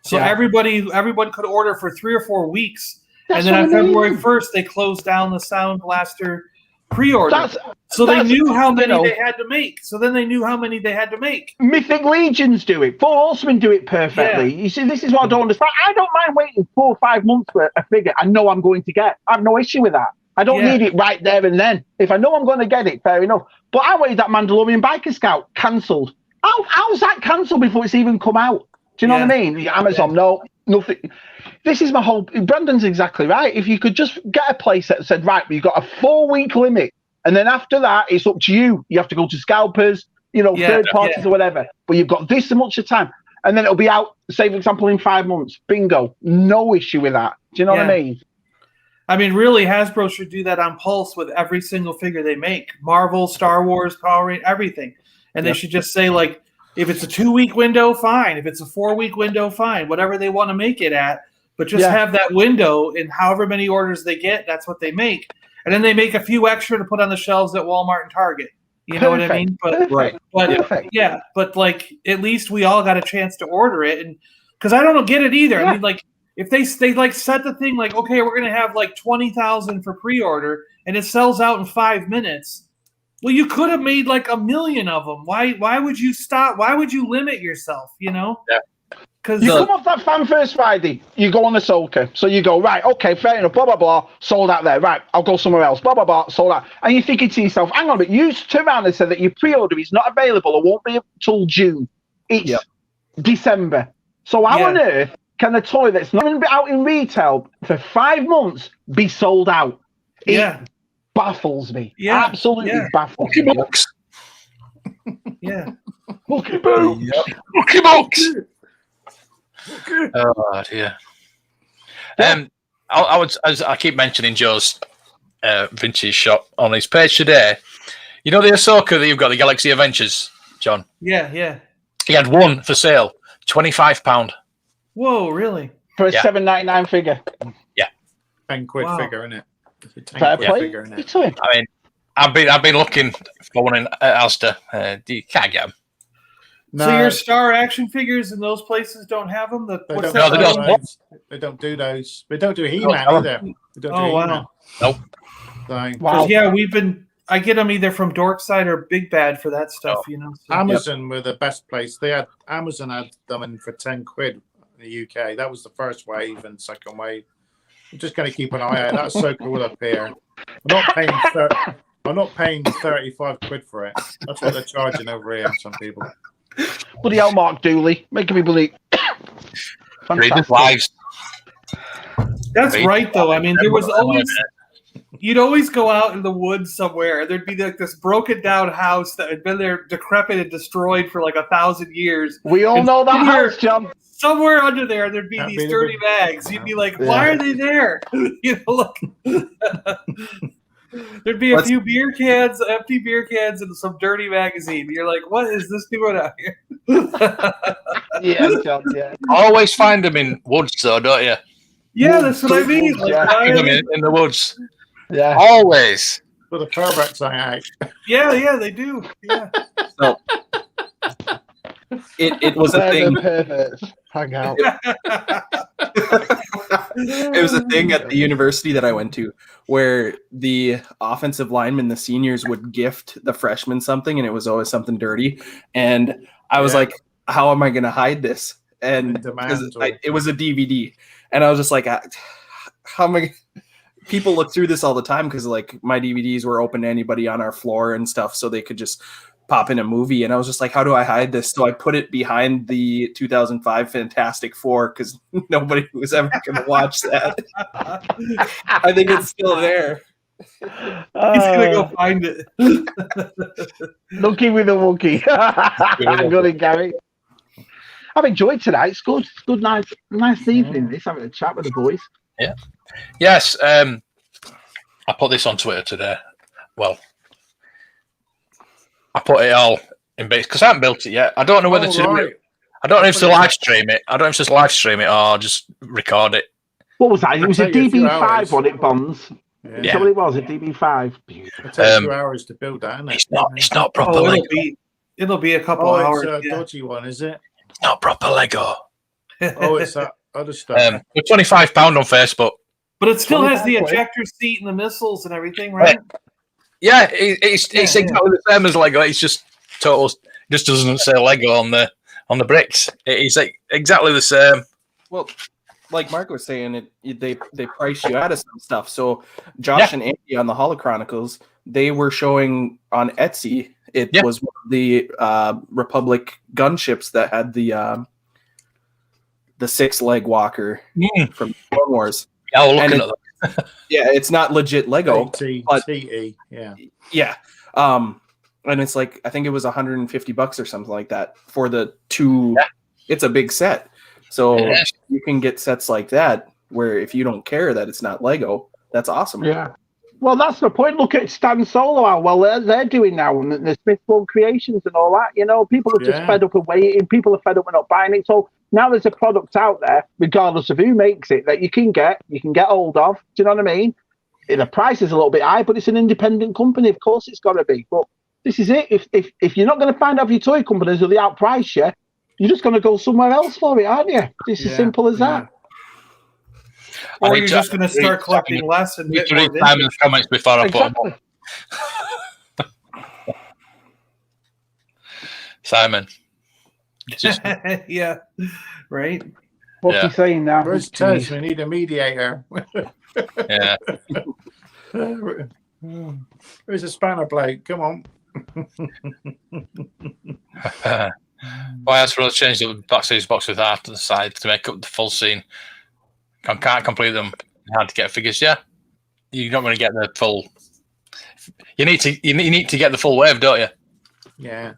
[SPEAKER 3] So everyone could order for 3 or 4 weeks, and then on February 1st they closed down the Sound Blaster pre-order. So they knew how many they had to make. So then they knew how many they had to make.
[SPEAKER 4] Mythic Legions do it. Four Horsemen do it perfectly. Yeah. You see, this is what I don't understand. I don't mind waiting 4 or 5 months for a figure I know I'm going to get. I have no issue with that. I don't need it right there and then. If I know I'm going to get it, fair enough. But I waited that Mandalorian Biker Scout cancelled. How's that cancelled before it's even come out? Do you know what I mean? Amazon, no, nothing. This is my whole. Brandon's exactly right. If you could just get a place that said, right, we've got a 4-week limit, and then after that, it's up to you. You have to go to Scalpers, third parties or whatever. But you've got this much of time, and then it'll be out. Say, for example, in 5 months. Bingo, no issue with that. Do you know what I mean?
[SPEAKER 3] I mean, really, Hasbro should do that on Pulse with every single figure they make. Marvel, Star Wars, Power Rangers, everything. And they should just say, like, if it's a 2-week window, fine. If it's a 4-week window, fine. Whatever they want to make it at. But just have that window, and however many orders they get, that's what they make. And then they make a few extra to put on the shelves at Walmart and Target. You know what I mean? But but like, at least we all got a chance to order it. And because I don't get it either. I mean, like, if they like set the thing like, okay, we're gonna have like 20,000 for pre-order, and it sells out in 5 minutes. Well, you could have made like 1 million of them. Why would you stop? Why would you limit yourself? Yeah.
[SPEAKER 4] Because you come off that Fan First Friday, you go on the Soka. So you go, right, okay, fair enough, blah, blah, blah, sold out there. Right, I'll go somewhere else, blah, blah, blah, sold out. And you're thinking to yourself, hang on a bit, you turned around and said that your pre-order is not available or won't be until June. It's December. So how on earth can a toy that's not going to be out in retail for 5 months be sold out? It baffles me. Absolutely baffles me.
[SPEAKER 2] Books.
[SPEAKER 4] Lucky Books.
[SPEAKER 2] Lucky Books. Oh dear. I keep mentioning Joe's vintage shop on his page today. You know the Ahsoka that you've got, the Galaxy Adventures, John?
[SPEAKER 3] Yeah.
[SPEAKER 2] He had one for sale, £25.
[SPEAKER 3] Whoa, really?
[SPEAKER 4] For a $7.99 figure.
[SPEAKER 2] Yeah.
[SPEAKER 5] £10 figure, isn't it?
[SPEAKER 4] Fair play.
[SPEAKER 2] I mean, I've been looking for one in Asda. You can't get them.
[SPEAKER 5] No.
[SPEAKER 3] So your Star action figures in those places don't have them?
[SPEAKER 5] They don't do those. They don't do He-Man either. They don't do He-Man.
[SPEAKER 2] Nope.
[SPEAKER 5] So,
[SPEAKER 3] wow. Yeah, I get them either from Dorkside or Big Bad for that stuff, So.
[SPEAKER 5] Amazon were the best place. Amazon had them in for £10 in the UK. That was the first wave and second wave. I'm just going to keep an eye out. That's so cool up here. I'm not paying £35 for it. That's what they're charging over here. Some people.
[SPEAKER 4] Bloody hell, Mark Dooley, making me believe.
[SPEAKER 2] Read the lives.
[SPEAKER 3] That's right, though. I mean, there was always you'd always go out in the woods somewhere. There'd be like this broken down house that had been there, decrepit and destroyed for like 1,000 years.
[SPEAKER 4] We all know that house, John.
[SPEAKER 3] Somewhere under there'd be these dirty bags. You'd be like, why are they there? Look. There'd be a few beer cans, empty beer cans, and some dirty magazine. You're like, what is this doing out here?
[SPEAKER 4] Yeah, John, yeah.
[SPEAKER 2] Always find them in woods, though, don't you?
[SPEAKER 3] Yeah, that's what I mean.
[SPEAKER 2] Find them in the woods.
[SPEAKER 4] Yeah.
[SPEAKER 2] Always.
[SPEAKER 5] For the perverts hang out.
[SPEAKER 3] Yeah, they do. Yeah.
[SPEAKER 6] So it was a thing.
[SPEAKER 4] Perverts hang out.
[SPEAKER 6] It was a thing at the university that I went to where the offensive linemen, the seniors, would gift the freshmen something, and it was always something dirty. And I was like, how am I going to hide this? And it was a DVD. And I was just like, how am I? People look through this all the time because like my DVDs were open to anybody on our floor and stuff, so they could just pop in a movie. And I was just like, how do I hide this? So I put it behind the 2005 Fantastic Four because nobody was ever going to watch that. I think it's still there.
[SPEAKER 3] He's going to go find it.
[SPEAKER 4] Lucky with a Wookie. I got it, Gary. I've enjoyed tonight. It's good. It's good, nice evening. This having a chat with the boys.
[SPEAKER 2] Yeah. Yes. I put this on Twitter today. Well, I put it all in base because I haven't built it yet. I don't know whether to do it. I don't know if to live stream it. I don't know if to live stream it or just record it.
[SPEAKER 4] What was that? It was a DB5 on it, Bonds.
[SPEAKER 5] Yeah.
[SPEAKER 4] Is that what it was? A DB5.
[SPEAKER 5] It takes 2 hours to build that, isn't it?
[SPEAKER 2] It's not proper Lego.
[SPEAKER 3] It'll be a couple hours.
[SPEAKER 5] It's a dodgy one, is it?
[SPEAKER 2] It's not proper Lego.
[SPEAKER 5] It's that other stuff.
[SPEAKER 2] For £25 on Facebook.
[SPEAKER 3] But it still has the ejector seat and the missiles and everything, right?
[SPEAKER 2] Yeah, it's exactly the same as Lego. It's just total. Just doesn't say Lego on the bricks. It's like exactly the same.
[SPEAKER 6] Well, like Mark was saying, they price you out of some stuff. So Josh and Andy on the Holo Chronicles, they were showing on Etsy. It was one of the Republic gunships that had the 6-leg walker from Clone Wars.
[SPEAKER 2] Yeah, we're looking at that.
[SPEAKER 6] Yeah, it's not legit Lego.
[SPEAKER 5] But yeah.
[SPEAKER 6] Yeah. And it's like, I think it was $150 or something like that for the 2. Yeah. It's a big set. So you can get sets like that where if you don't care that it's not Lego, that's awesome.
[SPEAKER 4] Yeah. Well, that's the point. Look at Stan Solo, how well they're doing now, and the Smithfield Creations and all that. You know, people are just fed up with waiting. People are fed up with not buying it. So now there's a product out there, regardless of who makes it, that you can get hold of. Do you know what I mean? The price is a little bit high, but it's an independent company. Of course, it's got to be. But this is it. If you're not going to find out your toy companies or they outprice you, you're just going to go somewhere else for it, aren't you? It's as simple as that.
[SPEAKER 3] Or you're just going to start collecting less and get more
[SPEAKER 2] Simon's comments before I put them up. Simon.
[SPEAKER 3] Yeah, right.
[SPEAKER 4] What's he saying now?
[SPEAKER 5] Where's Tez? We need a mediator.
[SPEAKER 2] Yeah.
[SPEAKER 5] Where's a spanner bloke? Come on.
[SPEAKER 2] Why else will change the backstage box with art to the side to make up the full scene? Can't complete them. Hard to get figures. Yeah, you're not going to get the full. You need to get the full wave, don't you?
[SPEAKER 5] Yeah,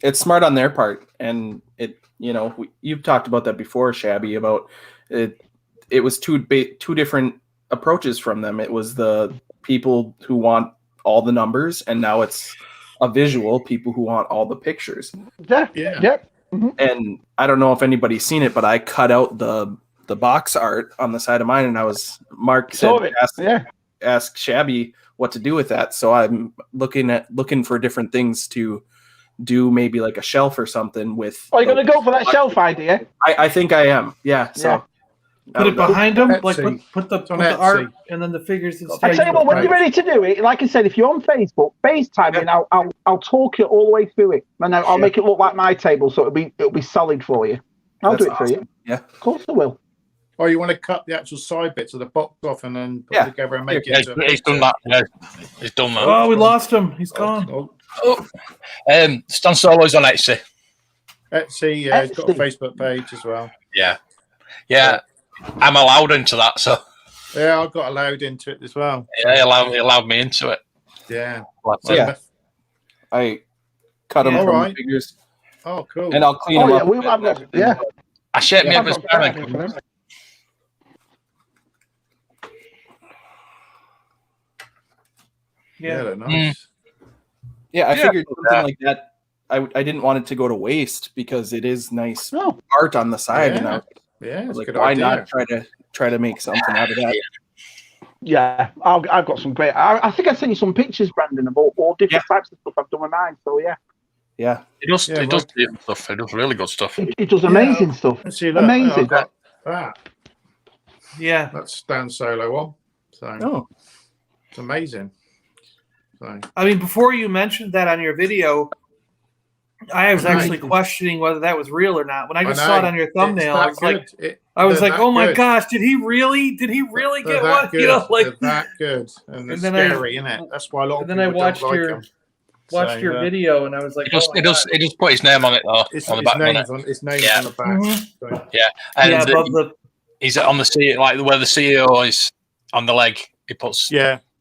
[SPEAKER 6] it's smart on their part, and it. You've talked about that before, Shabby. About it. It was two different approaches from them. It was the people who want all the numbers, and now it's a visual. People who want all the pictures.
[SPEAKER 4] Yeah. Mm-hmm.
[SPEAKER 6] And I don't know if anybody's seen it, but I cut out the box art on the side of mine, and Mark said, ask Shabby what to do with that. So I'm looking for different things to do, maybe like a shelf or something with.
[SPEAKER 4] Are you going to go for that shelf idea?
[SPEAKER 6] I think I am. Yeah. So
[SPEAKER 3] put it behind them, like put the art and then the figures.
[SPEAKER 4] I tell you what, when you're ready to do it, like I said, if you're on Facebook, FaceTime, and I'll talk you all the way through it, and I'll make it look like my table, so it'll be solid for you. I'll do it for you.
[SPEAKER 6] Yeah,
[SPEAKER 4] of course I will.
[SPEAKER 5] Or you want to cut the actual side bits of the box off and then put it together and make it.
[SPEAKER 2] He's done that. Yeah. He's done that.
[SPEAKER 3] Oh, we lost him. He's gone.
[SPEAKER 2] Stan Solo's on Etsy.
[SPEAKER 5] Etsy, he's got a Facebook page as well.
[SPEAKER 2] Yeah. I'm allowed into that, so.
[SPEAKER 5] Yeah, I got allowed into it as well.
[SPEAKER 2] Yeah, he allowed me into it.
[SPEAKER 5] Yeah.
[SPEAKER 6] Yeah. I cut them from the figures.
[SPEAKER 5] Oh, cool.
[SPEAKER 6] And I'll clean them up.
[SPEAKER 2] I shaped me up as
[SPEAKER 5] Yeah, they're nice.
[SPEAKER 6] Yeah, I figured something like that. I didn't want it to go to waste because it is nice art on the side. And I was like, why not try to make something out of that?
[SPEAKER 4] Yeah, I've got some great. I think I sent you some pictures, Brandon, of all different types of stuff I've done with mine. So
[SPEAKER 6] yeah,
[SPEAKER 2] it does stuff. It does really good stuff.
[SPEAKER 4] It does amazing stuff.
[SPEAKER 5] See, look,
[SPEAKER 4] amazing.
[SPEAKER 5] That.
[SPEAKER 3] Yeah,
[SPEAKER 5] that's Dan Solo one. So it's amazing. So
[SPEAKER 3] I mean, before you mentioned that on your video, I was actually questioning whether that was real or not. When I just saw it on your thumbnail, I was like, "Oh my gosh, did he really get one?"
[SPEAKER 5] Good.
[SPEAKER 3] You know, like
[SPEAKER 5] they're that good, and they're
[SPEAKER 3] then
[SPEAKER 5] scary, isn't it? That's why a lot of people
[SPEAKER 3] I watched
[SPEAKER 5] don't like them.
[SPEAKER 3] your video, and I was like,
[SPEAKER 2] it does put his name on it though. On the back,
[SPEAKER 5] his name's on the back.
[SPEAKER 3] Mm-hmm.
[SPEAKER 5] So.
[SPEAKER 2] Yeah, and he's on the CEO, like where the CEO is on the leg. He puts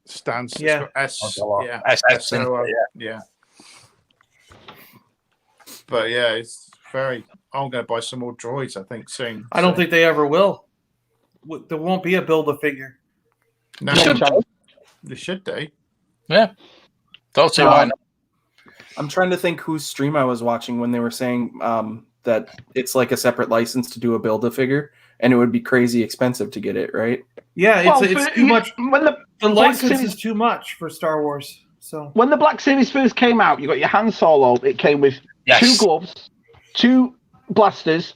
[SPEAKER 5] stands.
[SPEAKER 3] Yeah.
[SPEAKER 5] Yeah. But it's very. I'm going to buy some more droids, I think, soon.
[SPEAKER 3] I don't think they ever will. There won't be a Build-A-Figure.
[SPEAKER 5] No, they should do.
[SPEAKER 2] Yeah. Don't see why not.
[SPEAKER 6] I'm trying to think whose stream I was watching when they were saying that it's like a separate license to do a Build-A-Figure, and it would be crazy expensive to get it, right?
[SPEAKER 3] Yeah, it's too much. The license is too much for Star Wars. So
[SPEAKER 4] when the Black Series first came out, you got your Han Solo. It came with 2 gloves, 2 blasters,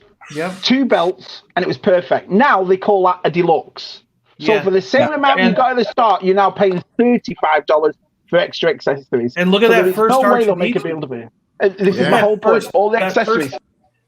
[SPEAKER 4] 2 belts, and it was perfect. Now they call that a deluxe. So for the same amount you got at the start, you're now paying $35 for extra accessories.
[SPEAKER 3] And look at that first
[SPEAKER 4] no way
[SPEAKER 3] R2D2.
[SPEAKER 4] they'll make a Build-A-Figure. This is the whole point. All the accessories.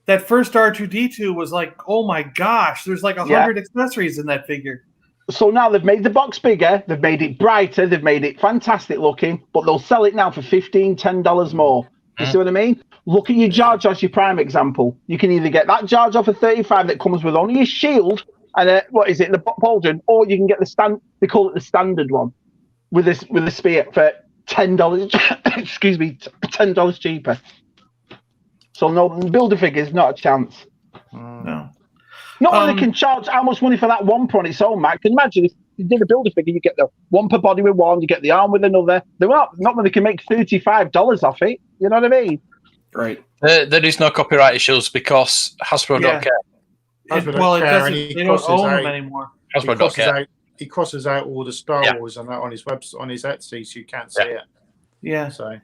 [SPEAKER 3] That first R2D2 was like, oh my gosh, there's like 100 accessories in that figure.
[SPEAKER 4] So now they've made the box bigger, they've made it brighter, they've made it fantastic looking, but they'll sell it now for $15, $10 more. You see what I mean? Look at your Jar Jar, your prime example. You can either get that Jar Jar for $35 that comes with only a shield and the pauldron, or you can get they call it the standard one with a spear for $10. Excuse me, $10 cheaper. So no, Build-A-Figure is not a chance.
[SPEAKER 3] No.
[SPEAKER 4] Not that they can charge how much money for that one on its own, Matt. Can you imagine if you did a Build-A-Figure, you get the one per body with one, you get the arm with another. They're not that they can make $35 off it. You know what I mean?
[SPEAKER 6] Right.
[SPEAKER 2] There is no copyright issues because Hasbro don't care.
[SPEAKER 3] They don't own them anymore.
[SPEAKER 2] Hasbro don't care.
[SPEAKER 5] He crosses out all the Star Wars and that on his website, on his Etsy, so you can't see it.
[SPEAKER 3] Yeah.
[SPEAKER 5] So.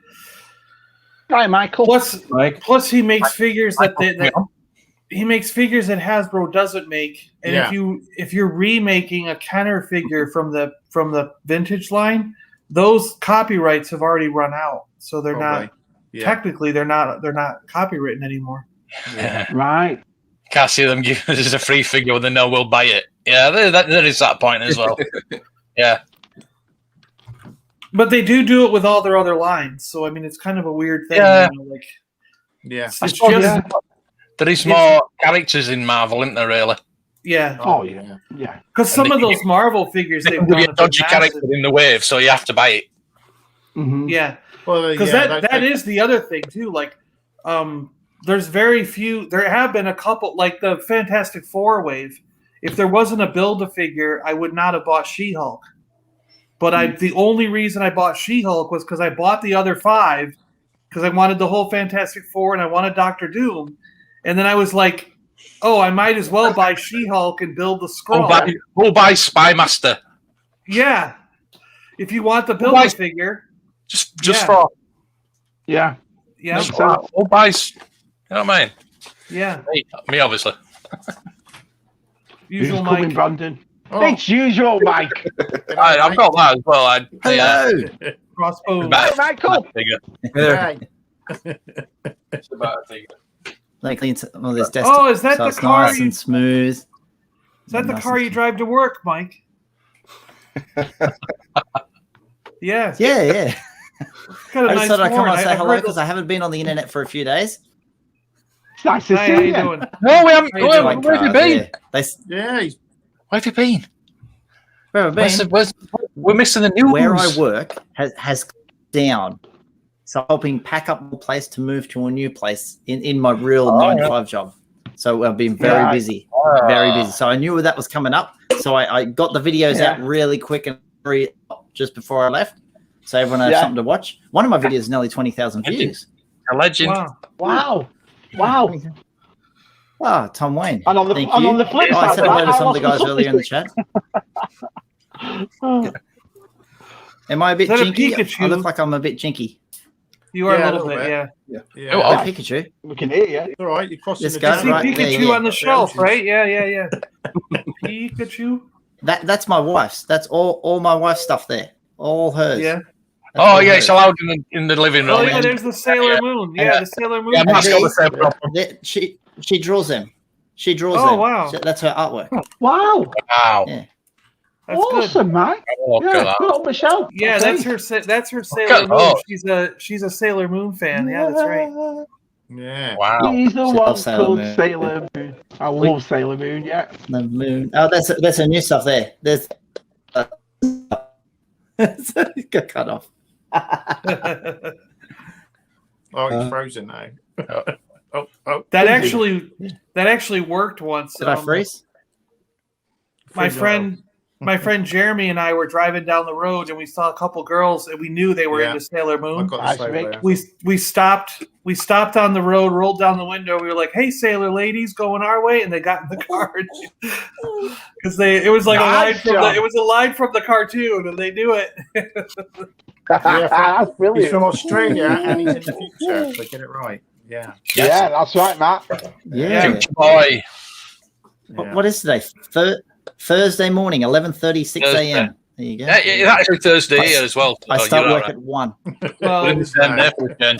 [SPEAKER 4] Hi, Michael.
[SPEAKER 3] Plus, he makes figures he makes figures that Hasbro doesn't make. And if you're remaking a Kenner figure from the vintage line, those copyrights have already run out, so they're not technically they're not copywritten anymore.
[SPEAKER 2] Yeah.
[SPEAKER 4] Right.
[SPEAKER 2] Can't see them give us a free figure when they know we'll buy it. Yeah, there is that point as well. Yeah.
[SPEAKER 3] But they do it with all their other lines, so I mean it's kind of a weird thing.
[SPEAKER 2] Yeah.
[SPEAKER 3] You know, like,
[SPEAKER 2] there is more characters in Marvel, isn't there? Really?
[SPEAKER 3] Yeah.
[SPEAKER 4] Oh yeah. Yeah.
[SPEAKER 3] Because some of those Marvel figures they've done
[SPEAKER 2] a dodgy character in the wave, so you have to buy it.
[SPEAKER 4] Mm-hmm.
[SPEAKER 3] Yeah. Well, because that is the other thing too. Like, there's very few. There have been a couple, like the Fantastic Four wave. If there wasn't a Build-A-Figure, I would not have bought She-Hulk. But the only reason I bought She-Hulk was because I bought the other 5 because I wanted the whole Fantastic Four and I wanted Doctor Doom. And then I was like, oh, I might as well buy She-Hulk and build the Skrull.
[SPEAKER 2] We'll buy Spy Master.
[SPEAKER 3] Yeah. If you want the Build-A-Figure.
[SPEAKER 2] Just for...
[SPEAKER 4] Yeah.
[SPEAKER 3] Yeah.
[SPEAKER 2] We'll buy... You know what I mean?
[SPEAKER 3] Yeah.
[SPEAKER 2] Me obviously.
[SPEAKER 3] Usual
[SPEAKER 4] Mike. Coming, Brandon. Oh. It's usual, Mike.
[SPEAKER 2] I've got that as well.
[SPEAKER 3] Hello. Crossbow.
[SPEAKER 4] Michael.
[SPEAKER 8] It's about a figure. Like this desktop.
[SPEAKER 3] Oh, is that
[SPEAKER 8] so
[SPEAKER 3] the
[SPEAKER 8] it's
[SPEAKER 3] car?
[SPEAKER 8] Nice and smooth.
[SPEAKER 3] Is that the car you drive to work, Mike? Yeah.
[SPEAKER 8] Yeah.
[SPEAKER 3] Got a
[SPEAKER 8] I just
[SPEAKER 3] nice
[SPEAKER 8] thought I'd come and
[SPEAKER 3] horn.
[SPEAKER 8] say hello because I haven't been on the internet for a few days.
[SPEAKER 4] Nice to
[SPEAKER 3] Hi,
[SPEAKER 4] see
[SPEAKER 3] how
[SPEAKER 4] you.
[SPEAKER 3] you doing?
[SPEAKER 2] No, we haven't. Where have you been?
[SPEAKER 5] Yeah.
[SPEAKER 2] Where have you been?
[SPEAKER 8] Where I've been,
[SPEAKER 2] we're missing the news.
[SPEAKER 8] where I work has down. So I'm helping pack up the place to move to a new place in my real 9 to 5 job. So I've been very busy, very busy. So I knew that was coming up. So I got the videos out really quick and just before I left. So everyone has something to watch. One of my videos is nearly 20,000 views.
[SPEAKER 2] A legend.
[SPEAKER 4] Wow.
[SPEAKER 8] Oh, Tom Wayne.
[SPEAKER 4] And on the flip side,
[SPEAKER 8] I said hello to some of the guys earlier in the chat. Am I a bit jinky? I look like I'm a bit jinky.
[SPEAKER 3] You are a little bit, yeah.
[SPEAKER 8] Oh, Pikachu.
[SPEAKER 4] We can hear you.
[SPEAKER 5] All right, you're crossing
[SPEAKER 8] This
[SPEAKER 5] the
[SPEAKER 8] guy,
[SPEAKER 3] I see
[SPEAKER 8] right
[SPEAKER 3] Pikachu
[SPEAKER 8] there,
[SPEAKER 3] on the shelf, right? Yeah. Pikachu.
[SPEAKER 8] That's my wife's. That's all my wife's stuff there. All hers.
[SPEAKER 3] Yeah.
[SPEAKER 8] That's all
[SPEAKER 2] It's
[SPEAKER 8] hers.
[SPEAKER 2] allowed in the living room.
[SPEAKER 3] Oh yeah, there's the Sailor Moon. Yeah, the Sailor Moon.
[SPEAKER 2] Yeah, Matt's got the same problem.
[SPEAKER 8] She draws them. She draws them.
[SPEAKER 3] Oh wow.
[SPEAKER 8] That's her artwork.
[SPEAKER 4] Wow.
[SPEAKER 2] Wow.
[SPEAKER 8] Yeah.
[SPEAKER 3] That's
[SPEAKER 4] Awesome, man.
[SPEAKER 2] Look at that.
[SPEAKER 4] Good old Michelle.
[SPEAKER 3] Yeah,
[SPEAKER 4] Okay.
[SPEAKER 3] that's her Sailor Moon.
[SPEAKER 2] Oh.
[SPEAKER 3] She's a Sailor Moon fan. Yeah, that's right.
[SPEAKER 5] Yeah.
[SPEAKER 2] Wow.
[SPEAKER 4] He's the
[SPEAKER 8] She
[SPEAKER 4] one
[SPEAKER 8] loves Sailor
[SPEAKER 4] called
[SPEAKER 8] Moon.
[SPEAKER 4] Sailor Moon. I love Sailor Moon, yeah.
[SPEAKER 8] The moon. Oh, that's her new stuff there. There's it got cut off.
[SPEAKER 5] Oh, he's frozen now.
[SPEAKER 3] That actually worked once.
[SPEAKER 8] Did I freeze?
[SPEAKER 3] My friend Jeremy and I were driving down the road and we saw a couple girls and we knew they were into Sailor
[SPEAKER 5] I
[SPEAKER 3] Moon.
[SPEAKER 5] got
[SPEAKER 4] Nice,
[SPEAKER 5] the
[SPEAKER 4] Rick.
[SPEAKER 5] there.
[SPEAKER 3] We stopped on the road, rolled down the window. We were like, "Hey, Sailor ladies, going our way!" And they got in the car because it was like
[SPEAKER 4] Nice
[SPEAKER 3] a
[SPEAKER 4] job.
[SPEAKER 3] line from the cartoon, and they knew it.
[SPEAKER 4] That's
[SPEAKER 5] He's
[SPEAKER 4] brilliant.
[SPEAKER 5] from Australia and he's in the future. So get it right. Yeah.
[SPEAKER 4] Yeah, that's right, Matt.
[SPEAKER 8] Yeah.
[SPEAKER 2] Boy.
[SPEAKER 8] What is today? Thursday morning, 11:30, 6 a.m. There you go.
[SPEAKER 2] Yeah, it's actually Thursday here as well.
[SPEAKER 8] I
[SPEAKER 2] So
[SPEAKER 8] start
[SPEAKER 2] you're
[SPEAKER 8] work
[SPEAKER 2] right.
[SPEAKER 8] at 1.
[SPEAKER 3] Well,
[SPEAKER 2] We're in the same day for weekend.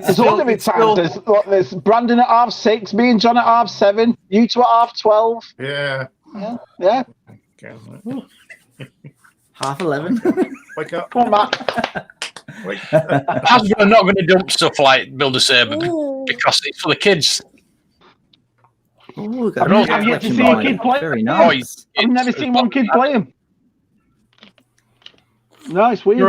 [SPEAKER 4] There's all of it times. There's Brandon at 6:30, me and John at 7:30, you two at 12:30.
[SPEAKER 5] Yeah.
[SPEAKER 4] Yeah.
[SPEAKER 5] Okay.
[SPEAKER 8] 11:30.
[SPEAKER 5] Wake up.
[SPEAKER 4] Come on, Matt.
[SPEAKER 5] Wake
[SPEAKER 2] I'm not going to dump stuff like Build a Saber because it's for the kids.
[SPEAKER 8] Oh, got
[SPEAKER 2] I've
[SPEAKER 8] a
[SPEAKER 4] I've yet to
[SPEAKER 8] collection
[SPEAKER 4] see a
[SPEAKER 8] behind
[SPEAKER 4] kid
[SPEAKER 8] it.
[SPEAKER 4] play.
[SPEAKER 8] Very nice.
[SPEAKER 4] I've never seen one kid play him. No, it's weird.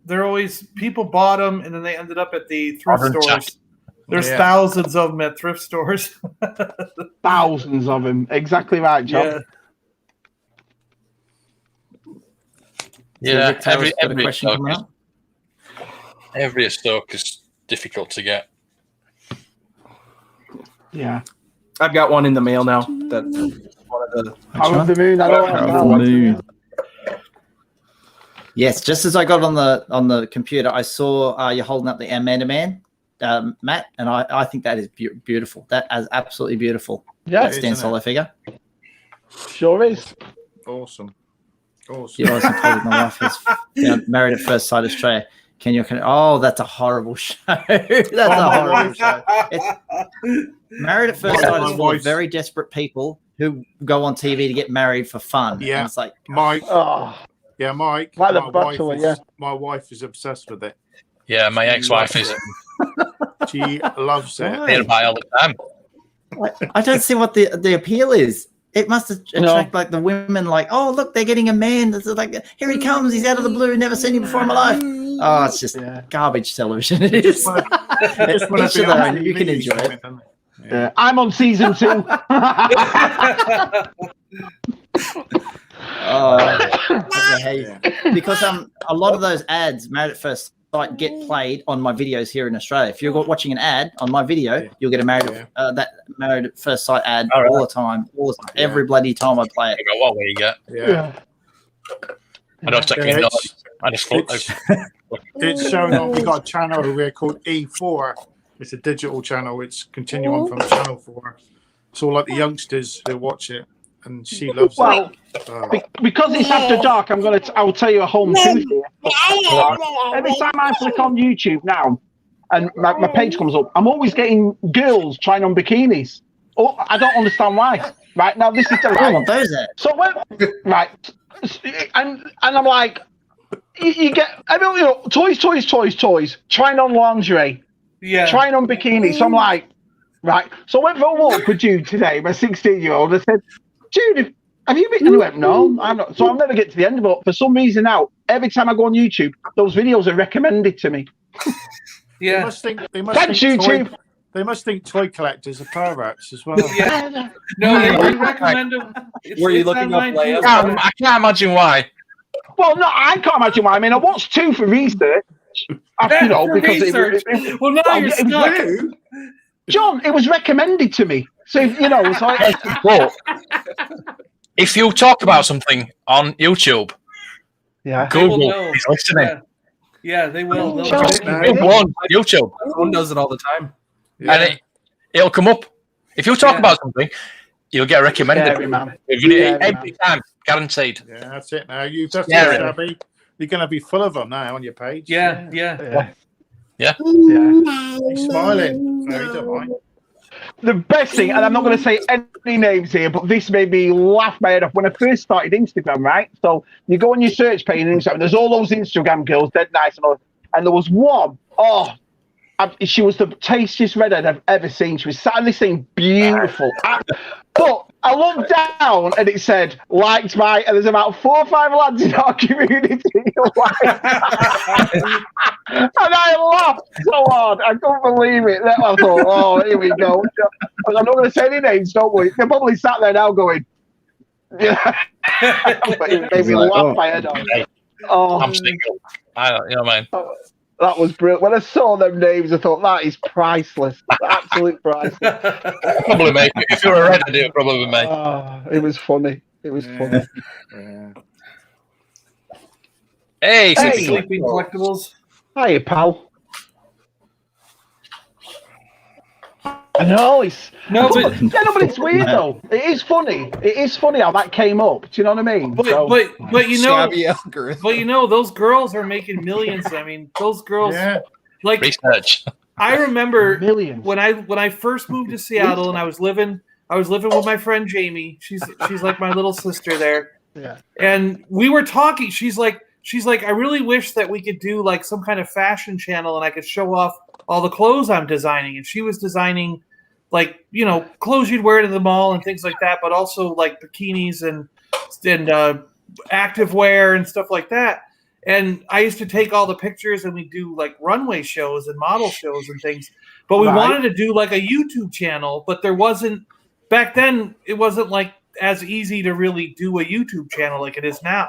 [SPEAKER 3] They're always people bought them and then they ended up at the thrift
[SPEAKER 2] Modern
[SPEAKER 3] stores. There's
[SPEAKER 5] Yeah.
[SPEAKER 3] thousands of them at thrift stores.
[SPEAKER 4] Thousands of them. Exactly right, John.
[SPEAKER 2] Yeah,
[SPEAKER 8] Rick Taylor's got a
[SPEAKER 2] every
[SPEAKER 8] question coming
[SPEAKER 2] stock
[SPEAKER 8] up.
[SPEAKER 2] every stock is difficult to get.
[SPEAKER 4] Yeah.
[SPEAKER 6] I've got one in the mail now. That's one of the.
[SPEAKER 4] Power of the Moon. I don't know.
[SPEAKER 8] Yes, just as I got on the computer, I saw you're holding up the Amanda Man, Matt, and I think that is beautiful. That is absolutely beautiful.
[SPEAKER 4] Yeah,
[SPEAKER 8] that stand solo figure.
[SPEAKER 4] Sure is.
[SPEAKER 5] Awesome.
[SPEAKER 8] You always told my wife is Married at First Sight Australia. Oh, that's a horrible show. That's a horrible show. Married at First Sight is full of very desperate people who go on TV to get married for fun.
[SPEAKER 5] Yeah.
[SPEAKER 8] And it's like
[SPEAKER 4] Mike.
[SPEAKER 5] Yeah, Mike.
[SPEAKER 4] Like the Bachelor,
[SPEAKER 5] my wife is obsessed with it.
[SPEAKER 2] Yeah, my ex-wife is.
[SPEAKER 5] She loves it.
[SPEAKER 2] They buy all the time.
[SPEAKER 8] I don't see what the appeal is. It must attract like the women, like, oh look, they're getting a man. It's like, here he comes, he's out of the blue, never seen him before in my life. Oh, it's just garbage television. It is. Each of their own. You can enjoy it.
[SPEAKER 4] Yeah. I'm on season 2.
[SPEAKER 8] Because a lot of those ads, Married at First Sight, get played on my videos here in Australia. If you're watching an ad on my video, you'll get a Married at First Sight ad all the time. Every bloody time I play it.
[SPEAKER 2] What will you get?
[SPEAKER 5] Yeah.
[SPEAKER 2] I don't check it. I just float.
[SPEAKER 5] It's showing on. We got a channel here called E4. It's a digital channel. It's continuing from Channel 4. It's all like the youngsters who watch it, and she loves it.
[SPEAKER 4] Because it's after dark, I'll tell you a home truth here. Every time I click on YouTube now, and my page comes up, I'm always getting girls trying on bikinis. Oh, I don't understand why. Right now, this is the
[SPEAKER 8] I want those ads.
[SPEAKER 4] So and I'm like, you get toys, trying on lingerie, trying on bikinis. So I'm like, right. So I went for a walk with Jude today, my 16-year-old. I said, Jude, Have you been? And he went, no, I'm not. So I'll never get to the end of it. For some reason now, every time I go on YouTube, those videos are recommended to me.
[SPEAKER 5] They must think.
[SPEAKER 4] Thanks, YouTube.
[SPEAKER 5] They must think toy collectors are perverts as well.
[SPEAKER 3] Yeah. No, they recommend them.
[SPEAKER 6] Were you looking up layouts?
[SPEAKER 2] I can't imagine why.
[SPEAKER 4] Well, no, I can't imagine why. I mean, I watched 2 for research. You know, because it,
[SPEAKER 3] well, now you're stuck.
[SPEAKER 4] John, it was recommended to me. So, you know, it's like...
[SPEAKER 2] But if you talk about something on YouTube, Google is listening.
[SPEAKER 3] Yeah, they will.
[SPEAKER 2] YouTube.
[SPEAKER 6] Everyone does it all the time.
[SPEAKER 2] Yeah. And it'll come up. If you talk about something, you'll get recommended every time, guaranteed.
[SPEAKER 5] Yeah, that's it. Now you're going to be full of them now on your page.
[SPEAKER 3] Yeah.
[SPEAKER 5] He's smiling. No, he don't mind.
[SPEAKER 4] The best thing, and I'm not going to say any names here, but this made me laugh my head off when I first started Instagram, right? So you go on your search page and Instagram, there's all those Instagram girls, dead nice and all. And there was one, she was the tastiest redhead I've ever seen. She was sat on this thing, beautiful. But I looked down and it said, liked by, and there's about 4 or 5 lads in our community. And I laughed so hard. I couldn't believe it. Then I thought, oh, here we go. I'm not going to say any names, don't we? They're probably sat there now going, yeah. But it made me laugh my head off. Oh.
[SPEAKER 2] I'm single. I don't, you know what I mean?
[SPEAKER 4] That was brilliant. When I saw them names, I thought, that is priceless. Absolute priceless.
[SPEAKER 2] Probably make it. If you're a redhead, it'll probably make it.
[SPEAKER 4] It was funny. It was funny.
[SPEAKER 5] Yeah.
[SPEAKER 2] Hey,
[SPEAKER 3] Sleeping Collectibles.
[SPEAKER 4] Hiya, pal. I know it's but it's weird though. It is funny. It is funny how that came up. Do you know what I mean?
[SPEAKER 3] But you know, those girls are making millions. I mean, those girls like
[SPEAKER 2] research.
[SPEAKER 3] I remember
[SPEAKER 4] millions
[SPEAKER 3] when I first moved to Seattle and I was living with my friend Jamie. She's like my little sister there.
[SPEAKER 4] Yeah.
[SPEAKER 3] And we were talking. She's like, I really wish that we could do like some kind of fashion channel and I could show off all the clothes I'm designing. And she was designing like, you know, clothes you'd wear to the mall and things like that, but also like bikinis and active wear and stuff like that. And I used to take all the pictures and we do like runway shows and model shows and things. But we wanted to do like a YouTube channel, but there wasn't back then. It wasn't like as easy to really do a YouTube channel like it is now.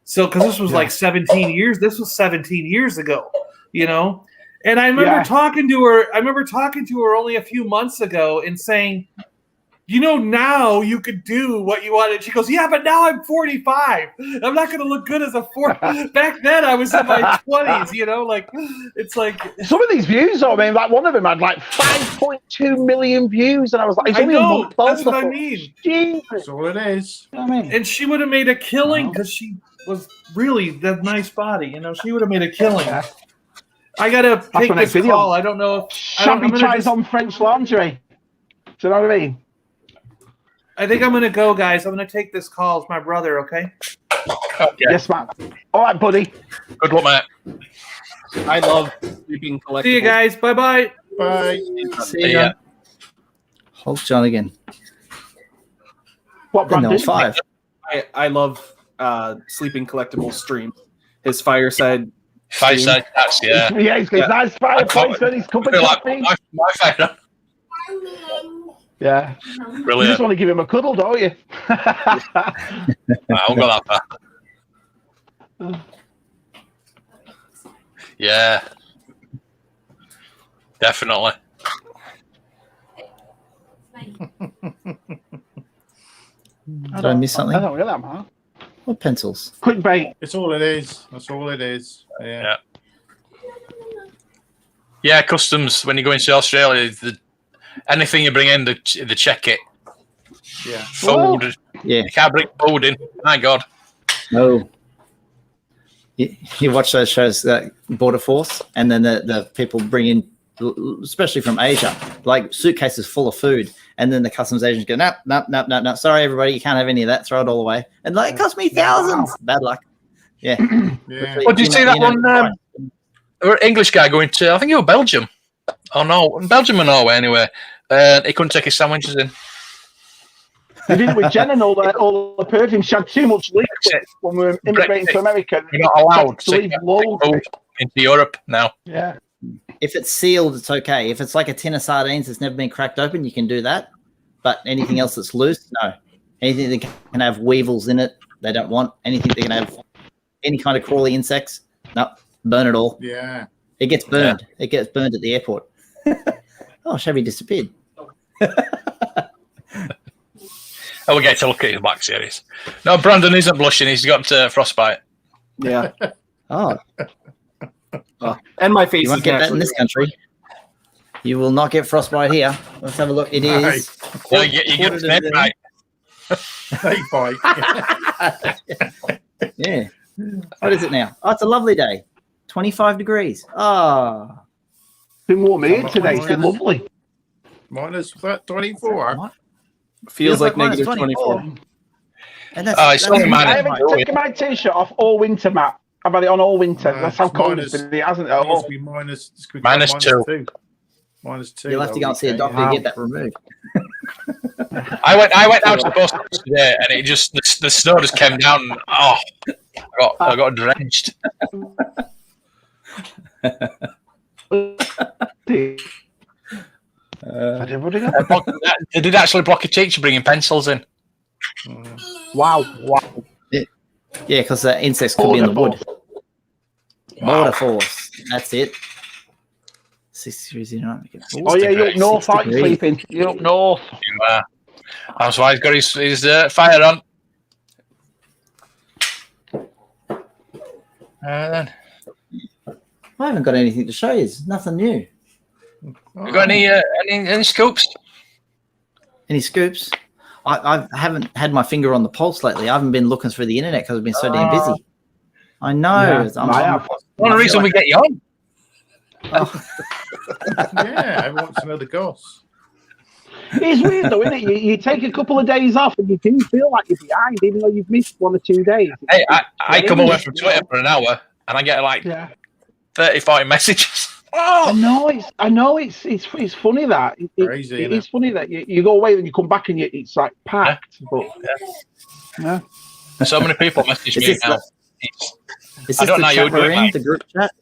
[SPEAKER 3] So, because this was like 17 years. This was 17 years ago, you know. And I remember talking to her. I remember talking to her only a few months ago and saying, you know, now you could do what you wanted. She goes, yeah, but now I'm 45. I'm not going to look good as a 40. Back then, I was in my 20s, you know, like, it's like.
[SPEAKER 4] Some of these views, though, I mean, like one of them had like 5.2 million views. And I was like,
[SPEAKER 3] I know, that's what I mean.
[SPEAKER 4] Jesus.
[SPEAKER 5] That's all it is.
[SPEAKER 4] You know what I mean?
[SPEAKER 3] And she would have made a killing because she was really that nice body, you know, she would have made a killing. I got to take this call. I don't know if.
[SPEAKER 4] Shabby tries on French lingerie. Do you know what I mean?
[SPEAKER 3] I think I'm going to go, guys. I'm going to take this call. It's my brother, okay?
[SPEAKER 4] Yes, man. All right, buddy.
[SPEAKER 2] Good luck, mate.
[SPEAKER 6] I love sleeping collectibles.
[SPEAKER 3] See you guys. Bye-bye.
[SPEAKER 5] Bye.
[SPEAKER 8] See ya. Hold John again.
[SPEAKER 4] What, Brandon?
[SPEAKER 8] 5.
[SPEAKER 6] I love sleeping collectibles streams. His fireside.
[SPEAKER 2] Fireside chats, yeah.
[SPEAKER 4] Yeah, he's got his nice fireplace and his cup of coffee.
[SPEAKER 2] My favourite.
[SPEAKER 4] Yeah.
[SPEAKER 2] Brilliant.
[SPEAKER 4] You just want to give him a cuddle, don't you?
[SPEAKER 2] I won't go that far. Yeah. Definitely.
[SPEAKER 8] Did I miss something?
[SPEAKER 4] I don't really, man.
[SPEAKER 8] What pencils?
[SPEAKER 4] Quick bait.
[SPEAKER 5] It's all it is. That's all it is. Yeah.
[SPEAKER 2] Yeah, customs, when you go into Australia, anything you bring in, they check it.
[SPEAKER 5] Yeah.
[SPEAKER 2] Food.
[SPEAKER 8] Yeah.
[SPEAKER 2] You can't bring food in. My God.
[SPEAKER 8] No. You watch those shows, that Border Force, and then the people bring in, especially from Asia, like suitcases full of food, and then the customs agents go, no. Sorry, everybody, you can't have any of that. Throw it all away. And like, it cost me thousands. Wow. Bad luck. Yeah.
[SPEAKER 5] Yeah.
[SPEAKER 2] Well, did you see that one? English guy going to, I think he was Belgium. Oh no, Belgium or Norway anyway. He couldn't take his sandwiches in.
[SPEAKER 4] They did it with Jen and all the perfumes. She had too much liquid when we were immigrating to America.
[SPEAKER 2] You're not allowed
[SPEAKER 4] to leave loads
[SPEAKER 2] into Europe now.
[SPEAKER 4] Yeah.
[SPEAKER 8] If it's sealed, it's okay. If it's like a tin of sardines that's never been cracked open, you can do that. But anything else that's loose, no. Anything that can have weevils in it, they don't want. Anything that can have any kind of crawly insects, no, burn it all.
[SPEAKER 5] Yeah.
[SPEAKER 8] It gets burned. Yeah. It gets burned at the airport. Oh, Chevy disappeared.
[SPEAKER 2] Oh, we get to look at his back series. No, Brandon isn't blushing. He's got frostbite.
[SPEAKER 6] Yeah.
[SPEAKER 8] Oh.
[SPEAKER 6] And my face.
[SPEAKER 8] You won't get that in this country. You will not get frostbite here. Let's have a look. It is.
[SPEAKER 2] No, you get snake bite.
[SPEAKER 5] Snake bite.
[SPEAKER 8] Yeah. What is it now? Oh, it's a lovely day. 25 degrees. Ah. Oh.
[SPEAKER 4] It's been warm here today. It's been lovely.
[SPEAKER 5] Minus 24.
[SPEAKER 6] Feels like negative 24.
[SPEAKER 8] And that's,
[SPEAKER 2] it's only
[SPEAKER 4] I haven't taken my t-shirt off all winter, Matt. I've had it on all winter. That's how cold it's been. It hasn't.
[SPEAKER 5] It must be minus 2. Minus 2.
[SPEAKER 8] You'll have to go and see a doctor to get that removed.
[SPEAKER 2] I went out to the post office today, and it just the snow just came down. And, I got drenched. They did actually block a teacher bringing pencils in.
[SPEAKER 4] Wow.
[SPEAKER 8] Yeah, because the insects could be in the wood. Border force. That's it. 60 degrees in.
[SPEAKER 4] Oh, yeah, you're up north, aren't you sleeping? You're up north.
[SPEAKER 2] That's why he's got his fire on.
[SPEAKER 8] I haven't got anything to show you. It's nothing new.
[SPEAKER 2] You got any scoops?
[SPEAKER 8] Any scoops? I haven't had my finger on the pulse lately. I haven't been looking through the internet because I've been so damn busy. I know.
[SPEAKER 4] Yeah,
[SPEAKER 2] one reason we get you on.
[SPEAKER 5] Yeah, everyone wants to know the goss.
[SPEAKER 4] It's weird though, isn't it? You take a couple of days off and you do feel like you're behind, even though you've missed 1 or 2 days.
[SPEAKER 2] Hey, I come away from Twitter for an hour and I get like 30, 40 messages.
[SPEAKER 4] Oh! I know. It's funny that
[SPEAKER 5] crazy.
[SPEAKER 4] It's funny that you go away and you come back and it's like packed.
[SPEAKER 8] Yeah.
[SPEAKER 2] But so many people message me now.
[SPEAKER 8] Is this the chat we're in? The group chat?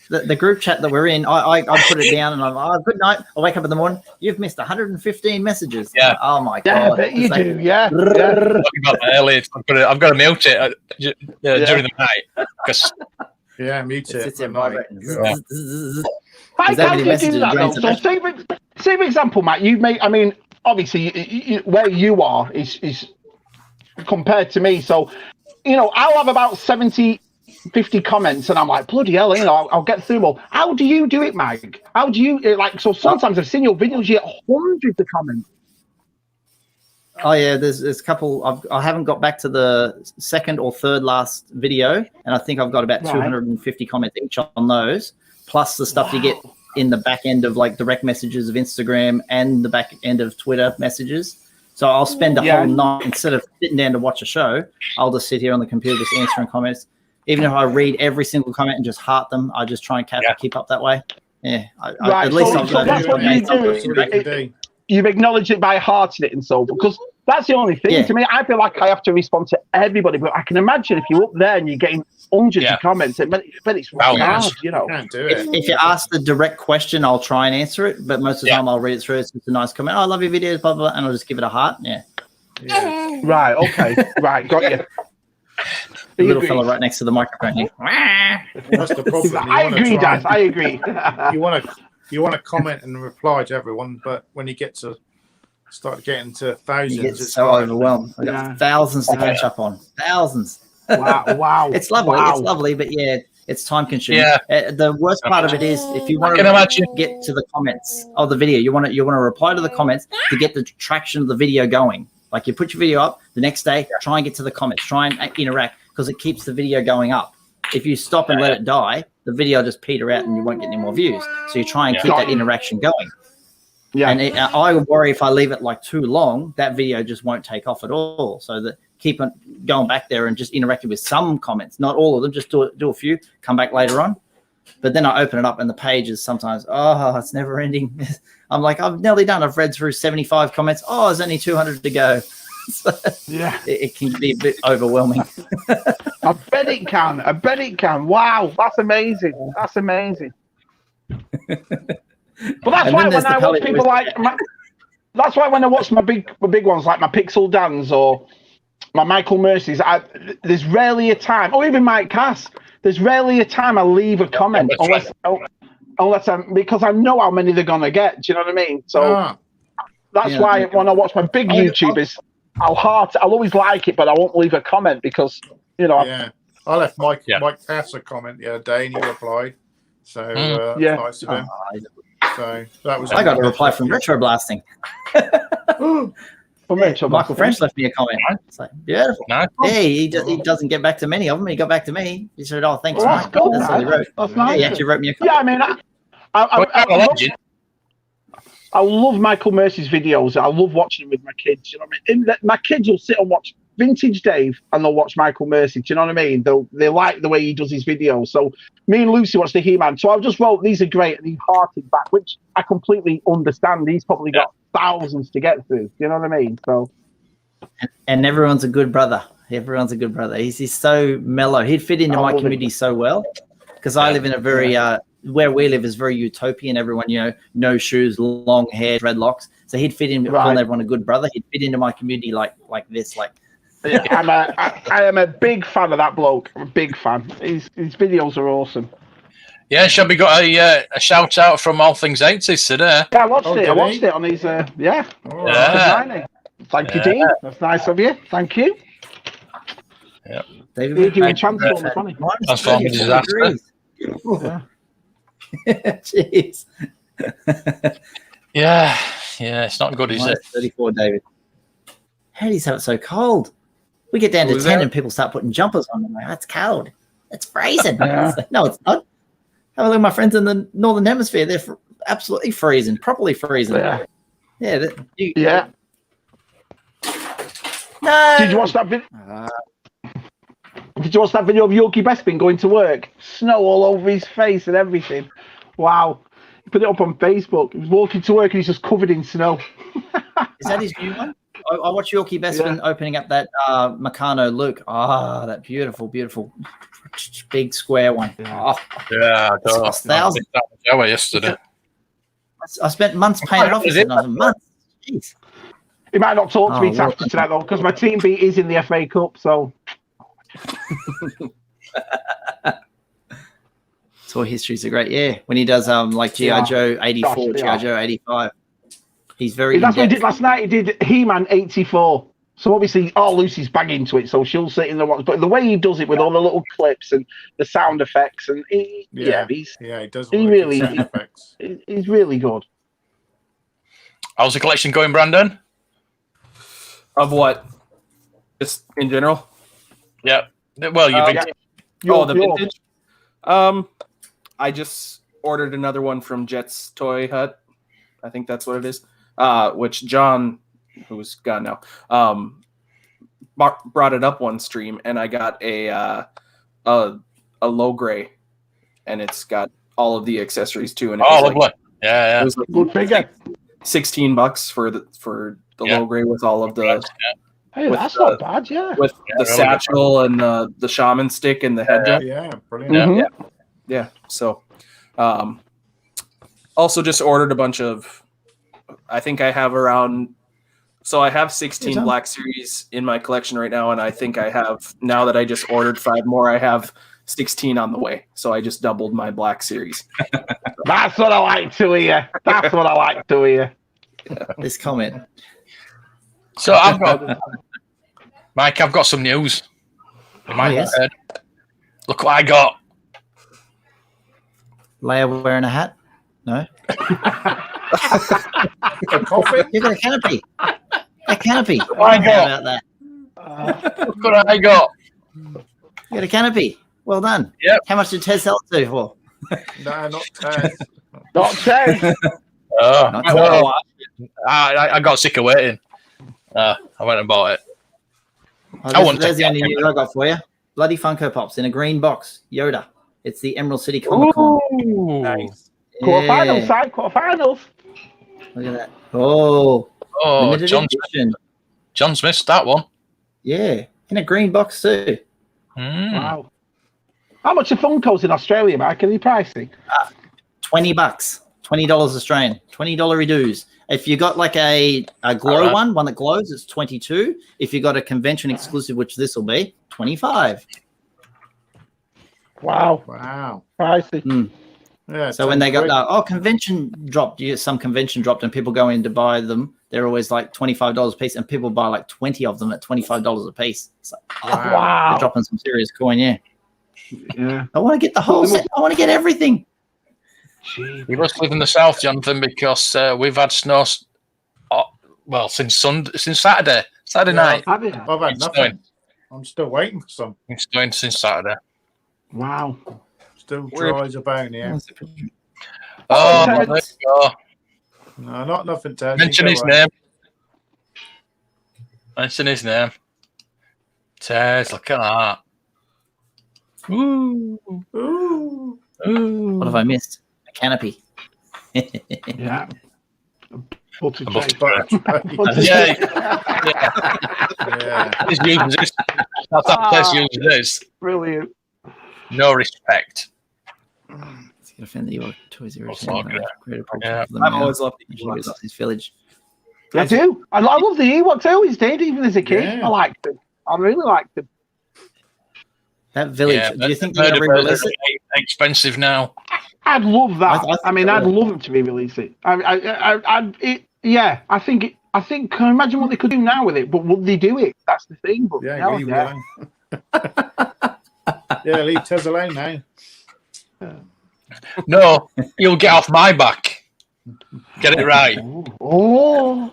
[SPEAKER 8] The group chat that we're in, I put it down and I'm like, good night. I wake up in the morning. You've missed 115 messages.
[SPEAKER 2] Yeah.
[SPEAKER 8] Oh my god.
[SPEAKER 4] Yeah, I bet you do. Yeah.
[SPEAKER 2] I've got to mute it during the night because.
[SPEAKER 5] Yeah, mute it.
[SPEAKER 4] Why can't you do that though? So say for example, Matt, obviously where you are is compared to me. So, I'll have about 50 comments and I'm like, bloody hell, I'll get through them all. How do you do it, Mike? How do you so sometimes I've seen your videos, you get hundreds of comments.
[SPEAKER 8] Oh yeah, there's a couple. I haven't got back to the second or third last video, and I think I've got about 250 comments each on those, plus the stuff you get in the back end of like direct messages of Instagram and the back end of Twitter messages. So I'll spend a whole night instead of sitting down to watch a show. I'll just sit here on the computer just answering comments. Even if I read every single comment and just heart them, I just try and keep up that way. Yeah, at least
[SPEAKER 4] that's what you do. You've acknowledged it by hearting it and so, because that's the only thing to me. I feel like I have to respond to everybody, but I can imagine if you're up there and you're getting hundreds of comments, but it's really hard,
[SPEAKER 5] Can't do it.
[SPEAKER 8] If you ask the direct question, I'll try and answer it, but most of the time I'll read it through. It's just a nice comment. Oh, I love your videos, blah, blah, blah, and I'll just give it a heart. Yeah.
[SPEAKER 4] Right. Okay. Right. Got you.
[SPEAKER 8] The little fellow right next to the microphone here.
[SPEAKER 5] That's the problem.
[SPEAKER 4] I agree, Dad. I agree.
[SPEAKER 5] You want to comment and reply to everyone, but when you get to start getting to thousands,
[SPEAKER 8] it's so overwhelmed. I've got thousands to catch up on. Thousands.
[SPEAKER 4] Wow.
[SPEAKER 8] It's lovely.
[SPEAKER 4] Wow.
[SPEAKER 8] It's lovely, but it's time consuming.
[SPEAKER 2] Yeah.
[SPEAKER 8] The worst part of it is if you want to get to the comments of the video, you want to reply to the comments to get the traction of the video going. Like you put your video up the next day, try and get to the comments, try and interact because it keeps the video going up. If you stop and let it die, the video just peter out and you won't get any more views. So you try and keep that interaction going. Yeah. And I worry if I leave it like too long, that video just won't take off at all. So that keep on going back there and just interacting with some comments, not all of them, just do a few, come back later on. But then I open it up and the page is sometimes, it's never ending. I'm like, I've nearly done. I've read through 75 comments. Oh, there's only 200 to go. So
[SPEAKER 4] Yeah.
[SPEAKER 8] it can be a bit overwhelming.
[SPEAKER 4] I bet it can. I bet it can. Wow, that's amazing. That's amazing. But that's
[SPEAKER 8] And
[SPEAKER 4] why
[SPEAKER 8] then there's
[SPEAKER 4] when
[SPEAKER 8] the
[SPEAKER 4] I watch
[SPEAKER 8] Paliboys.
[SPEAKER 4] people that's why when I watch my big ones like my Pixel Dans or my Michael Mercy's, there's rarely a time, or even Mike Cass, there's rarely a time I leave a comment unless because I know how many they're gonna get. Do you know what I mean? So that's why when I watch my big YouTubers, I'll always like it, but I won't leave a comment because
[SPEAKER 5] I left Mike Cass a comment the other day and he replied. So that's nice of him. So that was.
[SPEAKER 8] I got a reply from Retro Blasting. Michael French left me a comment. It's like beautiful.
[SPEAKER 2] Nice.
[SPEAKER 8] Yeah, he doesn't get back to many of them. He got back to me. He said, "Oh, thanks,
[SPEAKER 4] Well,
[SPEAKER 8] Mike." That's all he wrote.
[SPEAKER 4] That's nice.
[SPEAKER 8] He actually wrote me a comment.
[SPEAKER 4] Yeah, I mean, I love Michael Mercy's videos. I love watching them with my kids. You know what I mean? My kids will sit and watch Vintage Dave and they'll watch Michael Mercy. Do you know what I mean? They like the way he does his videos. So me and Lucy watch the He-Man. So I just wrote, these are great, and he hearted back, which I completely understand. He's probably got thousands to get through. You know what I mean? So.
[SPEAKER 8] And everyone's a good brother. Everyone's a good brother. He's so mellow. He'd fit into my community so well because I live in a very where we live is very utopian. Everyone, no shoes, long hair, dreadlocks. So he'd fit in. Calling everyone a good brother. He'd fit into my community like this.
[SPEAKER 4] I am a big fan of that bloke. I'm a big fan. His videos are awesome.
[SPEAKER 2] Yeah, Shelby got a shout out from All Things 80s today.
[SPEAKER 4] Yeah, I watched it. I watched it on his. Thank you, Dean. That's nice of you. Thank you.
[SPEAKER 2] Yeah.
[SPEAKER 8] David,
[SPEAKER 4] you Transformers, funny.
[SPEAKER 2] Transformers disaster.
[SPEAKER 8] Jeez.
[SPEAKER 2] Yeah, it's not good, is it?
[SPEAKER 8] 34, David. How do you have it so cold? We get down to 10 and people start putting jumpers on. I'm like, that's cold. It's freezing. It's like, no, it's not. Have a look at my friends in the Northern Hemisphere. They're absolutely freezing, properly freezing. Yeah. No.
[SPEAKER 4] Did you watch that video? Did you watch that video of Yogi Bespin going to work? Snow all over his face and everything. Wow. He put it up on Facebook. He was walking to work and he's just covered in snow.
[SPEAKER 8] Is that his new one? I watched Yorkie Bespin opening up that Meccano Luke. That beautiful big square one. It's $1,000.
[SPEAKER 2] Yesterday.
[SPEAKER 8] I spent months painting off it. Months. Jeez.
[SPEAKER 4] He might not talk to me after tonight though, because my team beat is in the FA Cup. So.
[SPEAKER 8] Toy histories are great. When he does like G.I. Joe 84, G.I. Joe 85. He's very.
[SPEAKER 4] That's what he did last night. He did He-Man 84. So obviously, Lucy's bang into it, so she'll sit in the watch. But the way he does it with all the little clips and the sound effects, and he does. He really, effects. He's really good.
[SPEAKER 2] How's the collection going, Brandon?
[SPEAKER 6] Of what? Just in general?
[SPEAKER 2] Yeah. Well, vintage.
[SPEAKER 6] The vintage. I just ordered another one from Jet's Toy Hut. I think that's what it is. Which John, who's gone now, brought it up one stream, and I got a low gray, and it's got all of the accessories too. And it was
[SPEAKER 2] lovely. It
[SPEAKER 6] was like $16 for the low gray with all of the.
[SPEAKER 4] Hey, that's not bad. Yeah,
[SPEAKER 6] with the satchel and the shaman stick and the headdress.
[SPEAKER 5] Yeah, brilliant.
[SPEAKER 6] Yeah. So, also just ordered a bunch of. I think I have around. So I have 16 Black Series in my collection right now, and I think I have, now that I just ordered 5 more, I have 16 on the way. So I just doubled my Black Series.
[SPEAKER 4] That's what I like to hear. That's what I like to hear.
[SPEAKER 8] This comment.
[SPEAKER 2] So I've got, Mike, I've got some news. Look what I got.
[SPEAKER 8] Leia wearing a hat? No.
[SPEAKER 5] A coffin?
[SPEAKER 8] You got a canopy. A canopy.
[SPEAKER 2] I got
[SPEAKER 8] that.
[SPEAKER 2] Look what I got.
[SPEAKER 8] You got a canopy. Well done.
[SPEAKER 2] Yep.
[SPEAKER 8] How much did Ted sell it to for?
[SPEAKER 5] No, not Ted.
[SPEAKER 4] Not Ted.
[SPEAKER 2] I got sick of waiting. I went and bought it.
[SPEAKER 8] There's the only news I got for you. Bloody Funko Pops in a green box. Yoda. It's the Emerald City Comic Con.
[SPEAKER 2] Nice.
[SPEAKER 4] Quarterfinals.
[SPEAKER 8] Look at that. Oh, limited edition.
[SPEAKER 2] John's missed that one.
[SPEAKER 8] Yeah, in a green box too.
[SPEAKER 4] Wow. How much are Funkos in Australia, Mike? Are they pricey?
[SPEAKER 8] $20, $20 Australian, $20 dues. If you got like a glow one that glows, it's 22. If you got a convention exclusive, which this will be, 25.
[SPEAKER 4] Wow. Pricey.
[SPEAKER 5] Yeah.
[SPEAKER 8] So when they got convention dropped, some convention dropped, and people go in to buy them, they're always like $25 a piece, and people buy like 20 of them at $25 a piece. It's like,
[SPEAKER 4] wow.
[SPEAKER 8] They're dropping some serious coin, yeah.
[SPEAKER 4] Yeah.
[SPEAKER 8] I want to get the whole set. I want to get everything.
[SPEAKER 2] You must live in the south, Jonathan, because we've had snow. Since Saturday night.
[SPEAKER 5] I've had nothing. I'm still waiting for some.
[SPEAKER 2] It's snowing since Saturday.
[SPEAKER 4] Wow.
[SPEAKER 5] Still dry as a bone here.
[SPEAKER 2] Oh, there you go.
[SPEAKER 5] No, not nothing, Ted.
[SPEAKER 2] Mention his name. Ted, look at that. Ooh.
[SPEAKER 8] What have I missed? A canopy.
[SPEAKER 4] Yeah.
[SPEAKER 2] Yeah. That's that place uses this.
[SPEAKER 4] Brilliant.
[SPEAKER 2] No respect.
[SPEAKER 8] It's gonna offend the Toys R Us.
[SPEAKER 2] Yeah.
[SPEAKER 6] I've always loved
[SPEAKER 8] his village.
[SPEAKER 4] I do. I love the Ewoks. I always did, even as a kid.
[SPEAKER 5] Yeah.
[SPEAKER 4] I liked them. I really liked them.
[SPEAKER 8] That village.
[SPEAKER 2] Yeah,
[SPEAKER 8] do you think they're going to re-release it?
[SPEAKER 2] Expensive now.
[SPEAKER 4] I'd love that.
[SPEAKER 8] I
[SPEAKER 4] I'd love them to re-release it. I think. Can you imagine what they could do now with it? But would they do it? That's the thing. But
[SPEAKER 5] Yeah, leave it alone. Yeah, leave Tez alone now.
[SPEAKER 2] No, you'll get off my back. Get it right.
[SPEAKER 4] Oh,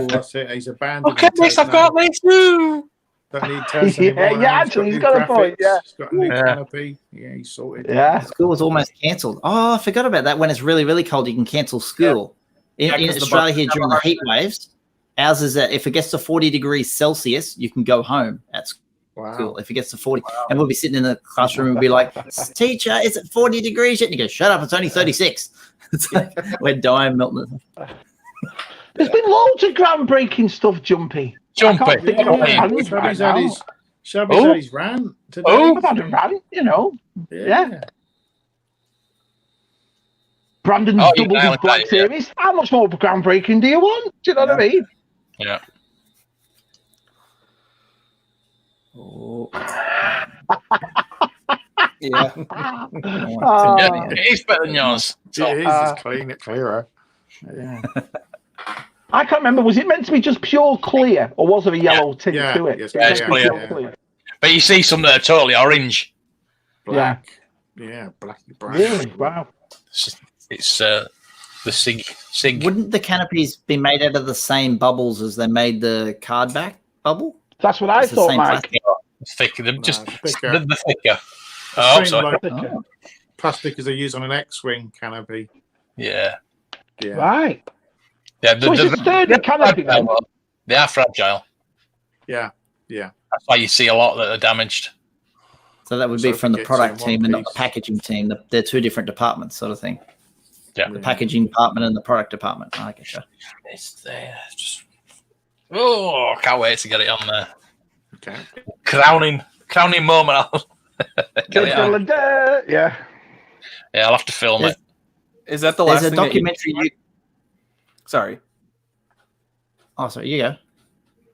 [SPEAKER 5] That's it. He's abandoned.
[SPEAKER 2] Look at this, I've got this too.
[SPEAKER 5] Don't need Tez anymore.
[SPEAKER 4] actually, he's got a point. Yeah,
[SPEAKER 5] He's got a new canopy. Yeah, he's sorted.
[SPEAKER 4] Yeah.
[SPEAKER 8] School was almost cancelled. Oh, I forgot about that. When it's really, really cold, you can cancel school. In
[SPEAKER 6] 'cause the
[SPEAKER 8] Australia here
[SPEAKER 6] buses
[SPEAKER 8] during
[SPEAKER 6] have
[SPEAKER 8] the heat waves, ours is that if it gets to 40 degrees Celsius, you can go home at school.
[SPEAKER 5] Wow.
[SPEAKER 8] If it gets to 40, and we'll be sitting in the classroom and be like, "Teacher, is it 40 degrees yet?" And you go, "Shut up, it's only 36." It's like we're dying, melting.
[SPEAKER 4] There's been loads of groundbreaking stuff, Jumpy.
[SPEAKER 5] Shabby's had his rant today.
[SPEAKER 4] I've had a rant, you know. Yeah. Brandon's doubled his Black Series. How much more groundbreaking do you want? Do you know what I mean?
[SPEAKER 2] Yeah.
[SPEAKER 8] Oh.
[SPEAKER 6] Yeah.
[SPEAKER 2] It is better than yours.
[SPEAKER 5] It is. It's clean it clearer.
[SPEAKER 4] Yeah. I can't remember. Was it meant to be just pure clear, or was there a yellow tint to it?
[SPEAKER 5] Yes,
[SPEAKER 2] it's clear. But you see some that are totally orange.
[SPEAKER 5] Black. Yeah, blacky brown.
[SPEAKER 4] Really? Wow.
[SPEAKER 2] It's the SIG.
[SPEAKER 8] Wouldn't the canopies be made out of the same bubbles as they made the card back bubble?
[SPEAKER 4] That's what I thought, Mike.
[SPEAKER 2] It's thicker. They're just
[SPEAKER 5] thicker.
[SPEAKER 2] the thicker. Oh, sorry.
[SPEAKER 5] Like plastic as they use on an X-wing canopy.
[SPEAKER 2] Yeah.
[SPEAKER 5] Yeah.
[SPEAKER 4] Right.
[SPEAKER 2] Yeah.
[SPEAKER 4] So it's a sturdy canopy.
[SPEAKER 2] They are fragile.
[SPEAKER 5] Yeah. Yeah.
[SPEAKER 2] That's why you see a lot that are damaged.
[SPEAKER 8] So that would be from the product team and not the packaging team. They're two different departments, sort of thing.
[SPEAKER 2] Yeah.
[SPEAKER 8] The packaging department and the product department. I get you.
[SPEAKER 2] It's there. Just I can't wait to get it on there.
[SPEAKER 5] Okay.
[SPEAKER 2] Crowning moment.
[SPEAKER 4] Yeah.
[SPEAKER 2] Yeah, I'll have to film it.
[SPEAKER 6] Is that the last
[SPEAKER 8] There's a
[SPEAKER 6] thing
[SPEAKER 8] documentary.
[SPEAKER 6] Sorry.
[SPEAKER 8] Oh, sorry. You go.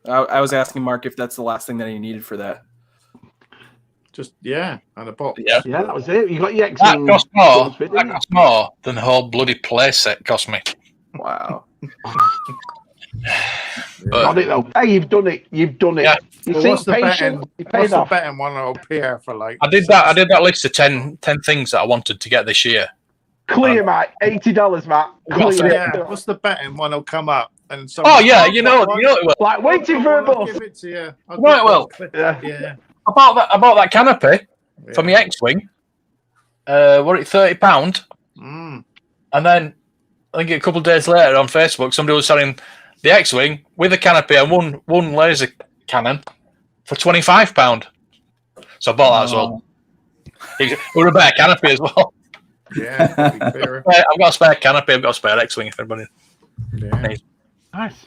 [SPEAKER 2] Oh,
[SPEAKER 6] I was asking Mark if that's the last thing that he needed for that.
[SPEAKER 5] Just and a box.
[SPEAKER 2] Yeah,
[SPEAKER 4] that was it. You got your X.
[SPEAKER 2] That cost more than the whole bloody play set cost me.
[SPEAKER 6] Wow.
[SPEAKER 4] Got it though. Hey, you've done it. You've done it.
[SPEAKER 2] Yeah.
[SPEAKER 4] You
[SPEAKER 5] Well,
[SPEAKER 4] see,
[SPEAKER 5] what's the
[SPEAKER 4] patient.
[SPEAKER 5] betting?
[SPEAKER 4] You
[SPEAKER 5] What's
[SPEAKER 4] paid
[SPEAKER 5] the
[SPEAKER 4] off.
[SPEAKER 5] betting one up here for like?
[SPEAKER 2] I did that list of 10 things that I wanted to get this year.
[SPEAKER 4] Clear, Matt. $80, Matt. Clear.
[SPEAKER 5] Yeah. What's the betting one will come up? And
[SPEAKER 2] Oh yeah, you know it will.
[SPEAKER 4] Like waiting for a
[SPEAKER 5] I'll
[SPEAKER 4] bus.
[SPEAKER 5] give it to you.
[SPEAKER 2] You know it will.
[SPEAKER 4] Yeah.
[SPEAKER 2] I bought that canopy for my X-wing. What it £30?
[SPEAKER 5] Mm.
[SPEAKER 2] And then I think a couple of days later on Facebook, somebody was selling the X-wing with a canopy and one laser cannon for £25. So I bought that as well. It was a better canopy as well.
[SPEAKER 5] Yeah.
[SPEAKER 2] I've got a spare canopy. I've got a spare X-wing if anybody needs.
[SPEAKER 4] Nice.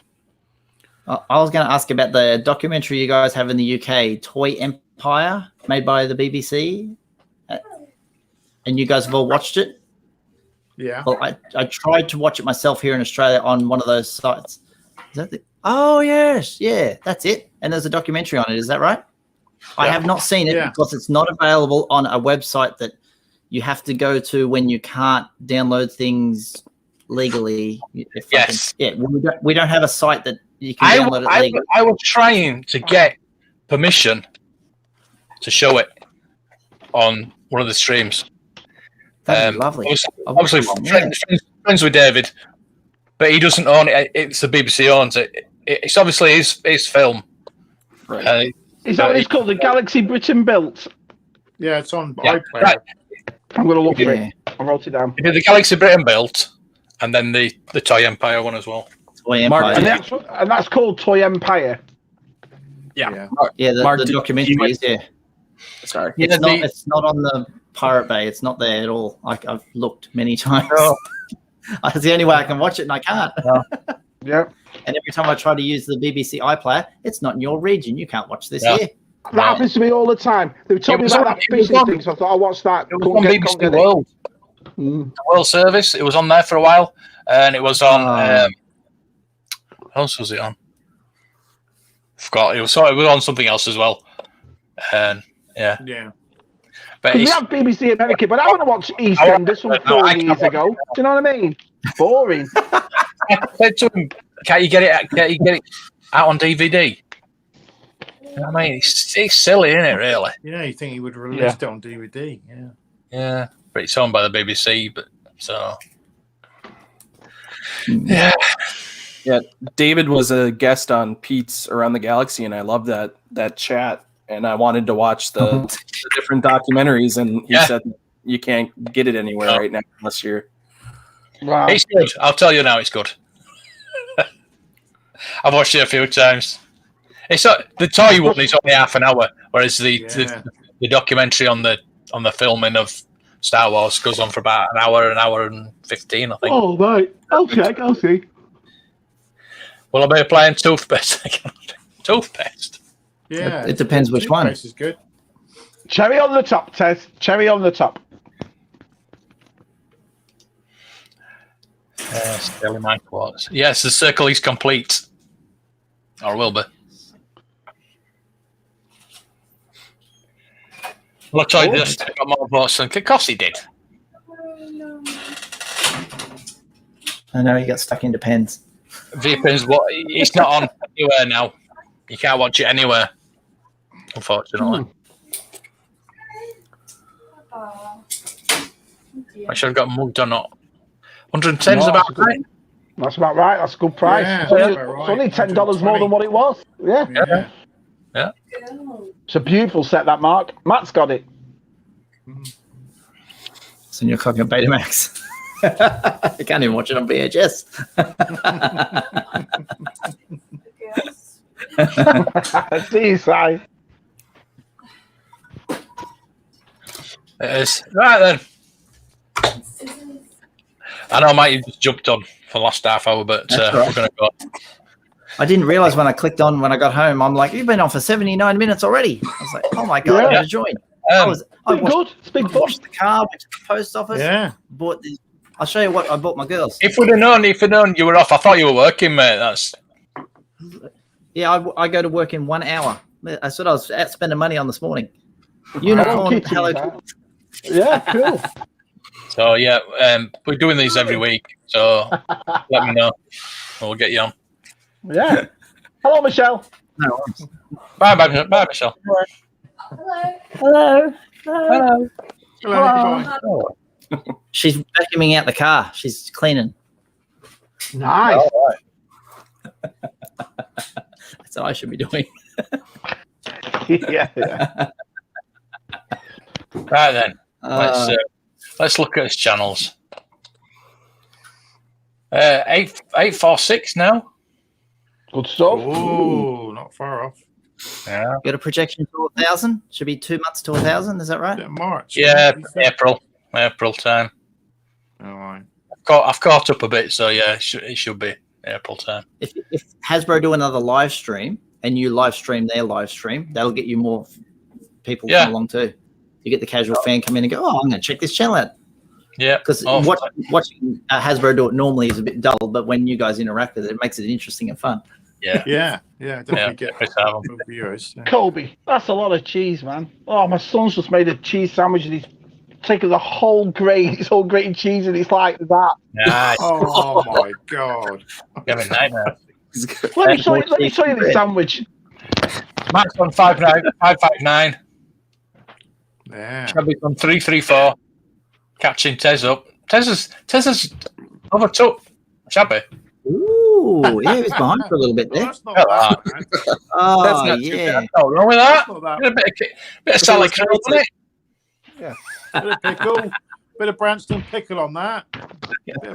[SPEAKER 8] I was going to ask about the documentary you guys have in the UK, Toy Empire, made by the BBC. And you guys have all watched it?
[SPEAKER 5] Yeah.
[SPEAKER 8] Well, I tried to watch it myself here in Australia on one of those sites. Is that oh, yes. Yeah, that's it. And there's a documentary on it. Is that right? Yeah. I have not seen it because it's not available on a website that you have to go to when you can't download things legally.
[SPEAKER 2] Yes.
[SPEAKER 8] We don't have a site that you can download it legally.
[SPEAKER 2] I was trying to get permission to show it on one of the streams.
[SPEAKER 8] That'd be lovely.
[SPEAKER 2] Obviously, friends with David, but he doesn't own it. It's the BBC owns it. It's obviously his film.
[SPEAKER 4] Right. Is that what it's called? The Galaxy Britain Built?
[SPEAKER 5] Yeah, it's on
[SPEAKER 2] iPlayer.
[SPEAKER 5] Right.
[SPEAKER 4] I'm going to look for it. I wrote it down.
[SPEAKER 2] He did the Galaxy Britain Built, and then the Toy Empire one as well.
[SPEAKER 8] Toy Empire.
[SPEAKER 4] And that's called Toy Empire.
[SPEAKER 2] Yeah.
[SPEAKER 8] The documentary is there.
[SPEAKER 6] Sorry.
[SPEAKER 8] It's not on the Pirate Bay. It's not there at all. I've looked many times.
[SPEAKER 2] Oh.
[SPEAKER 8] It's the only way I can watch it, and I can't.
[SPEAKER 4] Yeah.
[SPEAKER 8] And every time I try to use the BBC iPlayer, it's not in your region. You can't watch this here.
[SPEAKER 4] That happens to me all the time. They told me about that fishing thing, so I thought, I'll watch that.
[SPEAKER 2] It was on BBC World. The World Service. It was on there for a while, and it was on. What else was it on? Forgot. It was on something else as well. And
[SPEAKER 5] yeah.
[SPEAKER 2] But
[SPEAKER 4] we have BBC America, but I want to watch EastEnders from 4 years ago. Do you know what I mean? Boring.
[SPEAKER 2] I said to him, "Can't you get it out on DVD?" You know what I mean, it's silly, isn't it? Really?
[SPEAKER 5] Yeah, you think he would release it on DVD? Yeah.
[SPEAKER 2] Yeah, but it's owned by the BBC. But so. Yeah.
[SPEAKER 6] David was a guest on Pete's Around the Galaxy, and I love that chat. And I wanted to watch the different documentaries, and he said you can't get it anywhere right now unless you're.
[SPEAKER 4] Wow.
[SPEAKER 2] It's good. I'll tell you now, it's good. I've watched it a few times. It's the toy one is only half an hour, whereas the documentary on the filming of Star Wars goes on for about an hour and 15, I think.
[SPEAKER 4] Oh right, I'll check. I'll see.
[SPEAKER 2] Will I be playing Toothpaste? Toothpaste.
[SPEAKER 5] Yeah,
[SPEAKER 8] it depends which one.
[SPEAKER 5] Is good.
[SPEAKER 4] Cherry on the top, Tess. Cherry on the top.
[SPEAKER 2] Still my quotes. Yes, the circle is complete, or will be. Well, I tried this. I got more votes than Kikossi did.
[SPEAKER 8] I know he got stuck into pens.
[SPEAKER 2] Vaping's it's not on anywhere now. You can't watch it anywhere, unfortunately. I should have got mugged or not. 110 is about right.
[SPEAKER 4] That's about right. That's a good price.
[SPEAKER 5] Yeah,
[SPEAKER 4] it's only $10 more than what it was. Yeah. It's a beautiful set, that, Mark. Matt's got it.
[SPEAKER 8] So you're cooking at Betamax. I can't even watch it on VHS.
[SPEAKER 4] See, Si.
[SPEAKER 2] It is. Right then. I know, Mike, you just jumped on for the last half hour, but we're going to go.
[SPEAKER 8] I didn't realize when I clicked on when I got home, I'm like, you've been on for 79 minutes already. I was like, oh my God, I'm going to join. I washed the car, went to the post office.
[SPEAKER 5] Yeah.
[SPEAKER 8] Bought the. I'll show you what I bought my girls.
[SPEAKER 2] If we'd have known you were off, I thought you were working, mate. That's.
[SPEAKER 8] Yeah, I go to work in 1 hour. That's what I was out spending money on this morning. Unicorn, hello.
[SPEAKER 4] Yeah, cool.
[SPEAKER 2] So yeah, we're doing these every week. So let me know. We'll get you on.
[SPEAKER 4] Yeah. Hello, Michelle.
[SPEAKER 8] No.
[SPEAKER 2] Bye, Michelle.
[SPEAKER 9] Hello.
[SPEAKER 5] Hello.
[SPEAKER 8] She's vacuuming out the car. She's cleaning.
[SPEAKER 4] Nice.
[SPEAKER 2] All right.
[SPEAKER 8] That's what I should be doing.
[SPEAKER 4] Yeah.
[SPEAKER 2] Right then. Let's look at his channels. 846 now.
[SPEAKER 4] Good stuff.
[SPEAKER 5] Oh, not far off.
[SPEAKER 2] Yeah.
[SPEAKER 8] Got a projection to 1,000. Should be 2 months to 1,000. Is that right?
[SPEAKER 5] Yeah, March.
[SPEAKER 2] Yeah, April time.
[SPEAKER 5] All right.
[SPEAKER 2] I've caught up a bit, so yeah, it should be April time.
[SPEAKER 8] If Hasbro do another live stream and you live stream their live stream, that'll get you more people come along too. You get the casual fan come in and go, oh, I'm going to check this channel out.
[SPEAKER 2] Yeah.
[SPEAKER 8] Because watching Hasbro do it normally is a bit dull, but when you guys interact with it, it makes it interesting and fun.
[SPEAKER 5] Yeah. Definitely get viewers. Yeah.
[SPEAKER 4] Colby, that's a lot of cheese, man. Oh, my son's just made a cheese sandwich and he's taken the whole grate, his whole grated cheese, and it's like that.
[SPEAKER 2] Nice.
[SPEAKER 5] Oh my god.
[SPEAKER 2] Give me a nightmare.
[SPEAKER 4] Let me show you the sandwich.
[SPEAKER 2] Max on 559.
[SPEAKER 5] Yeah.
[SPEAKER 2] Shabby's on 334. Catching Tez up. Tez has overtook Shabby.
[SPEAKER 8] Ooh, yeah, he was behind for a little bit there.
[SPEAKER 5] That's not bad, man.
[SPEAKER 8] Oh,
[SPEAKER 2] That's not
[SPEAKER 8] yeah.
[SPEAKER 2] Nothing wrong with that.
[SPEAKER 5] Not that
[SPEAKER 2] A bit of salad cream, isn't it?
[SPEAKER 5] bit of pickle. Bit of Branston pickle on that.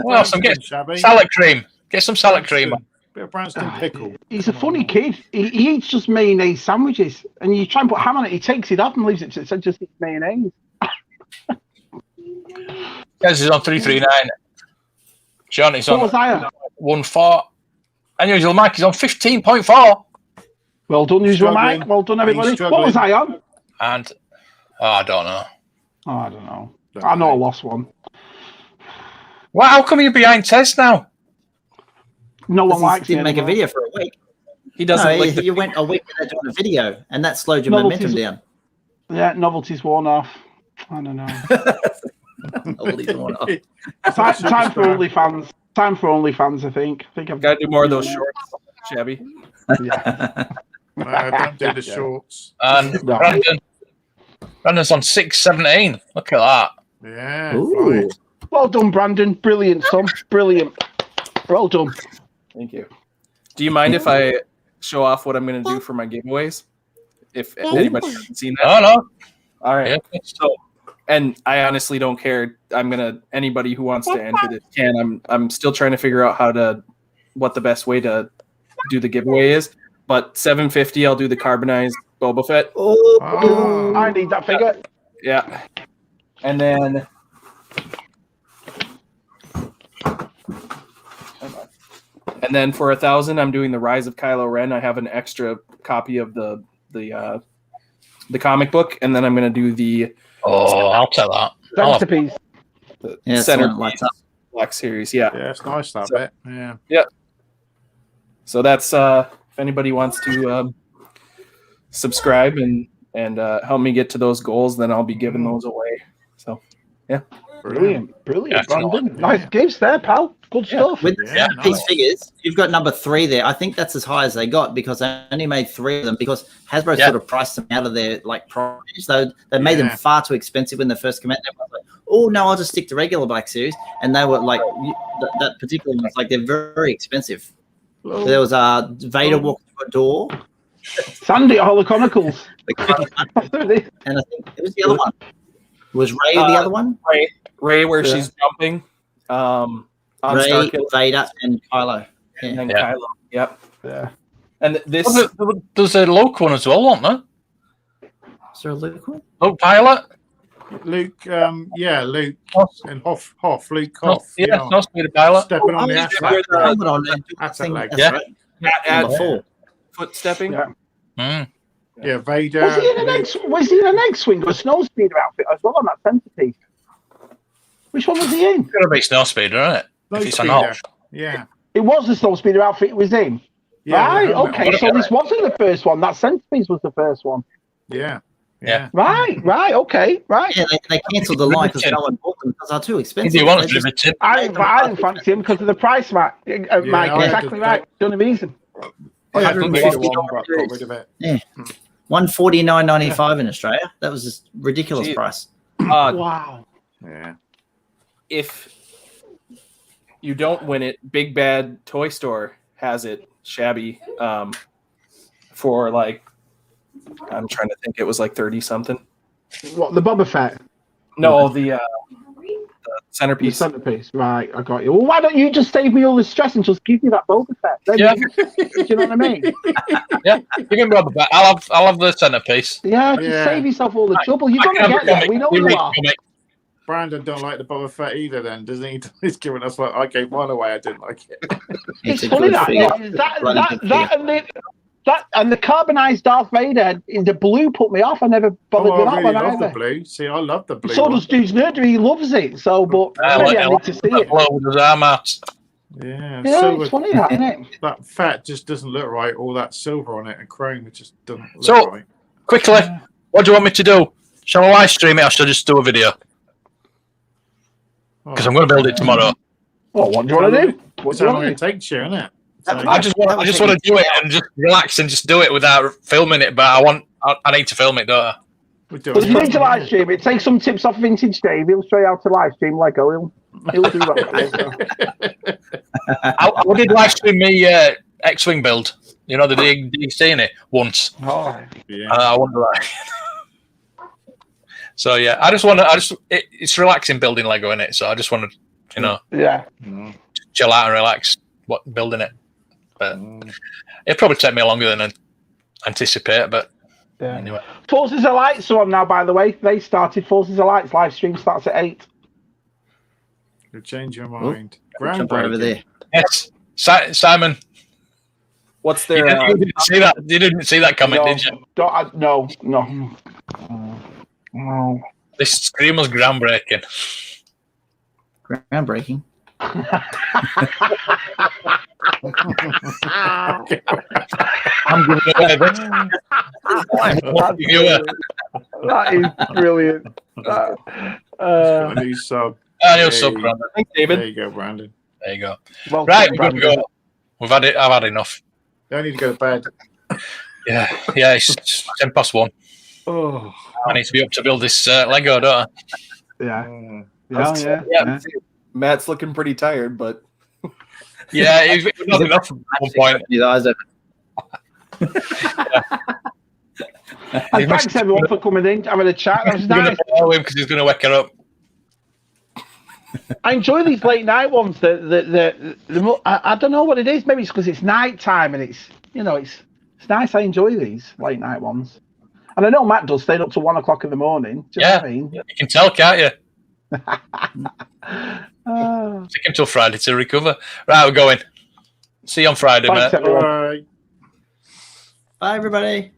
[SPEAKER 2] What else? I'm getting
[SPEAKER 5] Shabby.
[SPEAKER 2] salad cream. Get some salad cream.
[SPEAKER 5] Bit of Branston pickle.
[SPEAKER 4] He's a funny kid. He eats just mayonnaise sandwiches, and you try and put ham on it, he takes it off and leaves it to just eat mayonnaise.
[SPEAKER 2] Tez is on 339. John is
[SPEAKER 4] What
[SPEAKER 2] on
[SPEAKER 4] was I on?
[SPEAKER 2] 1-4. Unusual Mike is on 15.4.
[SPEAKER 4] Well done, usual
[SPEAKER 5] Struggling.
[SPEAKER 4] Mike. Well done, everybody.
[SPEAKER 5] He's
[SPEAKER 4] What was I on?
[SPEAKER 2] And I don't know.
[SPEAKER 4] Oh, I don't know. I know I lost one.
[SPEAKER 2] Well, how come you're behind Tez now?
[SPEAKER 4] No one
[SPEAKER 8] He
[SPEAKER 4] likes
[SPEAKER 8] didn't
[SPEAKER 4] it
[SPEAKER 8] make a
[SPEAKER 4] anymore.
[SPEAKER 8] video for a week.
[SPEAKER 6] He doesn't
[SPEAKER 8] No,
[SPEAKER 6] like the
[SPEAKER 8] you went a week without doing a video, and that slowed your
[SPEAKER 4] Novelties-
[SPEAKER 8] momentum down.
[SPEAKER 4] Yeah, novelty's worn off. I don't know. Time for OnlyFans. Time for OnlyFans, I think. I've
[SPEAKER 6] Got to do more of those shorts, Shabby.
[SPEAKER 4] Yeah.
[SPEAKER 5] Don't do the shorts.
[SPEAKER 2] And
[SPEAKER 4] No.
[SPEAKER 2] Brandon's on 617. Look at that.
[SPEAKER 5] Yeah.
[SPEAKER 8] Ooh.
[SPEAKER 5] Right.
[SPEAKER 4] Well done, Brandon. Brilliant, son. Brilliant. Well done.
[SPEAKER 6] Thank you. Do you mind if I show off what I'm going to do for my giveaways? If anybody hasn't seen that.
[SPEAKER 2] Oh, no.
[SPEAKER 6] All right.
[SPEAKER 2] Yeah.
[SPEAKER 6] So, and I honestly don't care. Anybody who wants to enter this can. I'm still trying to figure out what the best way to do the giveaway is. But $750, I'll do the carbonized Boba Fett.
[SPEAKER 5] Oh.
[SPEAKER 4] I need that figure.
[SPEAKER 6] Yeah. And then for 1,000, I'm doing the Rise of Kylo Ren. I have an extra copy of the comic book, and then I'm going to do the
[SPEAKER 2] I'll tell that.
[SPEAKER 4] Centerpiece.
[SPEAKER 8] Centerpiece
[SPEAKER 6] Black Series. Yeah.
[SPEAKER 5] Yeah, it's nice that bit. Yeah.
[SPEAKER 6] Yeah. So that's if anybody wants to subscribe and help me get to those goals, then I'll be giving those away. So yeah.
[SPEAKER 4] Brilliant.
[SPEAKER 2] Yeah,
[SPEAKER 4] Brandon. Nice gifts there, pal. Good stuff.
[SPEAKER 8] With
[SPEAKER 5] Yeah,
[SPEAKER 8] these
[SPEAKER 5] nice.
[SPEAKER 8] figures, you've got number 3 there. I think that's as high as they got because I only made 3 of them because Hasbro sort of priced them out of their price. So they made them far too expensive when they first came out. They were like, oh no, I'll just stick to regular Black Series, and they were like that particular one was like they're very expensive.
[SPEAKER 5] Hello.
[SPEAKER 8] There was Vader walking through a door,
[SPEAKER 4] Sandy at Holo Chronicles.
[SPEAKER 8] and I think it was the other one. Was Ray the other one?
[SPEAKER 6] Ray where she's jumping. On
[SPEAKER 8] Ray,
[SPEAKER 6] Starkiller,
[SPEAKER 8] Vader, and Kylo.
[SPEAKER 6] and then
[SPEAKER 2] Yeah.
[SPEAKER 6] Kylo. Yep.
[SPEAKER 4] Yeah.
[SPEAKER 6] And this
[SPEAKER 2] There's a Luke one as well, wasn't there?
[SPEAKER 8] Is there a Luke one?
[SPEAKER 2] Luke Pilot?
[SPEAKER 5] Luke, Luke and Hoff, Luke
[SPEAKER 2] No,
[SPEAKER 5] Hoff.
[SPEAKER 2] yeah, no speed of Pilot.
[SPEAKER 5] Stepping on the
[SPEAKER 8] yeah,
[SPEAKER 5] asphalt.
[SPEAKER 8] with the helmet on there.
[SPEAKER 5] That's
[SPEAKER 8] Thing-
[SPEAKER 5] like-
[SPEAKER 8] that's
[SPEAKER 2] Yeah.
[SPEAKER 8] right.
[SPEAKER 6] add
[SPEAKER 8] Number 4.
[SPEAKER 6] foot stepping.
[SPEAKER 4] Yeah.
[SPEAKER 2] Mm.
[SPEAKER 5] Yeah, Vader.
[SPEAKER 4] Was he in an
[SPEAKER 5] Luke.
[SPEAKER 4] X-wing or a snow speeder outfit as well on that centerpiece? Which one was he in?
[SPEAKER 2] It's got to be Snow Speeder, isn't it?
[SPEAKER 5] No
[SPEAKER 2] If it's an
[SPEAKER 5] speeder.
[SPEAKER 2] off.
[SPEAKER 5] Yeah.
[SPEAKER 4] It was the snow speeder outfit it was in.
[SPEAKER 5] Yeah,
[SPEAKER 4] Right,
[SPEAKER 5] the helmet
[SPEAKER 4] okay,
[SPEAKER 5] on.
[SPEAKER 4] so this wasn't the first one. That centerpiece was the first one.
[SPEAKER 5] Yeah.
[SPEAKER 2] Yeah.
[SPEAKER 4] Right, okay, right.
[SPEAKER 8] Yeah, they cancelled the line because no one bought them because they're too expensive.
[SPEAKER 2] Do you want
[SPEAKER 8] They
[SPEAKER 2] to
[SPEAKER 8] just-
[SPEAKER 2] limited?
[SPEAKER 4] I didn't fancy him because of the price, Mike. Mike,
[SPEAKER 5] I
[SPEAKER 4] exactly
[SPEAKER 5] had to-
[SPEAKER 4] right. The only reason.
[SPEAKER 5] I had to
[SPEAKER 8] $150
[SPEAKER 5] make one, but got rid of it.
[SPEAKER 8] $149.95 in Australia. That was just ridiculous
[SPEAKER 6] Gee.
[SPEAKER 8] price.
[SPEAKER 4] Wow.
[SPEAKER 5] Yeah.
[SPEAKER 6] If you don't win it, Big Bad Toy Store has it, Shabby, for like, I'm trying to think, it was like 30 something.
[SPEAKER 4] What, the Boba Fett?
[SPEAKER 6] No, the
[SPEAKER 4] The
[SPEAKER 6] centerpiece.
[SPEAKER 4] centerpiece. Right, I got you. Well, why don't you just save me all the stress and just give me that Boba Fett? Then
[SPEAKER 2] Yeah.
[SPEAKER 4] do you know what I mean?
[SPEAKER 2] Yeah, you can grab the back. I'll have the centerpiece.
[SPEAKER 4] Yeah, just
[SPEAKER 5] Yeah.
[SPEAKER 4] save yourself all the trouble. You're
[SPEAKER 2] I
[SPEAKER 4] going
[SPEAKER 2] can
[SPEAKER 4] to
[SPEAKER 2] have
[SPEAKER 4] get
[SPEAKER 2] a
[SPEAKER 4] there. We know
[SPEAKER 2] comic.
[SPEAKER 4] you are.
[SPEAKER 5] Brandon don't like the Boba Fett either. Then doesn't he? He's giving us like I gave one away. I didn't like it.
[SPEAKER 4] It's funny that and the carbonized Darth Vader in the blue put me off. I never bothered with that
[SPEAKER 5] really
[SPEAKER 4] one
[SPEAKER 5] love
[SPEAKER 4] either.
[SPEAKER 5] the blue. See, I love the blue.
[SPEAKER 4] So does Dude's Nerdery. He loves it. So, but maybe I need to see it.
[SPEAKER 5] Yeah,
[SPEAKER 4] it's funny that, isn't it?
[SPEAKER 5] That fat just doesn't look right. All that silver on it and chrome, it just doesn't look right.
[SPEAKER 2] Quickly, what do you want me to do? Shall I live stream it or shall I just do a video? Because I'm going to build it tomorrow.
[SPEAKER 4] Well, what do you want to do?
[SPEAKER 5] What's how long it takes you, isn't it? So,
[SPEAKER 2] I just want to do it and just relax and just do it without filming it. But I need to film it, don't I?
[SPEAKER 4] But if you need to live stream it, take some tips off Vintage Dave. He'll show you how to live stream Lego. He'll do that.
[SPEAKER 2] I did live stream me X-Wing build. You know, you've seen it once.
[SPEAKER 4] Oh,
[SPEAKER 2] yeah. I wonder that. So yeah, it's relaxing building Lego in it. So I just want to, chill out and relax building it. But it'll probably take me longer than I anticipate. But anyway,
[SPEAKER 4] Forces of Lights are on now. By the way, they started Forces of Lights live stream starts at 8.
[SPEAKER 5] You change your mind.
[SPEAKER 8] Jump over there.
[SPEAKER 2] Yes, Simon.
[SPEAKER 6] What's their?
[SPEAKER 2] You didn't see that? You didn't see that comment, did you?
[SPEAKER 4] No.
[SPEAKER 2] This scream was groundbreaking.
[SPEAKER 8] Groundbreaking.
[SPEAKER 2] I'm giving it
[SPEAKER 4] That is brilliant.
[SPEAKER 5] A new sub.
[SPEAKER 2] New sub, Brandon.
[SPEAKER 6] Thanks, David.
[SPEAKER 5] There you go, Brandon.
[SPEAKER 2] There you go.
[SPEAKER 4] Well,
[SPEAKER 2] right, we're good to go. I've had enough.
[SPEAKER 5] You don't need to go to bed.
[SPEAKER 2] Yeah, it's 1:10.
[SPEAKER 4] Oh,
[SPEAKER 2] I need to be up to build this Lego, don't
[SPEAKER 4] I?
[SPEAKER 6] Yeah. Matt's looking pretty tired, but
[SPEAKER 2] yeah, it was not enough at one point.
[SPEAKER 8] His eyes open.
[SPEAKER 4] And thanks everyone for coming in, having a chat. That was nice.
[SPEAKER 2] Because he's going to wake her up.
[SPEAKER 4] I enjoy these late night ones. I don't know what it is. Maybe it's because it's night time and it's nice. I enjoy these late night ones. And I know Matt does stay up to 1 o'clock in the morning. Do you know what I mean?
[SPEAKER 2] You can tell, can't you? Take him till Friday to recover. Right, we're going. See you on Friday,
[SPEAKER 4] Thanks,
[SPEAKER 2] mate.
[SPEAKER 4] everyone.
[SPEAKER 5] Bye.
[SPEAKER 8] Bye, everybody.